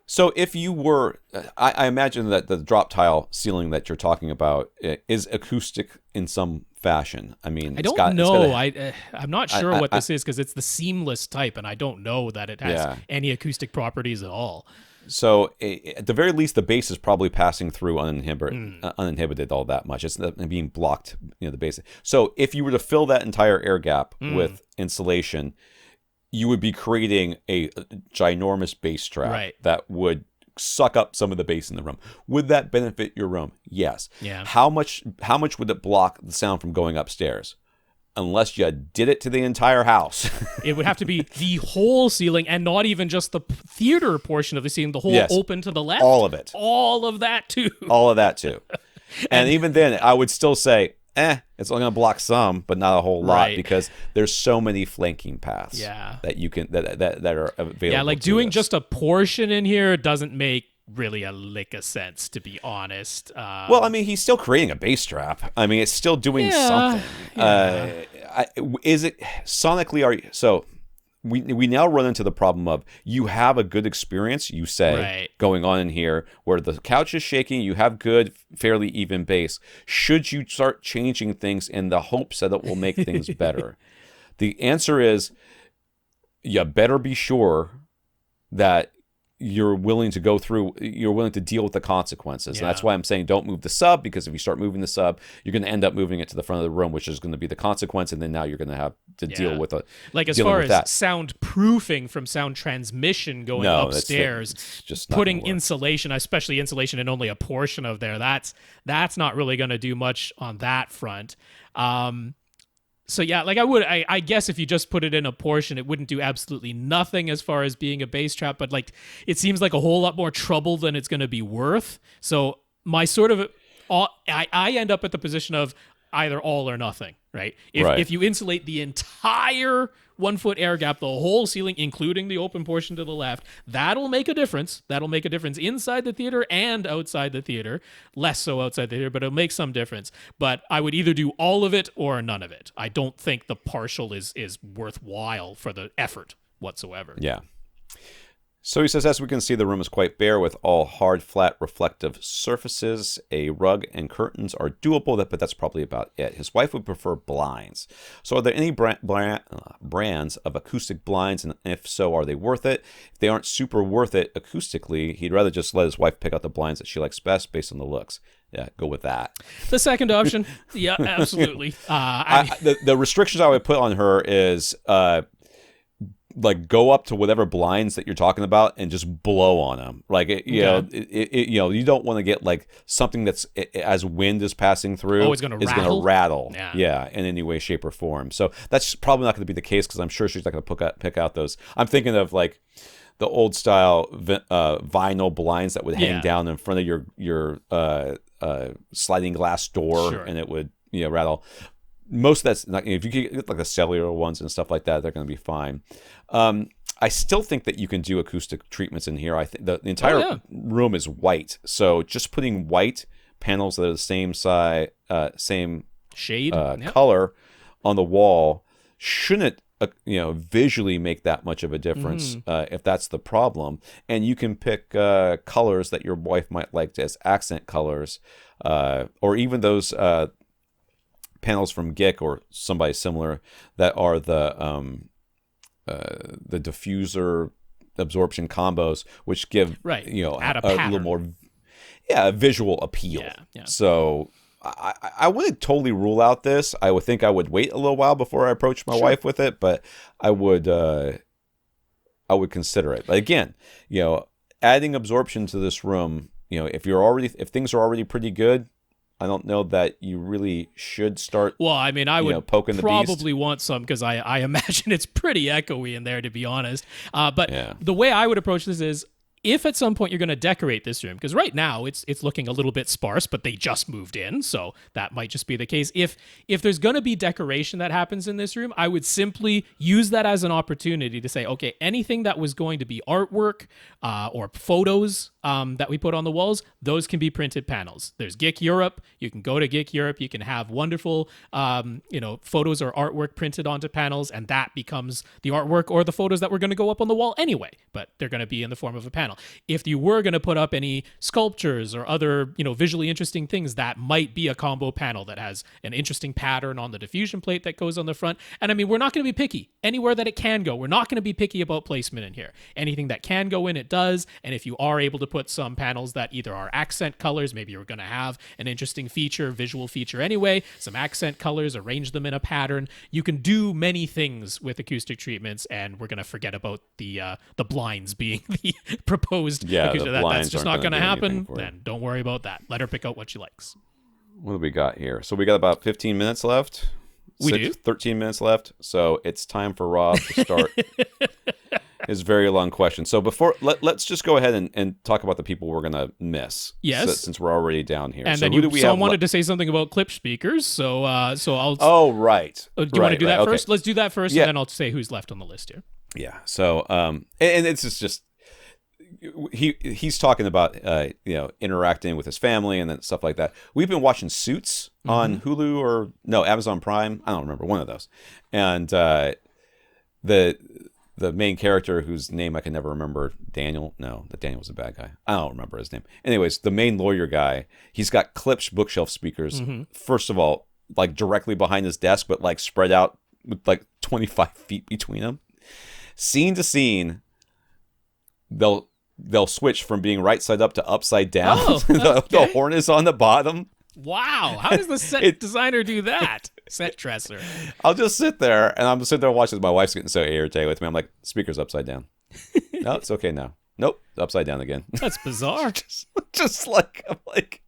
So if you were, I imagine that the drop tile ceiling that you're talking about is acoustic in some fashion. I mean, I don't know. I'm not sure what this is, because it's the seamless type, and I don't know that it has any acoustic properties at all. So at the very least, the bass is probably passing through uninhibited all that much. It's not being blocked, the bass. So if you were to fill that entire air gap with insulation, you would be creating a ginormous bass trap that would suck up some of the bass in the room. Would that benefit your room? Yes. Yeah. How much would it block the sound from going upstairs? Unless you did it to the entire house. It would have to be the whole ceiling, and not even just the theater portion of the ceiling, the whole open to the left. All of it. All of that too. All of that too. And even then, I would still say, it's only going to block some, but not a whole lot Right. because there's so many flanking paths Yeah. that you can that are available. Yeah, like to doing this. just a portion in here doesn't make really a lick of sense, to be honest. Well, I mean, he's still creating a bass trap. I mean, it's still doing something. Is it sonically? We now run into the problem of you have a good experience, you say, Right. going on in here where the couch is shaking, you have good, fairly even bass. Should you start changing things in the hopes that it will make things better? The answer is you better be sure that you're willing to deal with the consequences. Yeah. And that's why I'm saying don't move the sub, because if you start moving the sub, you're going to end up moving it to the front of the room, which is going to be the consequence. And then now you're going to have to deal with it. Like as dealing far with as that. soundproofing from sound transmission going upstairs, it's just not putting gonna work. insulation, especially insulation in only a portion of there, that's not really going to do much on that front. So yeah, like I guess if you just put it in a portion, it wouldn't do absolutely nothing as far as being a bass trap, but like it seems like a whole lot more trouble than it's going to be worth. So my sort of, I end up at the position of either all or nothing, right? If you insulate the entire 1 foot air gap, the whole ceiling, including the open portion to the left, that'll make a difference. That'll make a difference inside the theater and outside the theater. Less so outside the theater, but it'll make some difference. But I would either do all of it or none of it. I don't think the partial is worthwhile for the effort whatsoever. Yeah. So he says, as we can see, the room is quite bare with all hard, flat, reflective surfaces. A rug and curtains are doable, but that's probably about it. His wife would prefer blinds. So are there any brands of acoustic blinds? And if so, are they worth it? If they aren't super worth it acoustically, he'd rather just let his wife pick out the blinds that she likes best based on the looks. Yeah, go with that. The second option, yeah, absolutely. The restrictions I would put on her is... like go up to whatever blinds that you're talking about and just blow on them. Like you know, you don't want to get like something that's as wind is passing through. Oh, it's going to rattle. Yeah, in any way, shape, or form. So that's probably not going to be the case because I'm sure she's not going to pick out those. I'm thinking of like the old style vinyl blinds that would hang down in front of your sliding glass door, and it would rattle. Most of that's not. If you get like the cellular ones and stuff like that, they're going to be fine. I still think that you can do acoustic treatments in here. I think the entire room is white, so just putting white panels that are the same size, same shade, color on the wall shouldn't visually make that much of a difference if that's the problem. And you can pick colors that your wife might like as accent colors, or even those. Panels from GIK or somebody similar that are the diffuser absorption combos, which give add a little more visual appeal. So I wouldn't totally rule out this. I would think I would wait a little while before I approach my wife with it, but I would consider it. But again, adding absorption to this room, if things are already pretty good, I don't know that you really should start. Well, I mean, I would poking the probably want some because I imagine it's pretty echoey in there, to be honest. But the way I would approach this is, if at some point you're going to decorate this room, because right now it's looking a little bit sparse, but they just moved in, so that might just be the case. If there's going to be decoration that happens in this room, I would simply use that as an opportunity to say, okay, anything that was going to be artwork or photos that we put on the walls, those can be printed panels. There's GIK Europe. You can go to GIK Europe. You can have wonderful, photos or artwork printed onto panels, and that becomes the artwork or the photos that were going to go up on the wall anyway, but they're going to be in the form of a panel. If you were going to put up any sculptures or other, visually interesting things, that might be a combo panel that has an interesting pattern on the diffusion plate that goes on the front. And I mean, we're not going to be picky anywhere that it can go. We're not going to be picky about placement in here. Anything that can go in, it does. And if you are able to put some panels that either are accent colors, maybe you're going to have an interesting visual feature anyway, some accent colors, arrange them in a pattern. You can do many things with acoustic treatments, and we're going to forget about the blinds being the proposed. That's just not going to happen. Then don't worry about that. Let her pick out what she likes. What do we got here? So we got about 15 minutes left. We do. 13 minutes left. So it's time for Rob to start his very long question. So before let's just go ahead and talk about the people we're gonna miss. Yes, since we're already down here. And so then who do we have wanted to say something about clip speakers. So I'll. Oh right. Do you want to do that first? Okay. Let's do that first, Yeah. and then I'll say who's left on the list here. Yeah. So and it's just he's talking about interacting with his family and then stuff like that. We've been watching Suits on Hulu or no Amazon Prime. I don't remember, one of those. And the main character whose name I can never remember, Daniel. No, that Daniel was a bad guy. I don't remember his name. Anyways, the main lawyer guy, he's got Klipsch bookshelf speakers. First of all, like directly behind his desk, but like spread out with like 25 feet between them. Scene to scene, they'll switch from being right side up to upside down. Oh, the horn is on the bottom. Wow, how does the set designer do that? Set dresser. I'll just sit there and I'm sitting there watching. My wife's getting so irritated with me. I'm like, speaker's upside down. No, it's okay now. Nope, upside down again. That's bizarre. just like I'm like,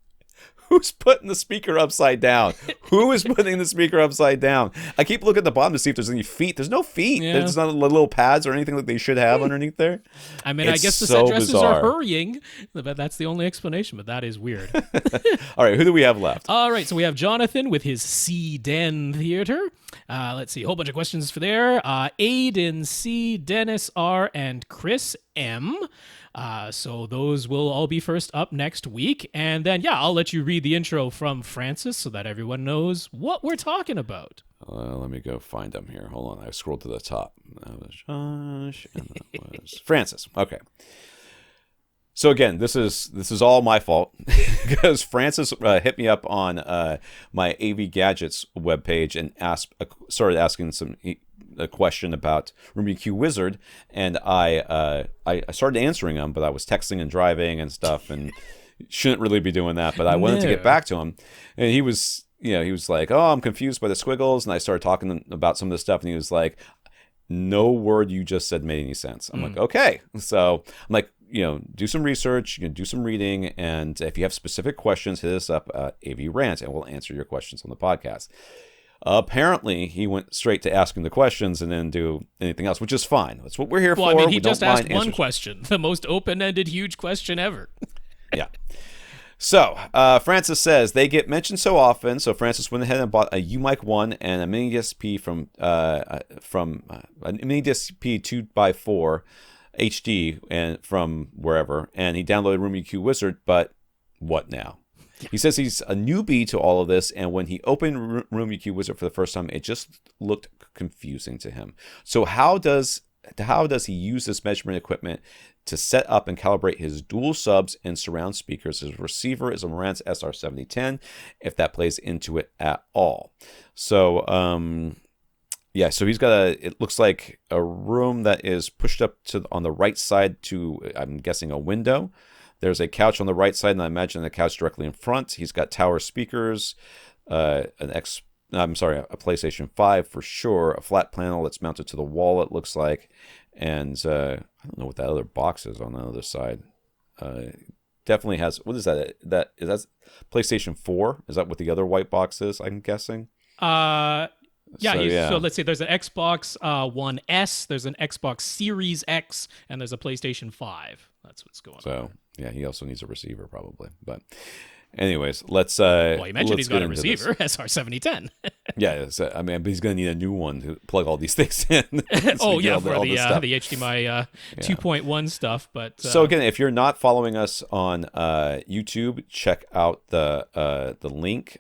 who's putting the speaker upside down? Who is putting the speaker upside down? I keep looking at the bottom to see if there's any feet. There's no feet. Yeah. There's not little pads or anything that they should have underneath there. I mean, It's I guess the so set dressers bizarre. are hurrying, but that's the only explanation. But that is weird. All right, who do we have left? All right, so we have Jonathan with his C-Den Theater. Let's see, a whole bunch of questions for there. Aiden C, Dennis R, and Chris M. So those will all be first up next week. And then, I'll let you read the intro from Francis so that everyone knows what we're talking about. Let me go find them here. Hold on, I scrolled to the top. That was Josh, and that was Francis. Okay. So again, this is all my fault because Francis hit me up on my AV Gadgets webpage and started asking a question about RoomyQ Wizard, and I started answering him, but I was texting and driving and stuff, and shouldn't really be doing that. But I wanted to get back to him, and he was like, "Oh, I'm confused by the squiggles," and I started talking about some of the stuff, and he was like, "No word you just said made any sense." I'm like, "Okay," so I'm like, do some research, you can do some reading, and if you have specific questions, hit us up at AVRant, and we'll answer your questions on the podcast. Apparently, he went straight to asking the questions and didn't do anything else, which is fine. That's what we're here for. Well, I mean, he We just don't mind asked one answers. question, the most open-ended, huge question ever. Yeah. So, Francis says, they get mentioned so often, so Francis went ahead and bought a UMic 1 and a mini DSP from a mini DSP 2x4 HD and from wherever, and he downloaded RoomyQ Wizard, but what now? He says he's a newbie to all of this, and when he opened RoomyQ Wizard for the first time, it just looked confusing to him. So how does he use this measurement equipment to set up and calibrate his dual subs and surround speakers? His receiver is a Marantz SR7010, if that plays into it at all. So, so he's got it looks like a room that is pushed up on the right side to, I'm guessing, a window. There's a couch on the right side, and I imagine the couch directly in front. He's got tower speakers, a PlayStation 5 for sure, a flat panel that's mounted to the wall, it looks like, and I don't know what that other box is on the other side. Definitely has, what is that? Is that PlayStation 4? Is that what the other white box is, I'm guessing? So let's say there's an Xbox One S, there's an Xbox Series X, and there's a PlayStation 5. That's what's going on. So, yeah, he also needs a receiver probably. But anyways, let's well, you mentioned he's got a receiver, SR7010. Yeah, but he's going to need a new one to plug all these things in. For the HDMI 2.1 stuff. But so again, if you're not following us on YouTube, check out the link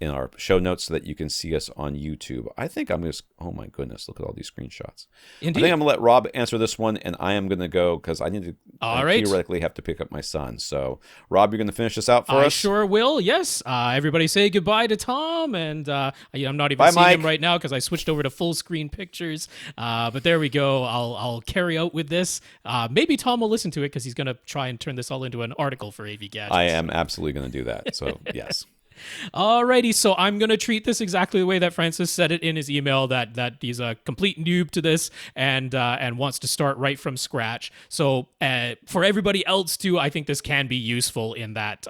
in our show notes so that you can see us on YouTube. I think I'm just, oh my goodness, look at all these screenshots. Indeed. I think I'm going to let Rob answer this one, and I am going to go because I need to theoretically have to pick up my son. So, Rob, you're going to finish this out for us? I sure will, yes. Everybody say goodbye to Tom, and I'm not even Bye, seeing Mike. him right now because I switched over to full screen pictures. But there we go. I'll carry out with this. Maybe Tom will listen to it because he's going to try and turn this all into an article for AV Gadgets. I am absolutely going to do that. So, yes. Alrighty, so I'm gonna treat this exactly the way that Francis said it in his email. That he's a complete noob to this and wants to start right from scratch. So for everybody else too, I think this can be useful in that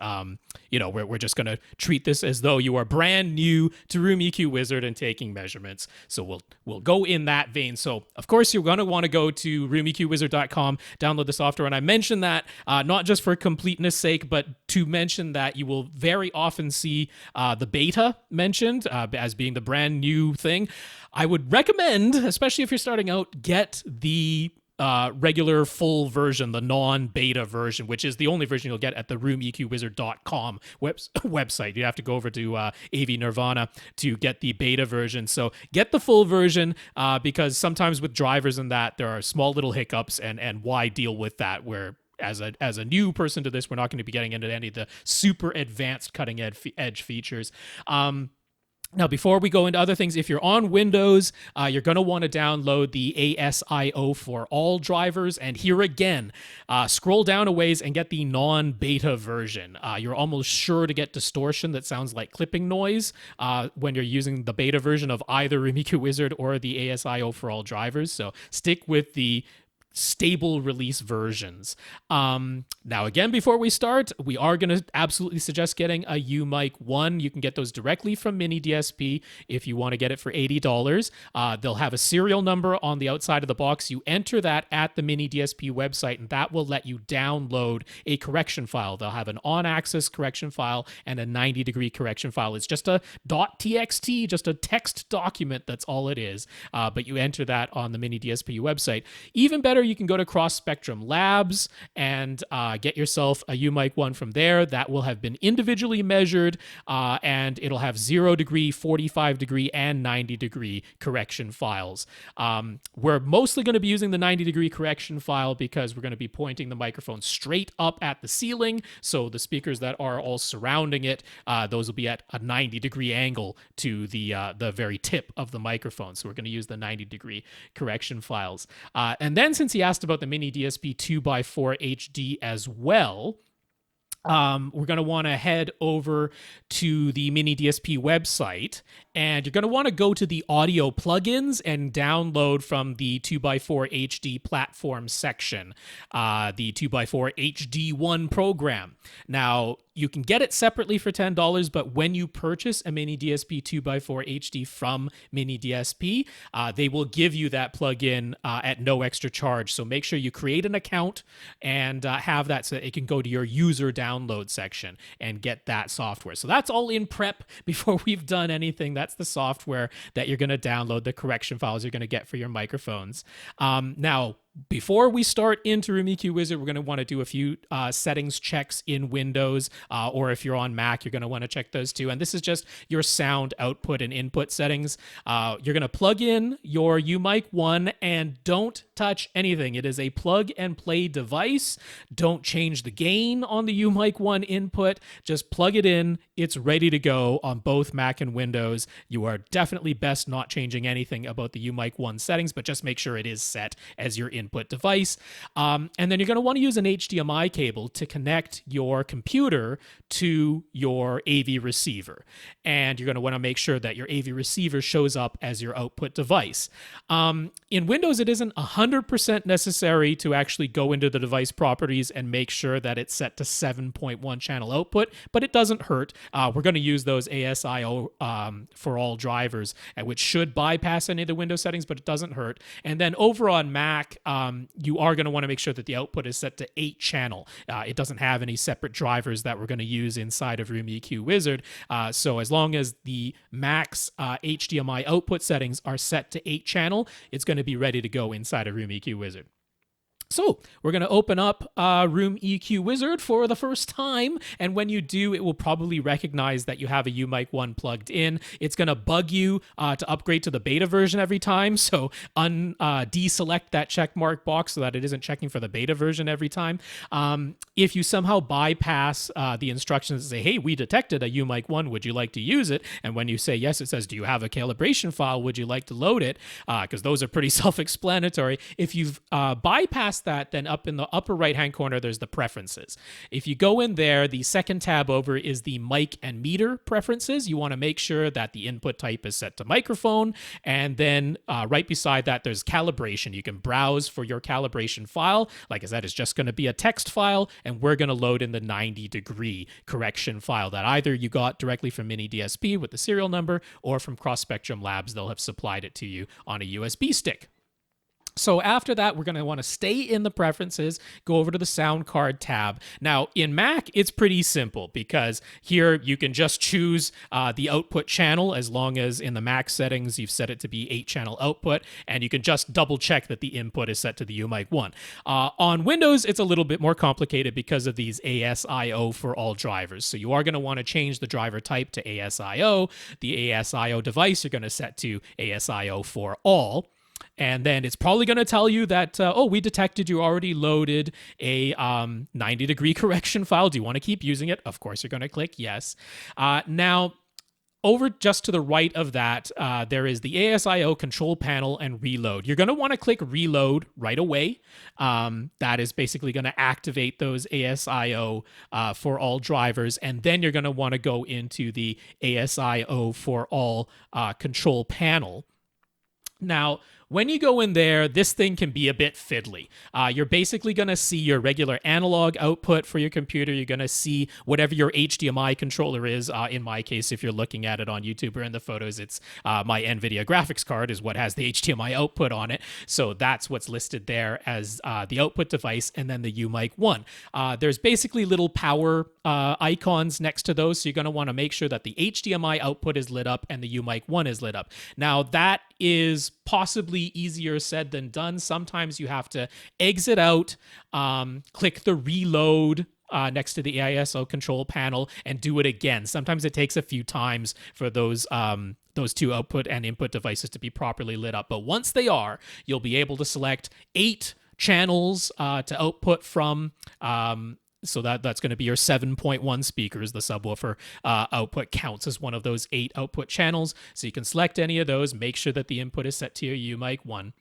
we're just gonna treat this as though you are brand new to Room EQ Wizard and taking measurements. So we'll go in that vein. So of course you're gonna want to go to roomeqwizard.com, download the software, and I mentioned that not just for completeness sake, but to mention that you will very often see the beta mentioned as being the brand new thing. I would recommend, especially if you're starting out, get the regular full version, the non-beta version, which is the only version you'll get at the roomeqwizard.com website. You have to go over to AV Nirvana to get the beta version. So get the full version because sometimes with drivers and that, there are small little hiccups, and why deal with that where as a new person to this, we're not going to be getting into any of the super advanced cutting edge features. Now, before we go into other things, if you're on Windows, you're going to want to download the ASIO for all drivers. And here again, scroll down a ways and get the non-beta version. You're almost sure to get distortion that sounds like clipping noise when you're using the beta version of either RoomEQ Wizard or the ASIO for all drivers. So stick with the stable release versions. Now, again, before we start, we are going to absolutely suggest getting a UMic 1. You can get those directly from Mini DSP if you want to get it for $80. They'll have a serial number on the outside of the box. You enter that at the Mini DSP website, and that will let you download a correction file. They'll have an on-axis correction file and a 90-degree correction file. It's just a .txt, just a text document. That's all it is. But you enter that on the Mini DSP website. Even better, you can go to Cross Spectrum Labs and get yourself a UMic 1 from there. That will have been individually measured, and it'll have 0 degree, 45 degree, and 90 degree correction files. We're mostly going to be using the 90 degree correction file because we're going to be pointing the microphone straight up at the ceiling. So the speakers that are all surrounding it, those will be at a 90 degree angle to the very tip of the microphone. So we're going to use the 90 degree correction files. And then since he asked about the Mini DSP 2x4 HD as well, we're going to want to head over to the Mini DSP website, and you're going to want to go to the audio plugins and download from the 2x4 HD platform section, the 2x4 HD-1 program. Now, you can get it separately for $10, but when you purchase a Mini DSP 2x4 HD from Mini DSP, they will give you that plugin at no extra charge. So make sure you create an account and have that so that it can go to your user download section and get that software. So that's all in prep before we've done anything. That's the software that you're going to download, the correction files you're going to get for your microphones. Now, before we start into RoomEQ Wizard, we're going to want to do a few settings checks in Windows, or if you're on Mac, you're going to want to check those too. And this is just your sound output and input settings. You're going to plug in your UMic 1 and don't touch anything. It is a plug and play device. Don't change the gain on the UMic 1 input. Just plug it in. It's ready to go on both Mac and Windows. You are definitely best not changing anything about the UMic 1 settings, but just make sure it is set as your input device. And then you're going to want to use an HDMI cable to connect your computer to your AV receiver. And you're going to want to make sure that your AV receiver shows up as your output device. In Windows, it isn't 100% necessary to actually go into the device properties and make sure that it's set to 7.1 channel output, but it doesn't hurt. We're going to use those ASIO for all drivers, which should bypass any of the Windows settings, but it doesn't hurt. And then over on Mac, you are going to want to make sure that the output is set to 8 channel. It doesn't have any separate drivers that we're going to use inside of RoomEQ Wizard. So as long as the Mac's HDMI output settings are set to 8 channel, it's going to be ready to go inside of RoomEQ Wizard. So we're going to open up RoomEQ Wizard for the first time, and when you do, it will probably recognize that you have a UMic 1 plugged in. It's going to bug you to upgrade to the beta version every time, so deselect that check mark box so that it isn't checking for the beta version every time. If you somehow bypass the instructions and say, hey, we detected a UMic 1, would you like to use it? And when you say yes, it says, do you have a calibration file? Would you like to load it? Because those are pretty self-explanatory. If you've bypassed past that, then up in the upper right-hand corner, there's the preferences. If you go in there, the second tab over is the mic and meter preferences. You want to make sure that the input type is set to microphone. And then right beside that, there's calibration. You can browse for your calibration file. Like I said, it's just going to be a text file, and we're going to load in the 90-degree correction file that either you got directly from Mini DSP with the serial number, or from Cross Spectrum Labs, they'll have supplied it to you on a USB stick. So after that, we're going to want to stay in the preferences, go over to the sound card tab. Now, in Mac, it's pretty simple because here you can just choose the output channel as long as in the Mac settings you've set it to be 8-channel output, and you can just double check that the input is set to the UMIC 1. On Windows, it's a little bit more complicated because of these ASIO for all drivers. So you are going to want to change the driver type to ASIO. The ASIO device you're going to set to ASIO for all. And then it's probably going to tell you that, we detected you already loaded a 90-degree correction file. Do you want to keep using it? Of course, you're going to click yes. Now, over just to the right of that, there is the ASIO control panel and reload. You're going to want to click reload right away. That is basically going to activate those ASIO for all drivers. And then you're going to want to go into the ASIO for all control panel. Now, when you go in there, this thing can be a bit fiddly. You're basically going to see your regular analog output for your computer. You're going to see whatever your HDMI controller is. In my case, if you're looking at it on YouTube or in the photos, it's my NVIDIA graphics card is what has the HDMI output on it. So that's what's listed there as the output device, and then the UMIC 1. There's basically little power icons next to those, so you're going to want to make sure that the HDMI output is lit up and the UMIC 1 is lit up. Now, that is possibly easier said than done. Sometimes you have to exit out, click the reload next to the AISO control panel, and do it again. Sometimes it takes a few times for those two output and input devices to be properly lit up. But once they are, you'll be able to select 8 channels to output from. So that's going to be your 7.1 speakers. The subwoofer output counts as one of those 8 output channels. So you can select any of those, make sure that the input is set to your UMIC 1.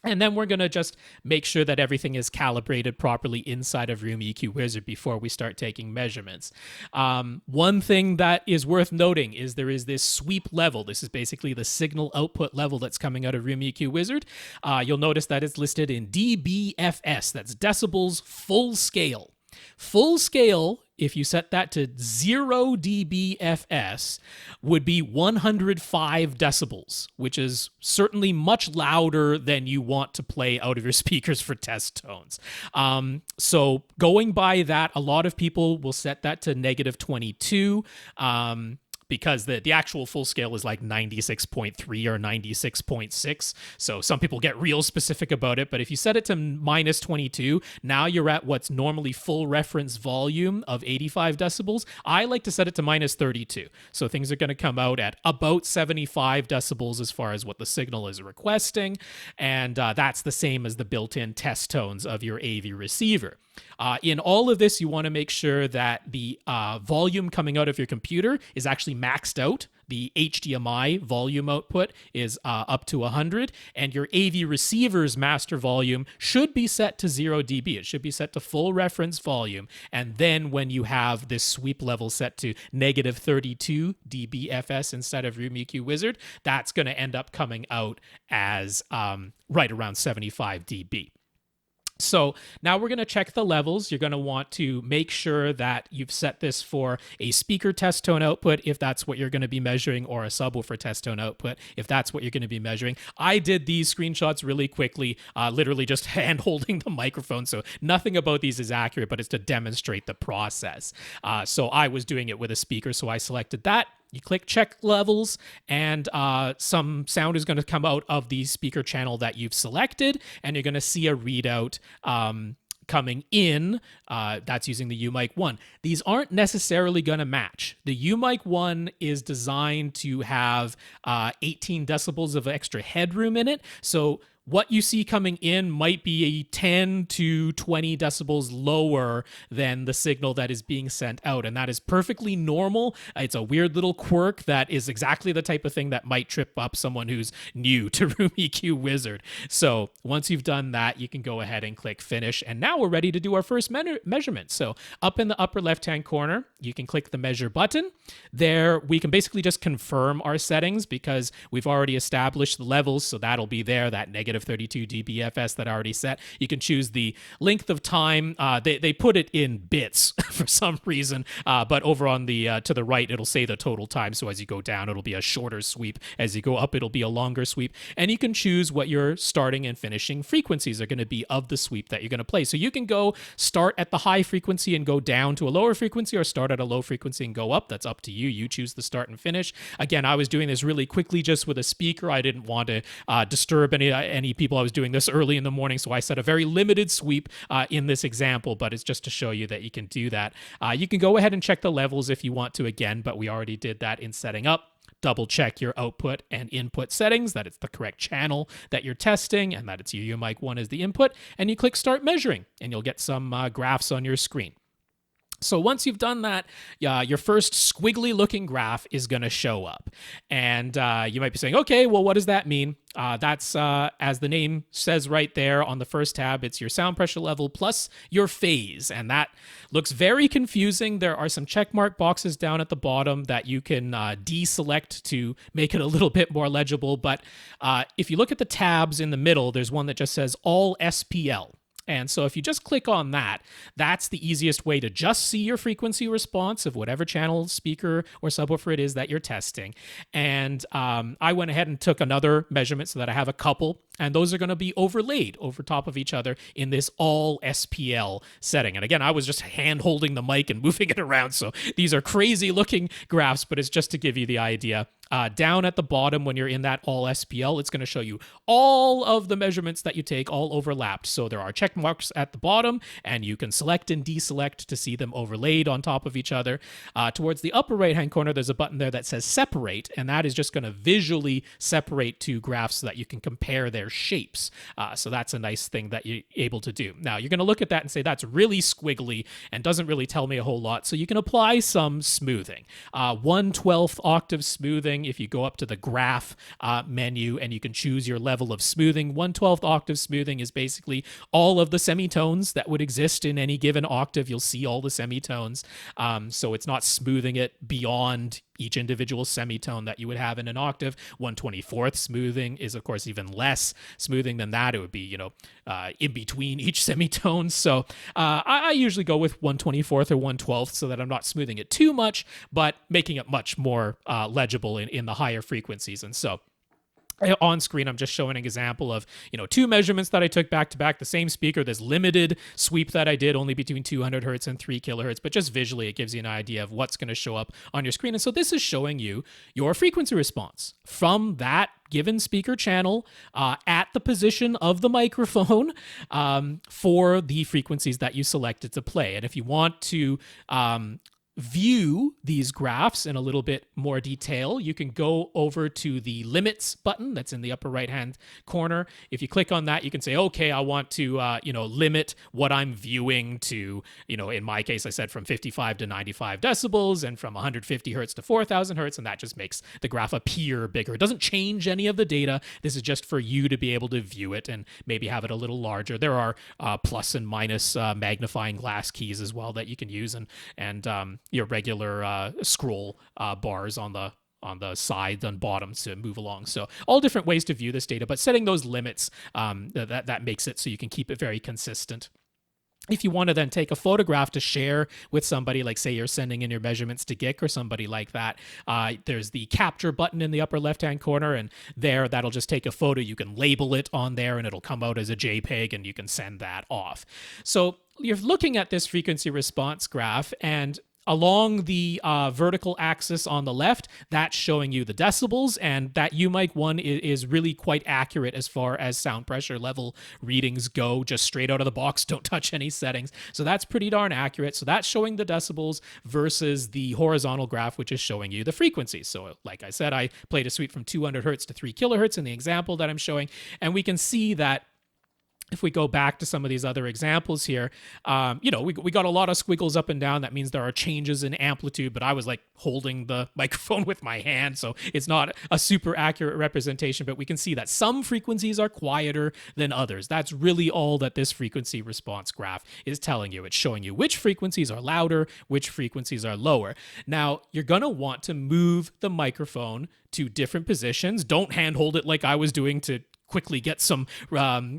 And then we're going to just make sure that everything is calibrated properly inside of Room EQ Wizard before we start taking measurements. One thing that is worth noting is there is this sweep level. This is basically the signal output level that's coming out of Room EQ Wizard. You'll notice that it's listed in dBFS. That's decibels full scale. Full scale, if you set that to 0 dBFS, would be 105 decibels, which is certainly much louder than you want to play out of your speakers for test tones. So going by that, a lot of people will set that to -22. Because the actual full scale is like 96.3 or 96.6. So some people get real specific about it. But if you set it to -22, now you're at what's normally full reference volume of 85 decibels. I like to set it to -32. So things are going to come out at about 75 decibels as far as what the signal is requesting. And that's the same as the built-in test tones of your AV receiver. In all of this, you want to make sure that the volume coming out of your computer is actually maxed out. The HDMI volume output is up to 100, and your AV receiver's master volume should be set to 0 dB. It should be set to full reference volume. And then when you have this sweep level set to -32 dBFS inside of Room EQ Wizard, that's going to end up coming out as right around 75 dB. So now we're going to check the levels. You're going to want to make sure that you've set this for a speaker test tone output, if that's what you're going to be measuring, or a subwoofer test tone output, if that's what you're going to be measuring. I did these screenshots really quickly, literally just hand holding the microphone. So nothing about these is accurate, but it's to demonstrate the process. So I was doing it with a speaker, so I selected that. You click check levels, and some sound is going to come out of the speaker channel that you've selected, and you're going to see a readout coming in. That's using the UMIC 1. These aren't necessarily going to match. The UMIC 1 is designed to have 18 decibels of extra headroom in it. So what you see coming in might be 10 to 20 decibels lower than the signal that is being sent out. And that is perfectly normal. It's a weird little quirk that is exactly the type of thing that might trip up someone who's new to Room EQ Wizard. So once you've done that, you can go ahead and click finish. And now we're ready to do our first measurement. So up in the upper left-hand corner, you can click the measure button. There, we can basically just confirm our settings because we've already established the levels. So that'll be there, that negative 32 dBFS that I already set. You can choose the length of time. They put it in bits for some reason, but over on the to the right, it'll say the total time. So as you go down, it'll be a shorter sweep. As you go up, it'll be a longer sweep. And you can choose what your starting and finishing frequencies are going to be of the sweep that you're going to play. So you can go start at the high frequency and go down to a lower frequency, or start at a low frequency and go up. That's up to you. You choose the start and finish. Again, I was doing this really quickly just with a speaker. I didn't want to disturb any people. I was doing this early in the morning, so I set a very limited sweep in this example, but it's just to show you that you can do that. You can go ahead and check the levels if you want to again, but we already did that in setting up. Double check your output and input settings, that it's the correct channel that you're testing and that it's your mic 1 as the input, and you click start measuring and you'll get some graphs on your screen. So once you've done that, your first squiggly looking graph is going to show up. And you might be saying, okay, well, what does that mean? That's, as the name says right there on the first tab, it's your sound pressure level plus your phase. And that looks very confusing. There are some checkmark boxes down at the bottom that you can deselect to make it a little bit more legible. But if you look at the tabs in the middle, there's one that just says all SPL. And so if you just click on that, that's the easiest way to just see your frequency response of whatever channel, speaker, or subwoofer it is that you're testing. And I went ahead and took another measurement so that I have a couple, and those are going to be overlaid over top of each other in this all SPL setting. And again, I was just hand holding the mic and moving it around, so these are crazy looking graphs, but it's just to give you the idea. Down at the bottom, when you're in that all SPL, it's going to show you all of the measurements that you take all overlapped. So there are check marks at the bottom, and you can select and deselect to see them overlaid on top of each other. Towards the upper right-hand corner, there's a button there that says separate, and that is just going to visually separate two graphs so that you can compare their shapes. So that's a nice thing that you're able to do. Now, you're going to look at that and say, that's really squiggly and doesn't really tell me a whole lot. So you can apply some smoothing. 1/12 octave smoothing. If you go up to the graph menu and you can choose your level of smoothing, 1/12 octave smoothing is basically all of the semitones that would exist in any given octave. You'll see all the semitones. So it's not smoothing it beyond each individual semitone that you would have in an octave. 1/24 smoothing is, of course, even less smoothing than that. It would be, in between each semitone. So I usually go with 1/24 or 1/12 so that I'm not smoothing it too much, but making it much more legible in the higher frequencies. And so on screen, I'm just showing an example of, two measurements that I took back to back, the same speaker, this limited sweep that I did only between 200 hertz and 3 kilohertz, but just visually, it gives you an idea of what's going to show up on your screen. And so this is showing you your frequency response from that given speaker channel at the position of the microphone for the frequencies that you selected to play. And if you want to view these graphs in a little bit more detail, you can go over to the limits button that's in the upper right hand corner. If you click on that, you can say, okay, I want to limit what I'm viewing to, in my case, I said from 55 to 95 decibels and from 150 hertz to 4,000 hertz, and that just makes the graph appear bigger. It doesn't change any of the data. This is just for you to be able to view it and maybe have it a little larger. There are plus and minus magnifying glass keys as well that you can use, and your regular scroll bars on the sides and bottoms to move along. So all different ways to view this data, but setting those limits, that makes it so you can keep it very consistent. If you want to then take a photograph to share with somebody, like say you're sending in your measurements to GIC or somebody like that, there's the capture button in the upper left-hand corner, and that'll just take a photo. You can label it on there and it'll come out as a JPEG and you can send that off. So you're looking at this frequency response graph, and along the vertical axis on the left, that's showing you the decibels, and that UMic 1 is really quite accurate as far as sound pressure level readings go, just straight out of the box, don't touch any settings. So that's pretty darn accurate. So that's showing the decibels versus the horizontal graph, which is showing you the frequencies. So like I said, I played a suite from 200 hertz to 3 kilohertz in the example that I'm showing, and we can see that if we go back to some of these other examples here, we got a lot of squiggles up and down. That means there are changes in amplitude, but I was like holding the microphone with my hand, so it's not a super accurate representation, but we can see that some frequencies are quieter than others. That's really all that this frequency response graph is telling you. It's showing you which frequencies are louder, which frequencies are lower. Now, you're going to want to move the microphone to different positions. Don't handhold it like I was doing to quickly get some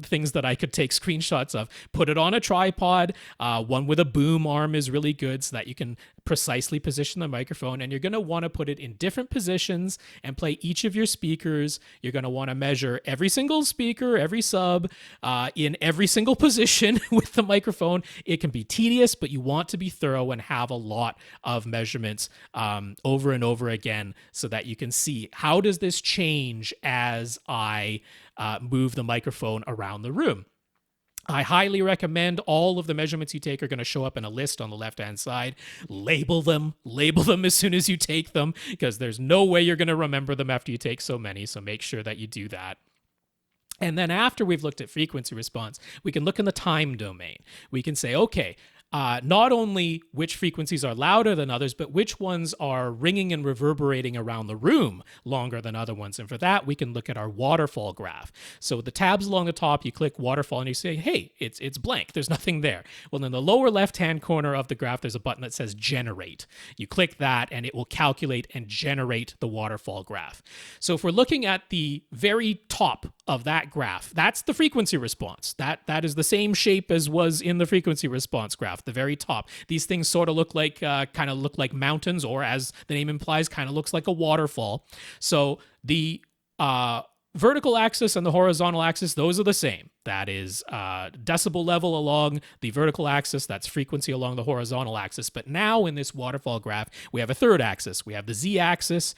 things that I could take screenshots of. Put it on a tripod. One with a boom arm is really good so that you can precisely position the microphone, and you're going to want to put it in different positions and play each of your speakers. You're going to want to measure every single speaker, every sub, in every single position with the microphone. It can be tedious, but you want to be thorough and have a lot of measurements over and over again so that you can see how does this change as I move the microphone around the room. I highly recommend all of the measurements you take are going to show up in a list on the left-hand side. Label them as soon as you take them, because there's no way you're going to remember them after you take so many, so make sure that you do that. And then after we've looked at frequency response, we can look in the time domain. We can say, okay, not only which frequencies are louder than others, but which ones are ringing and reverberating around the room longer than other ones. And for that, we can look at our waterfall graph. So the tabs along the top, you click waterfall and you say, hey, it's blank. There's nothing there. Well, in the lower left-hand corner of the graph, there's a button that says generate. You click that and it will calculate and generate the waterfall graph. So if we're looking at the very top of that graph, that's the frequency response. That is the same shape as was in the frequency response graph, the very top. These things sort of look like mountains, or as the name implies, kind of looks like a waterfall. So the vertical axis and the horizontal axis, those are the same. That is decibel level along the vertical axis. That's frequency along the horizontal axis. But now in this waterfall graph, we have a third axis. We have the z-axis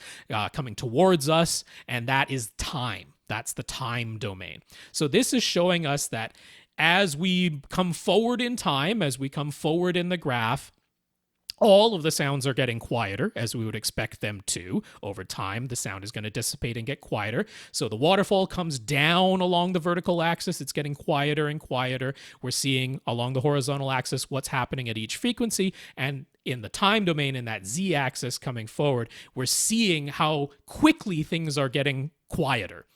coming towards us, and that is time. That's the time domain. So this is showing us that as we come forward in time, as we come forward in the graph, all of the sounds are getting quieter, as we would expect them to. Over time, the sound is going to dissipate and get quieter. So the waterfall comes down along the vertical axis. It's getting quieter and quieter. We're seeing along the horizontal axis what's happening at each frequency. And in the time domain, in that z-axis coming forward, we're seeing how quickly things are getting quieter.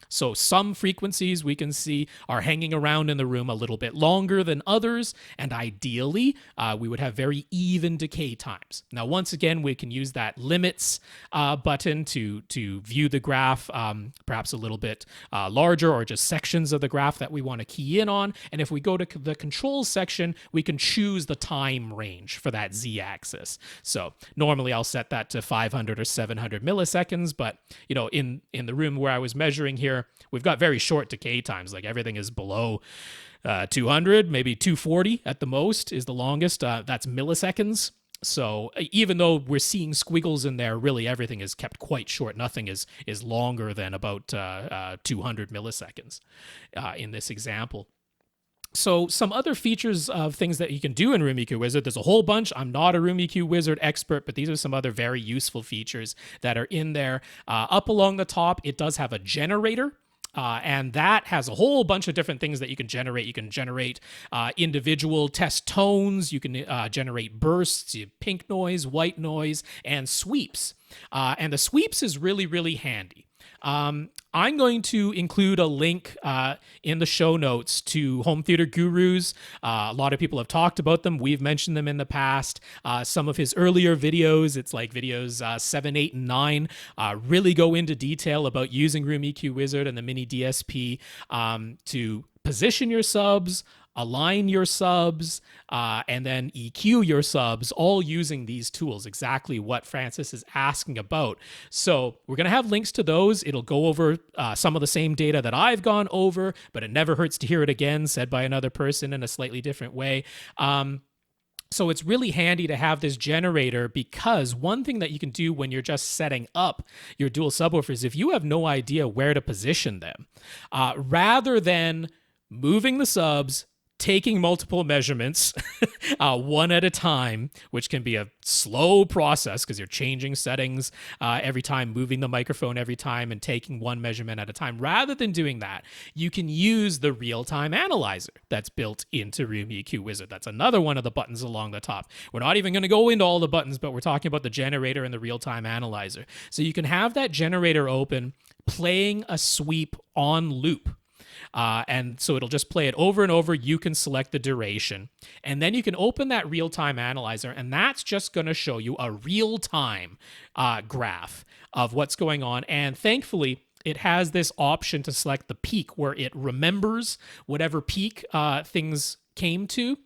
So some frequencies we can see are hanging around in the room a little bit longer than others, and ideally we would have very even decay times. Now, once again, we can use that limits button to view the graph perhaps a little bit larger, or just sections of the graph that we want to key in on. And if we go to the controls section, we can choose the time range for that z-axis. So normally I'll set that to 500 or 700 milliseconds, but in the room where I was measuring here, we've got very short decay times. Like everything is below 200, maybe 240 at the most is the longest. That's milliseconds. So even though we're seeing squiggles in there, really everything is kept quite short. Nothing is longer than about 200 milliseconds in this example. So some other features of things that you can do in Room EQ Wizard, there's a whole bunch. I'm not a Room EQ Wizard expert, but these are some other very useful features that are in there. Up along the top, it does have a generator. And that has a whole bunch of different things that you can generate. You can generate individual test tones. You can generate bursts, pink noise, white noise, and sweeps. And the sweeps is really, really handy. I'm going to include a link in the show notes to Home Theater Gurus. A lot of people have talked about them. We've mentioned them in the past. Some of his earlier videos, it's like videos 7, 8, and 9, really go into detail about using Room EQ Wizard and the Mini DSP to position your subs, align your subs, and then EQ your subs, all using these tools, exactly what Francis is asking about. So we're going to have links to those. It'll go over some of the same data that I've gone over, but it never hurts to hear it again, said by another person in a slightly different way. So it's really handy to have this generator, because one thing that you can do when you're just setting up your dual subwoofers, if you have no idea where to position them, rather than moving the subs, taking multiple measurements one at a time, which can be a slow process because you're changing settings every time, moving the microphone every time, and taking one measurement at a time. Rather than doing that, you can use the real-time analyzer that's built into Room EQ Wizard. That's another one of the buttons along the top. We're not even going to go into all the buttons, but we're talking about the generator and the real-time analyzer. So you can have that generator open, playing a sweep on loop. And so it'll just play it over and over. You can select the duration, and then you can open that real-time analyzer, and that's just going to show you a real-time graph of what's going on. And thankfully, it has this option to select the peak, where it remembers whatever peak things came to.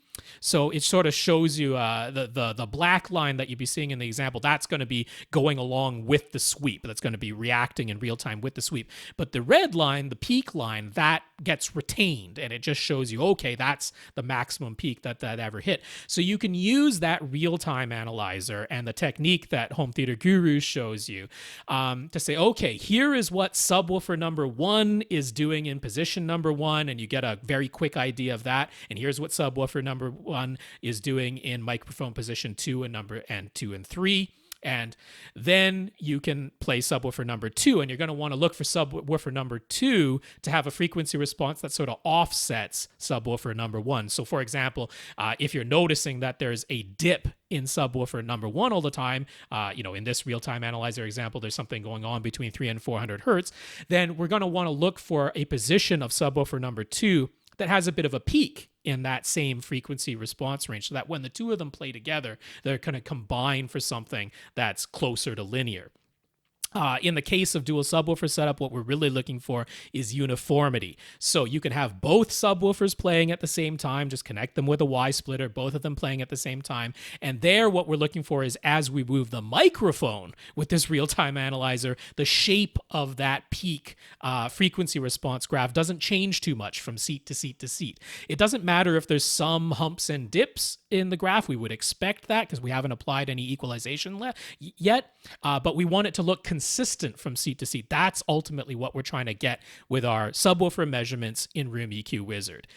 So it sort of shows you the black line that you'd be seeing in the example. That's going to be going along with the sweep. That's going to be reacting in real time with the sweep. But the red line, the peak line, that gets retained, and it just shows you, okay, that's the maximum peak that ever hit. So you can use that real-time analyzer and the technique that Home Theater Guru shows you to say, okay, here is what subwoofer number 1 is doing in position number 1, and you get a very quick idea of that. And here's what subwoofer number 1 is doing in microphone position 2 and 2 and 3. And then you can play subwoofer number 2, and you're going to want to look for subwoofer number 2 to have a frequency response that sort of offsets subwoofer number 1. So for example, if you're noticing that there's a dip in subwoofer number 1 all the time, in this real-time analyzer example, there's something going on between 300 and 400 hertz, then we're going to want to look for a position of subwoofer number 2 that has a bit of a peak in that same frequency response range, so that when the two of them play together, they're going to combine for something that's closer to linear. In the case of dual subwoofer setup, what we're really looking for is uniformity. So you can have both subwoofers playing at the same time, just connect them with a Y splitter, both of them playing at the same time. And there, what we're looking for is, as we move the microphone with this real-time analyzer, the shape of that peak frequency response graph doesn't change too much from seat to seat to seat. It doesn't matter if there's some humps and dips in the graph. We would expect that because we haven't applied any equalization yet, but we want it to look consistent from seat to seat. That's ultimately what we're trying to get with our subwoofer measurements in Room EQ Wizard.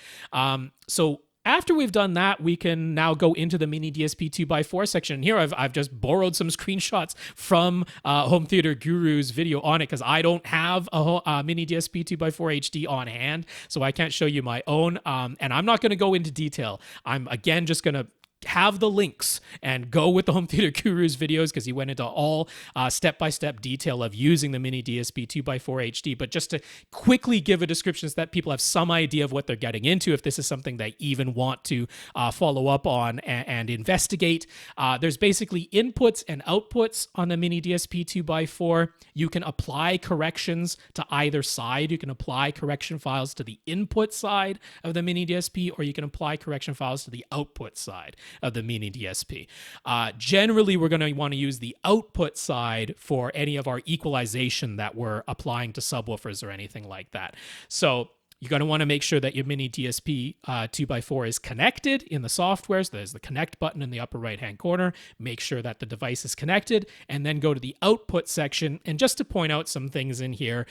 So after we've done that, we can now go into the mini DSP 2x4 section. Here I've just borrowed some screenshots from Home Theater Guru's video on it, because I don't have a mini DSP 2x4 HD on hand, so I can't show you my own. And I'm not going to go into detail. I'm, again, just going to have the links and go with the Home Theater Guru's videos, because he went into all step-by-step detail of using the mini DSP 2x4 HD. But just to quickly give a description so that people have some idea of what they're getting into, if this is something they even want to follow up on and investigate. There's basically inputs and outputs on the mini DSP 2x4. You can apply corrections to either side. You can apply correction files to the input side of the mini DSP, or you can apply correction files to the output side of the mini DSP. Generally, we're going to want to use the output side for any of our equalization that we're applying to subwoofers or anything like that. So you're going to want to make sure that your mini DSP 2x4 is connected in the software. So there's the connect button in the upper right-hand corner. Make sure that the device is connected, and then go to the output section. And just to point out some things in here,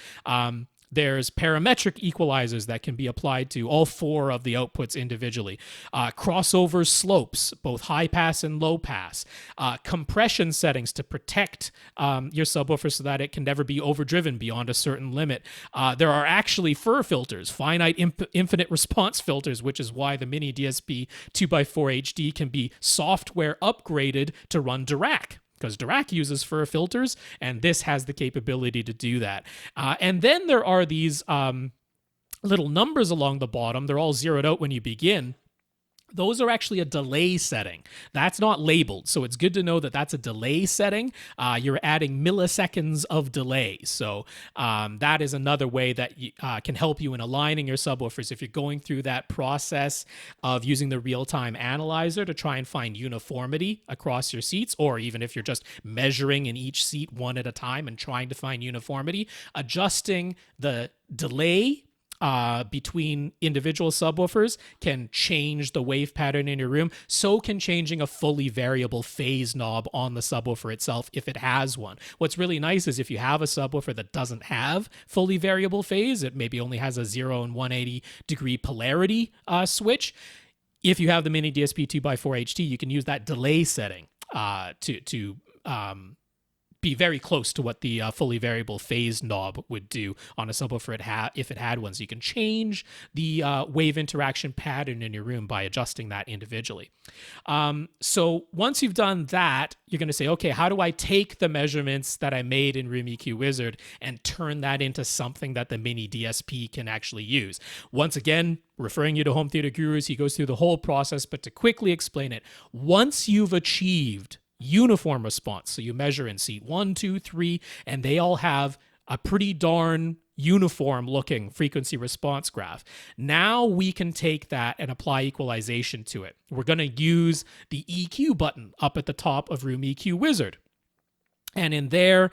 there's parametric equalizers that can be applied to all 4 of the outputs individually. Crossover slopes, both high pass and low pass. Compression settings to protect your subwoofer so that it can never be overdriven beyond a certain limit. There are actually FIR filters, finite infinite response filters, which is why the mini DSP 2x4 HD can be software upgraded to run Dirac, because Dirac uses FIR filters, and this has the capability to do that. And then there are these little numbers along the bottom. They're all zeroed out when you begin. Those are actually a delay setting. That's not labeled, so it's good to know that that's a delay setting. You're adding milliseconds of delay. So that is another way that can help you in aligning your subwoofers if you're going through that process of using the real-time analyzer to try and find uniformity across your seats, or even if you're just measuring in each seat one at a time and trying to find uniformity, adjusting the delay between individual subwoofers can change the wave pattern in your room. So can changing a fully variable phase knob on the subwoofer itself if it has one. What's really nice is if you have a subwoofer that doesn't have fully variable phase, it maybe only has a 0 and 180 degree polarity switch. If you have the Mini DSP 2x4 HT, you can use that delay setting to be very close to what the fully variable phase knob would do on a subwoofer if it had one. So you can change the wave interaction pattern in your room by adjusting that individually. So once you've done that, you're going to say, okay, how do I take the measurements that I made in Room EQ Wizard and turn that into something that the Mini DSP can actually use? Once again, referring you to Home Theater Gurus, he goes through the whole process, but to quickly explain it, once you've achieved uniform response, so you measure in seat 1, 2, 3, and they all have a pretty darn uniform looking frequency response graph. Now we can take that and apply equalization to it. We're going to use the EQ button up at the top of Room EQ Wizard. And in there,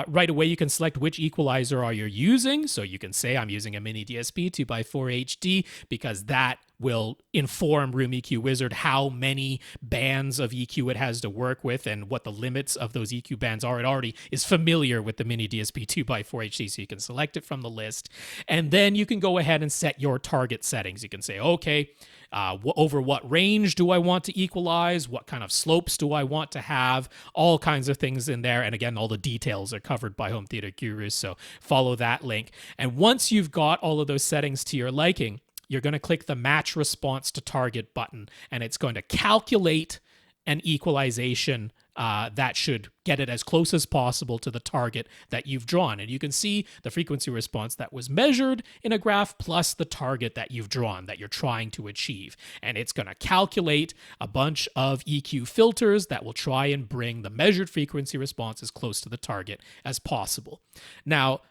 right away, you can select which equalizer are you using. So you can say I'm using a Mini DSP 2x4 HD because that will inform Room EQ Wizard how many bands of EQ it has to work with and what the limits of those EQ bands are. It already is familiar with the Mini DSP 2x4 HD, so you can select it from the list. And then you can go ahead and set your target settings. You can say, okay, over what range do I want to equalize? What kind of slopes do I want to have? All kinds of things in there. And again, all the details are covered by Home Theater Gurus, so follow that link. And once you've got all of those settings to your liking, you're going to click the Match Response to Target button, and it's going to calculate an equalization that should get it as close as possible to the target that you've drawn. And you can see the frequency response that was measured in a graph plus the target that you've drawn that you're trying to achieve. And it's going to calculate a bunch of EQ filters that will try and bring the measured frequency response as close to the target as possible. Now,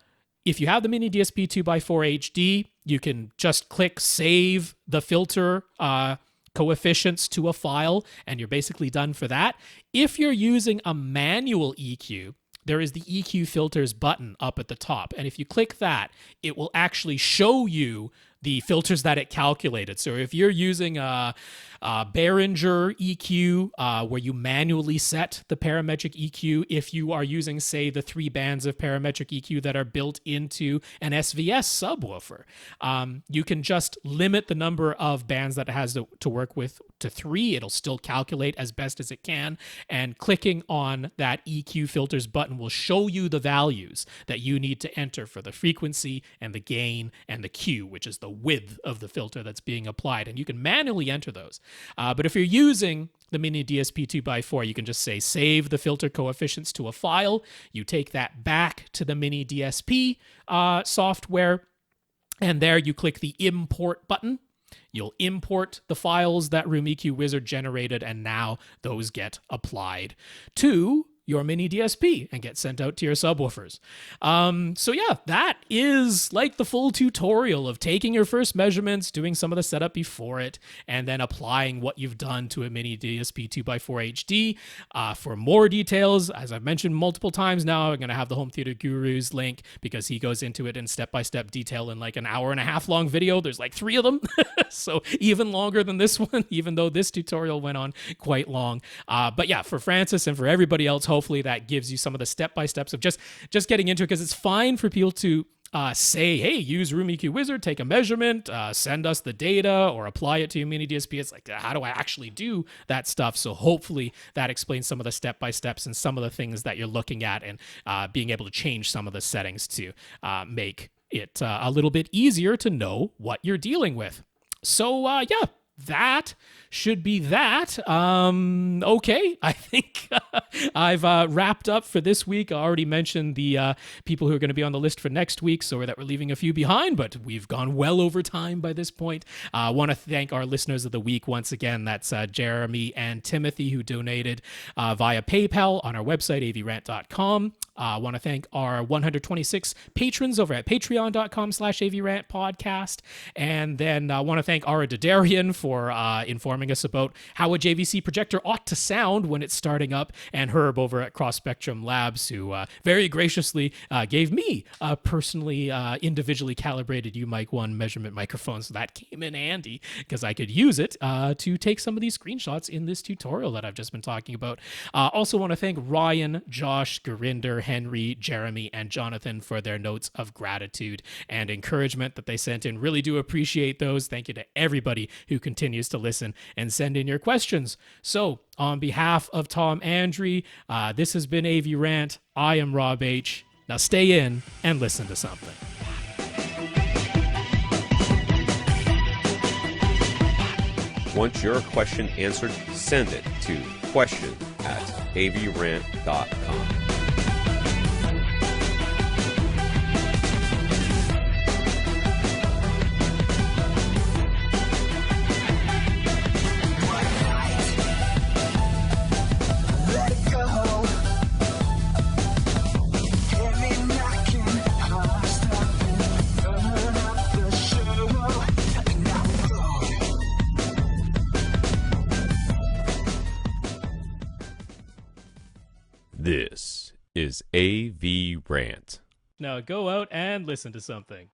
if you have the Mini DSP 2x4 HD, you can just click Save the Filter coefficients to a file, and you're basically done for that. If you're using a manual EQ, there is the EQ Filters button up at the top. And if you click that, it will actually show you the filters that it calculated. So if you're using a Behringer EQ where you manually set the parametric EQ, if you are using, say, the 3 bands of parametric EQ that are built into an SVS subwoofer, you can just limit the number of bands that it has to work with to 3. It'll still calculate as best as it can. And clicking on that EQ Filters button will show you the values that you need to enter for the frequency and the gain and the Q, which is the width of the filter that's being applied. And you can manually enter those. But if you're using the Mini DSP 2x4, you can just say save the filter coefficients to a file. You take that back to the Mini DSP software, and there you click the import button. You'll import the files that Room EQ Wizard generated, and now those get applied to your Mini DSP and get sent out to your subwoofers. So yeah, that is like the full tutorial of taking your first measurements, doing some of the setup before it, and then applying what you've done to a Mini DSP 2x4 HD. For more details, as I've mentioned multiple times now, I'm going to have the Home Theater Gurus link because he goes into it in step-by-step detail in like an 1.5 hour long video. There's like 3 of them, so even longer than this one, even though this tutorial went on quite long. But yeah, for Francis and for everybody else, hopefully that gives you some of the step-by-steps of just getting into it, because it's fine for people to say, hey, use Room EQ Wizard, take a measurement, send us the data, or apply it to your Mini DSP. It's like, how do I actually do that stuff? So hopefully that explains some of the step-by-steps and some of the things that you're looking at, and being able to change some of the settings to make it a little bit easier to know what you're dealing with. So yeah, that should be that. Okay, I think I've wrapped up for this week. I already mentioned the people who are going to be on the list for next week, so that we're leaving a few behind, but we've gone well over time by this point. I want to thank our listeners of the week once again. That's Jeremy and Timothy, who donated via PayPal on our website, avrant.com. I want to thank our 126 patrons over at patreon.com/AVRant Podcast. And then I want to thank Ara Dadarian for informing us about how a JVC projector ought to sound when it's starting up, and Herb over at Cross Spectrum Labs, who very graciously gave me a personally individually calibrated UMic 1 measurement microphone, so that came in handy because I could use it to take some of these screenshots in this tutorial that I've just been talking about. Also want to thank Ryan, Josh, Gurinder, Henry, Jeremy, and Jonathan for their notes of gratitude and encouragement that they sent in. Really do appreciate those. Thank you to everybody who continues to listen and send in your questions. So, on behalf of Tom Andry, this has been AVRant. I am Rob H. Now stay in and listen to something. Want your question answered? Send it to question@avrant.com. This is AVRant. Now go out and listen to something.